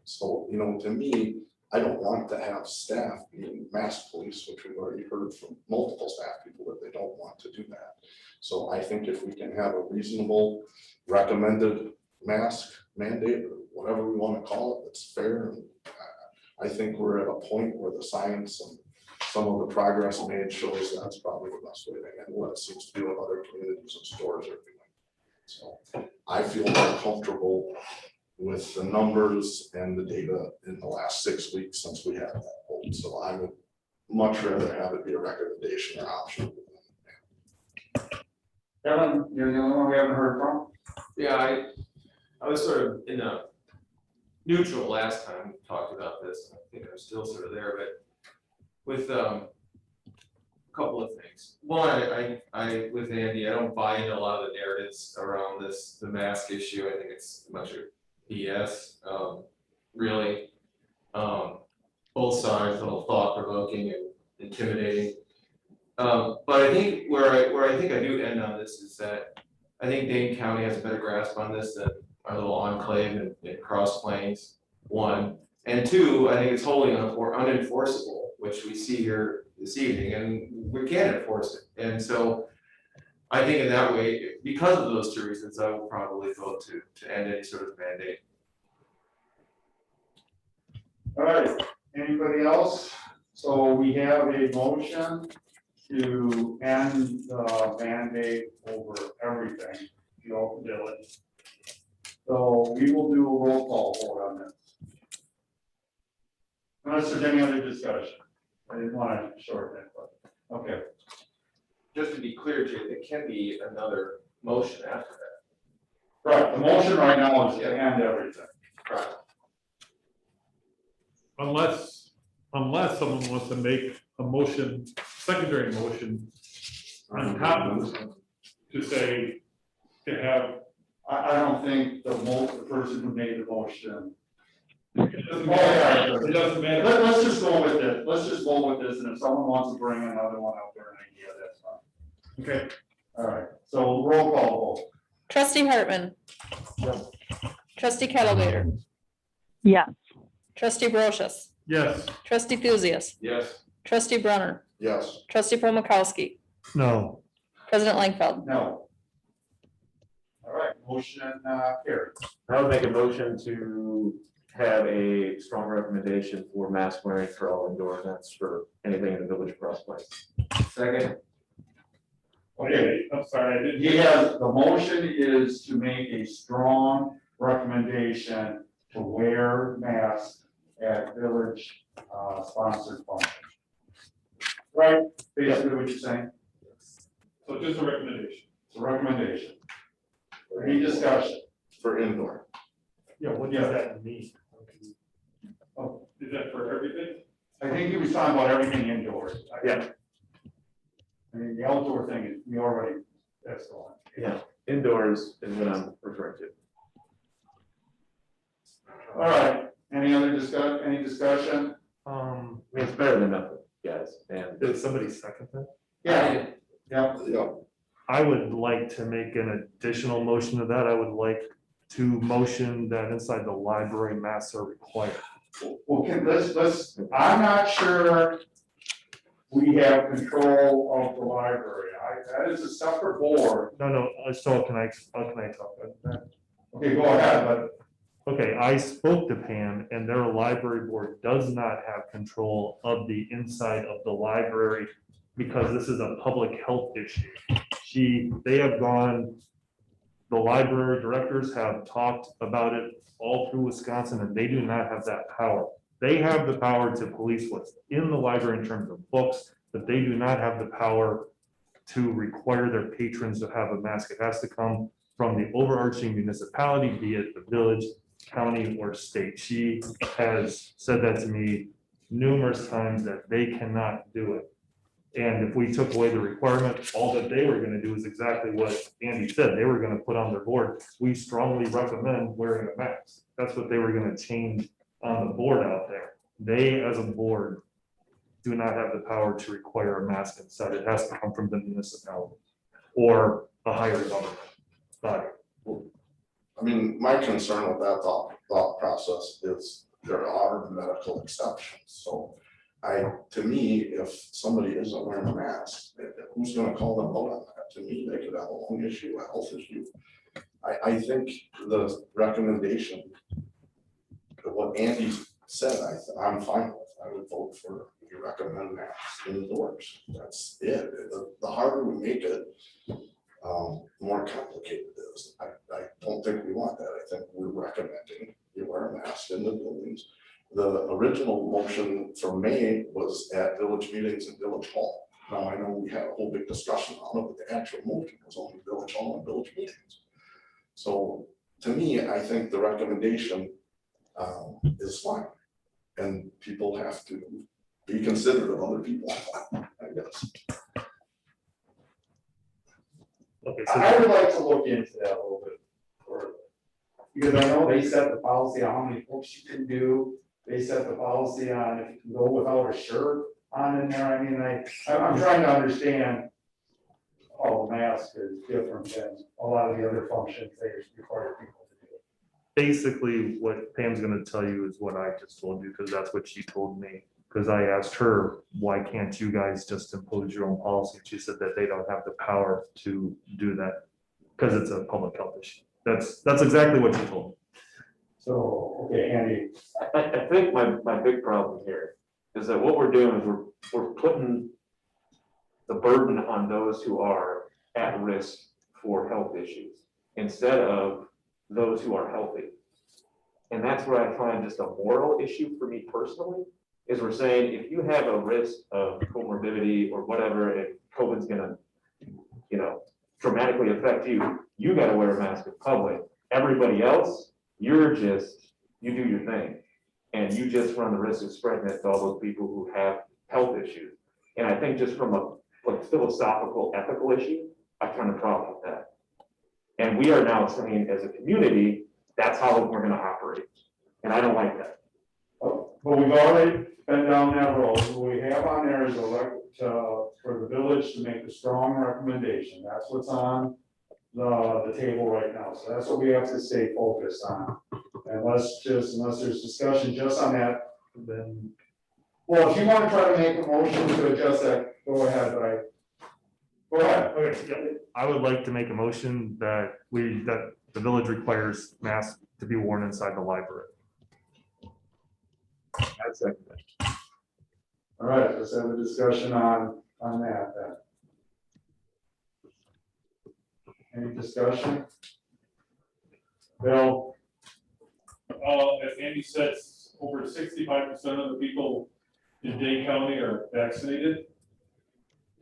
So, to me, I don't want to have staff being mask police, which we've already heard from multiple staff people that they don't want to do that. So I think if we can have a reasonable recommended mask mandate, or whatever we want to call it, that's fair. And I think we're at a point where the science and some of the progress made shows that's probably the best way to handle it. It seems to be what other communities and stores are doing. So I feel more comfortable with the numbers and the data in the last 6 weeks since we had that vote. So I would much rather have it be a recommendation or option. Kevin, you're the only one we haven't heard from. Yeah, I was sort of in a neutral last time we talked about this. I think I'm still sort of there, but with a couple of things. One, I with Andy, I don't buy into a lot of the narratives around the mask issue. I think it's much of BS, really. Both sides, a little thought provoking and intimidating. But I think where I think I do end on this is that I think Dane County has a better grasp on this than our little enclave in Cross Plains, one. And two, I think it's wholly unenforceable, which we see here this evening, and we can't enforce it. And so I think in that way, because of those two reasons, I will probably vote to end any sort of mandate. All right, anybody else? So we have a motion to end the mandate over everything, village. So we will do a roll call vote on this. Unless there's any other discussion. I didn't want to shorten it, but, okay. Just to be clear, Jay, there can be another motion after that. Right, the motion right now is to end everything. Right. Unless someone wants to make a motion, secondary motion on top of this, to say, to have. I don't think the person who made the motion. It doesn't matter. It doesn't matter. Let's just go with it. Let's just go with this, and if someone wants to bring another one out there, an idea, that's fine. Okay. All right, so roll call vote. Trustee Hartman. Yes. Trustee Kettlebaiter. Yes. Trustee Brochus. Yes. Trustee Thuzius. Yes. Trustee Brunner. Yes. Trustee Paul Mikowski. No. President Langfeld. No. All right, motion carried. I would make a motion to have a strong recommendation for mask wearing for all indoor events for anything in the village crossway. Second. Okay, I'm sorry, I didn't. He has, the motion is to make a strong recommendation to wear masks at village sponsored functions. Right, basically what you're saying, So just a recommendation. it's a recommendation. Any discussion? For indoor. Yeah, what does that mean? Oh, is that for everything? I think he was talking about everything indoors. Yeah. I mean, the outdoor thing is, we already, that's the one. Yeah, indoors is what I'm referring to. All right, any other any discussion? I mean, it's better than nothing, guys, and Did somebody second that? Yeah, yeah. Yeah. I would like to make an additional motion to that. I would like to motion that inside the library masks are required. Okay, let's, I'm not sure we have control of the library. That is a separate board. No, so can I talk about that? Okay, go ahead, but Okay, I spoke to Pam and their library board does not have control of the inside of the library because this is a public health issue. They have gone, the library directors have talked about it all through Wisconsin and they do not have that power. They have the power to police what's in the library in terms of books, but they do not have the power to require their patrons to have a mask. It has to come from the overarching municipality, be it the village, county, or state. She has said that to me numerous times that they cannot do it. And if we took away the requirement, all that they were gonna do is exactly what Andy said. They were gonna put on their board, we strongly recommend wearing a mask. That's what they were gonna change on the board out there. They, as a board, do not have the power to require a mask inside. It has to come from the municipality or a higher government body. I mean, my concern with that thought process is there are medical exceptions, so. To me, if somebody isn't wearing a mask, who's gonna call them out on that? To me, they could have a lung issue, a health issue. I think the recommendation, what Andy said, I'm fine with. I would vote for, you recommend masks indoors. That's it. The harder we make it, more complicated it is. I don't think we want that. I think we're recommending you wear a mask in the buildings. The original motion from May was at village meetings and village hall. Now, I know we had a whole big discussion on it, but the actual motion was only village hall and village meetings. So to me, I think the recommendation is fine. And people have to be considerate of other people, I guess. Okay, I would like to look into that a little bit further. Because I know they set the policy on how many books you can do. They set the policy on if you can go without a shirt on in there. I mean, I'm trying to understand. Oh, the mask is different than a lot of the other functions they require people to do. basically what Pam's gonna tell you is what I just told you, because that's what she told me. Because I asked her, why can't you guys just impose your own policy? And she said that they don't have the power to do that because it's a public health issue. That's exactly what she told me. So, okay, Andy. I think my big problem here is that what we're doing is we're putting the burden on those who are at risk for health issues instead of those who are healthy. And that's where I find just a moral issue for me personally, is we're saying if you have a risk of comorbidity or whatever, and COVID's gonna, dramatically affect you, you gotta wear a mask in public. Everybody else, you do your thing. And you just run the risk of spreading it to all those people who have health issues. And I think just from a philosophical, ethical issue, I kind of problem with that. And we are now saying as a community, that's how we're gonna operate. And I don't like that. But we've already been down that road. What we have on there is for the village to make a strong recommendation. That's what's on the table right now. So that's what we have to stay focused on. Unless there's discussion just on that, then, well, if you want to try to make a motion to adjust that, go ahead, go ahead. Okay, yeah. I would like to make a motion that the village requires masks to be worn inside the library. I second it. All right, let's have a discussion on that then. Any discussion? Bill? As Andy said, over 65% of the people in Dane County are vaccinated.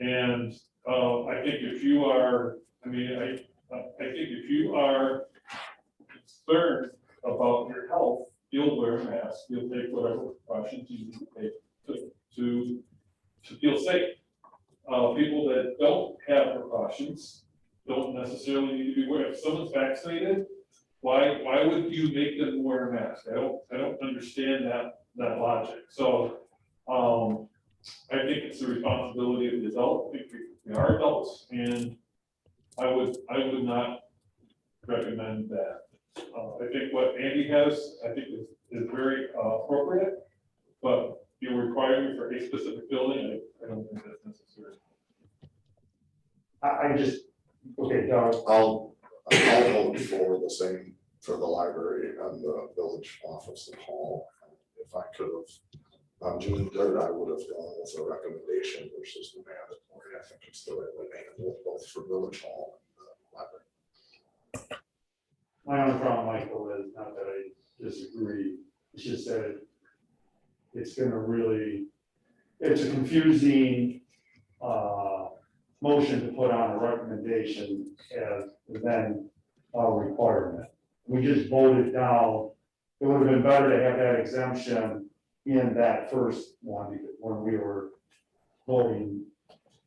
And I think if you are, I think if you are concerned about your health, you'll wear a mask, you'll take whatever precautions you need to take to feel safe. People that don't have precautions don't necessarily need to be wearing. If someone's vaccinated, why would you make them wear a mask? I don't understand that logic. So I think it's the responsibility of the adult. I think we are adults, and I would not recommend that. I think what Andy has, I think is very appropriate, but you're requiring for a specific building, I don't think that's necessary. I just, okay, Doug. I'll vote for the same for the library and the village office and hall. If I could have, on June 3rd, I would have gone with a recommendation versus the mandatory. I think it's the right way to handle it, both for village hall and the library. My only problem, Michael, is not that I disagree, it's just that it's gonna really, it's a confusing motion to put on a recommendation as then a requirement. We just voted down, it would have been better to have that exemption in that first one, because when we were voting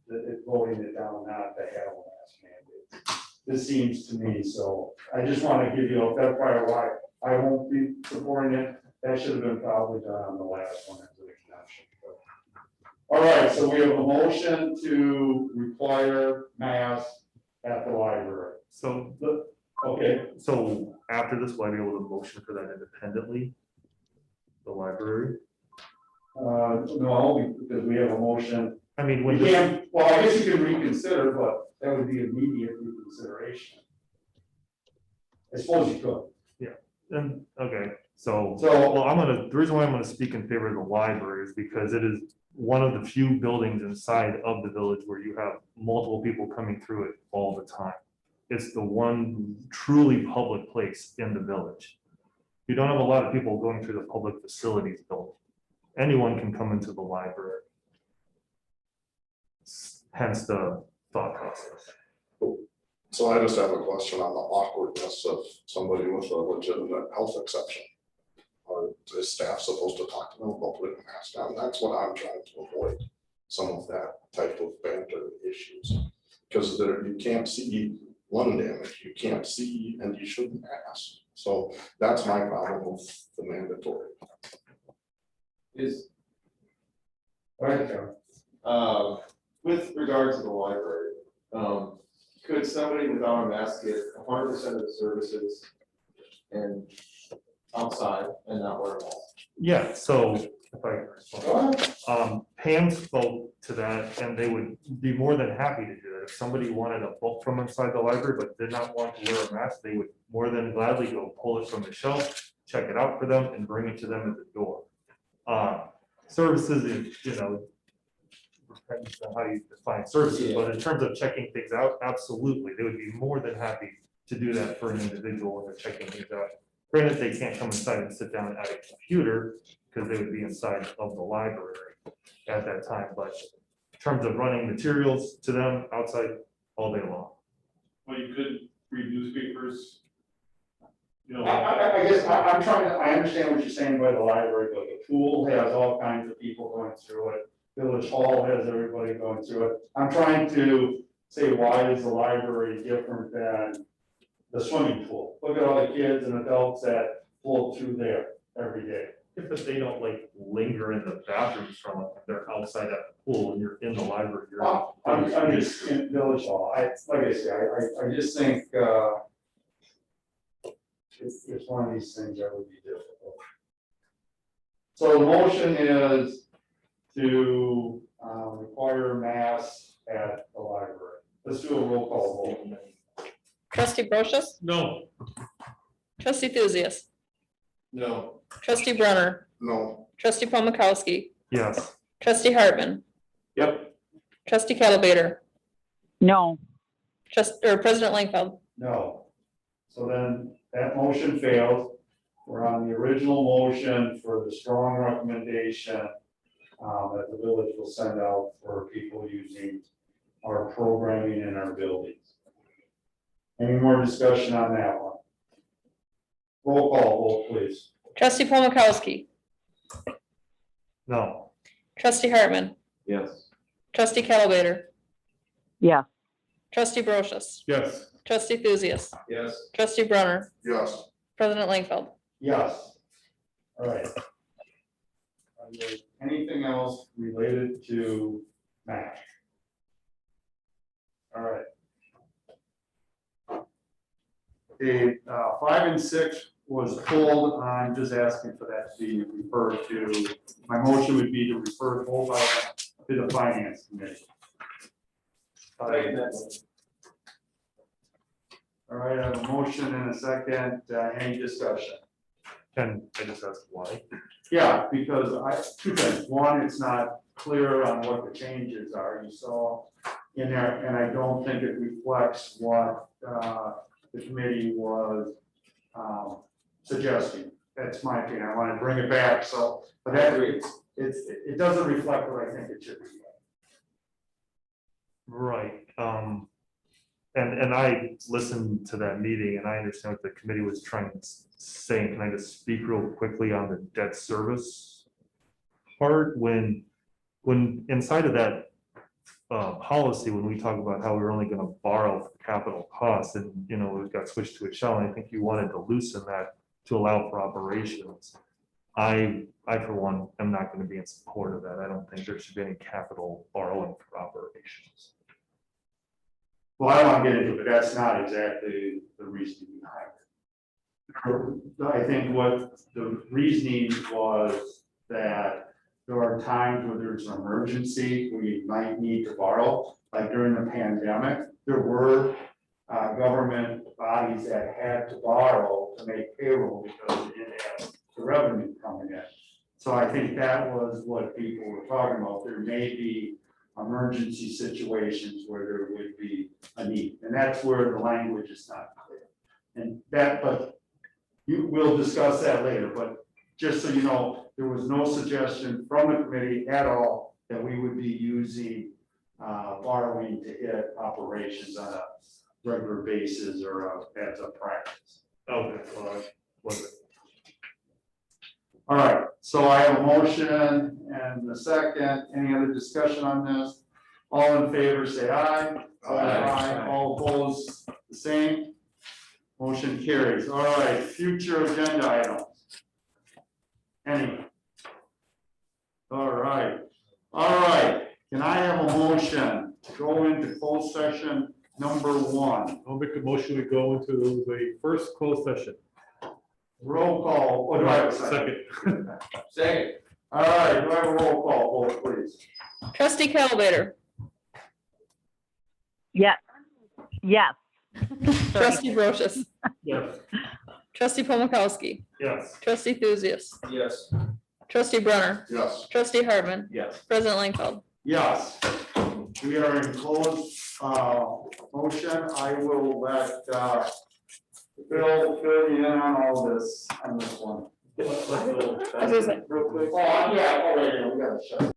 it down, not to have a mask mandate. This seems to me, so I just want to give you, that's probably why I won't be supporting it. That should have been probably done on the last one as an exemption. All right, so we have a motion to require masks at the library. So, Okay, so after this, will I be able to motion for that independently? The library? no, because we have a motion. I mean, We when can't, well, I guess you can reconsider, but that would be immediate reconsideration. I suppose you could. and okay, so So- well, the reason why I'm gonna speak in favor of the library is because it is one of the few buildings inside of the village where you have multiple people coming through it all the time. It's the one truly public place in the village. You don't have a lot of people going through the public facilities building. Anyone can come into the library. Hence the thought process. So I just have a question on the awkwardness of somebody with a legitimate health exception. Is staff supposed to talk to them about putting a mask on? That's what I'm trying to avoid, some of that type of banter issues. Because there, you can't see lung damage, you can't see, and you shouldn't ask. So that's my problem with the mandatory. Is, All right, Kevin. with regard to the library, could somebody without a mask get 100% of the services and outside and not wear a mask? Yeah, so if I, Pam spoke to that and they would be more than happy to do that. If somebody wanted a book from inside the library but did not want to wear a mask, they would more than gladly go pull it from the shelf, check it out for them and bring it to them at the door. Services, you know, depends on how you define services, but in terms of checking things out, absolutely, they would be more than happy to do that for an individual when they're checking things out. Granted, they can't come inside and sit down at a computer because they would be inside of the library at that time, but in terms of running materials to them outside all day long. Well, you could read newspapers, you know. I guess I'm trying to, I understand what you're saying by the library, but the pool has all kinds of people going through it. Village Hall has everybody going through it. I'm trying to say, why is the library different than the swimming pool? Look at all the kids and adults that float through there every day. If they don't like linger in the bathrooms from it, they're outside at the pool and you're in the library. I'm just in Village Hall. Like I say, I just think it's one of these things that would be difficult. So the motion is to require masks at the library. Let's do a roll call vote. Trustee Brochus, No. trustee Thuzius, No. trustee Brunner, No. Trustee Paul Mikowski, Yes. trustee Hartman, Yep. trustee Calibator, No. President Langfeld. No. So then that motion fails. We're on the original motion for the strong recommendation that the village will send out for people using our programming in our buildings. Any more discussion on that one? Roll call vote, please. Trustee Paul Mikowski, No. trustee Hartman, Yes. trustee Calibator, Yeah. trustee Brochus, Yes. trustee Thuzius, Yes. trustee Brunner, Yes. president Langfeld. Yes. All right. Anything else related to MASH? All right. The 5 and 6 was pulled. I'm just asking for that to be referred to. My motion would be to refer both items to the finance committee. All right, I have a motion and a second. Any discussion? Can I just ask why? Yeah, because two things. One, it's not clear on what the changes are. You saw in there, and I don't think it reflects what the committee was suggesting. That's my opinion. I want to bring it back. So, but that it doesn't reflect what I think it should be. Right, and I listened to that meeting and I understand what the committee was trying to say. Can I just speak real quickly on the debt service part? When inside of that policy, when we talk about how we're only gonna borrow for capital costs and, you know, it got switched to a shell, and I think you wanted to loosen that to allow for operations. I for one, am not gonna be in support of that. I don't think there should be any capital borrowing for operations. Well, I don't want to get into it, but that's not exactly the reasoning behind it. I think what the reasoning was that there are times where there's an emergency where you might need to borrow, like during the pandemic, there were government bodies that had to borrow to make payroll because they didn't have the revenue coming in. So I think that was what people were talking about. There may be emergency situations where there would be a need, and that's where the language is not clear. And that, but we'll discuss that later, but just so you know, there was no suggestion from the committee at all that we would be using borrowing to hit operations on a regular basis or as a practice. Okay, well, was it? All right, so I have a motion and a second. Any other discussion on this? All in favor, say aye. Aye. All opposed, the same. Motion carries. All right, future agenda items. Any? All right. Can I have a motion to go into closed session number 1? I'll make a motion to go into the first closed session. Roll call. What do I have a second? Second. All right, do I have a roll call vote, please? Trustee Calibator, Yes. Yes. trustee Brochus, Yes. trustee Paul Mikowski, Yes. trustee Thuzius, Yes. trustee Brunner, Yes. trustee Hartman, Yes. president Langfeld. Yes. We are in closed motion. I will let Bill fill you in on all this, on this one. As I said, Real quick. Oh, yeah, we gotta shut.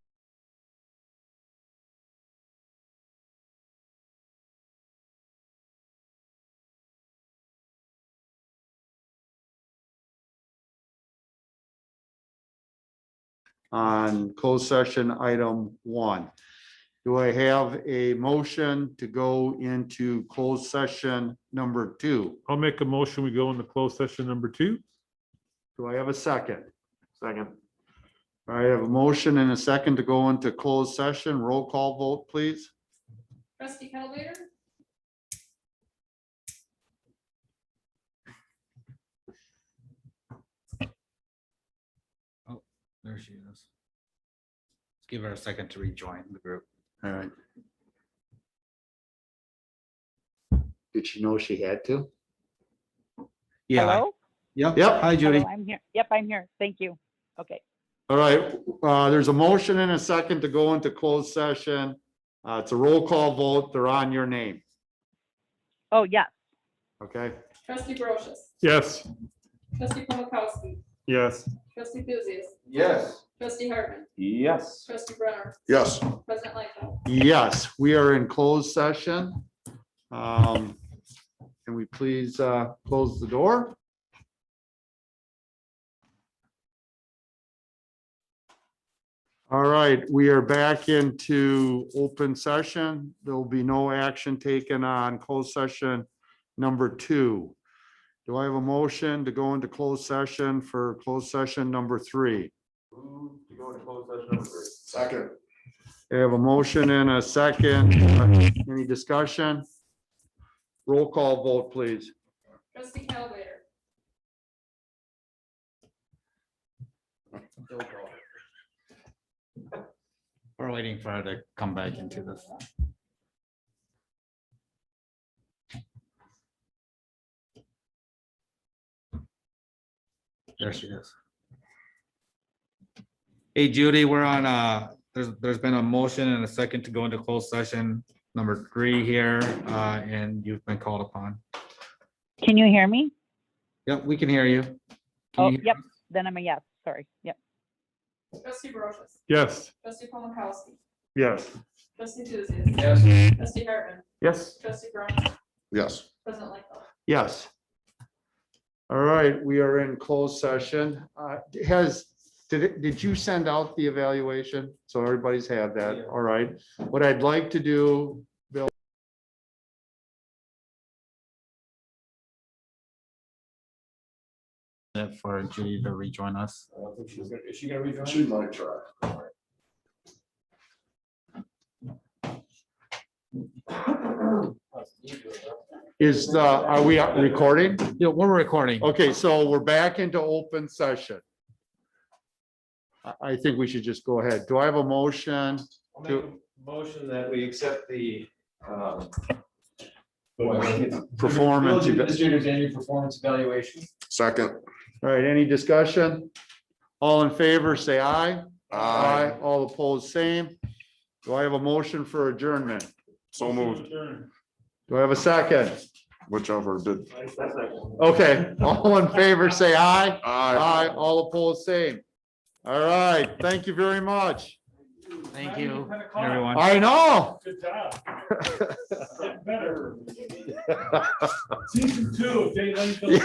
On closed session item 1. Do I have a motion to go into closed session number 2? I'll make a motion. We go into closed session number 2. Do I have a second? Second. All right, I have a motion and a second to go into closed session. Roll call vote, please. Trustee Calibator, There she is. Let's give her a second to rejoin the group. All right. Did she know she had to? Yeah. Hello? Yep. Yep. Hi, Judy. Hello, I'm here. Yep, I'm here. Thank you. Okay. All right, there's a motion and a second to go into closed session. It's a roll call vote. They're on your name, Oh, yes. okay? Trustee Brochus, Yes. trustee Polakowski, Yes. trustee Lucius, Yes. trustee Hartman, Yes. trustee Brunner, Yes. president Lightfoot. Yes, we are in closed session. Can we please close the door? All right, we are back into open session. There will be no action taken on closed session number 2. Do I have a motion to go into closed session for closed session number 3? Second. I have a motion and a second. Any discussion? Roll call vote, please. Trustee Calvater, We're waiting for her to come back into this. There she is. Hey Judy, we're on, there's been a motion and a second to go into closed session number 3 here, and you've been called upon. Can you hear me? Yep, we can hear you. Can Oh, you- yep. Then I'm a yes. Sorry. Yep. trustee Brochus, Yes. trustee Polakowski, Yes. trustee Lucius, Yes. trustee Hartman, Yes. trustee Brunner, Yes. president Lightfoot. Yes. All right, we are in closed session. Did you send out the evaluation? So everybody's had that, all right. What I'd like to do, Bill. For Judy to rejoin us. I don't think she's gonna, is she gonna rejoin? She might try. Are we recording? Yeah, we're recording. Okay, so we're back into open session. I think we should just go ahead. Do I have a motion? I'll make a motion that we accept the Performance. Village Administrator's annual performance evaluation. Second. All right, any discussion? All in favor, say aye. Aye. All opposed, same. Do I have a motion for adjournment? So moved. Do I have a second? Whichever did. Okay, all in favor, say aye. Aye. All opposed, same. All right, thank you very much. Thank you, everyone. I know. Good job. Get better. Season 2 of Daylight.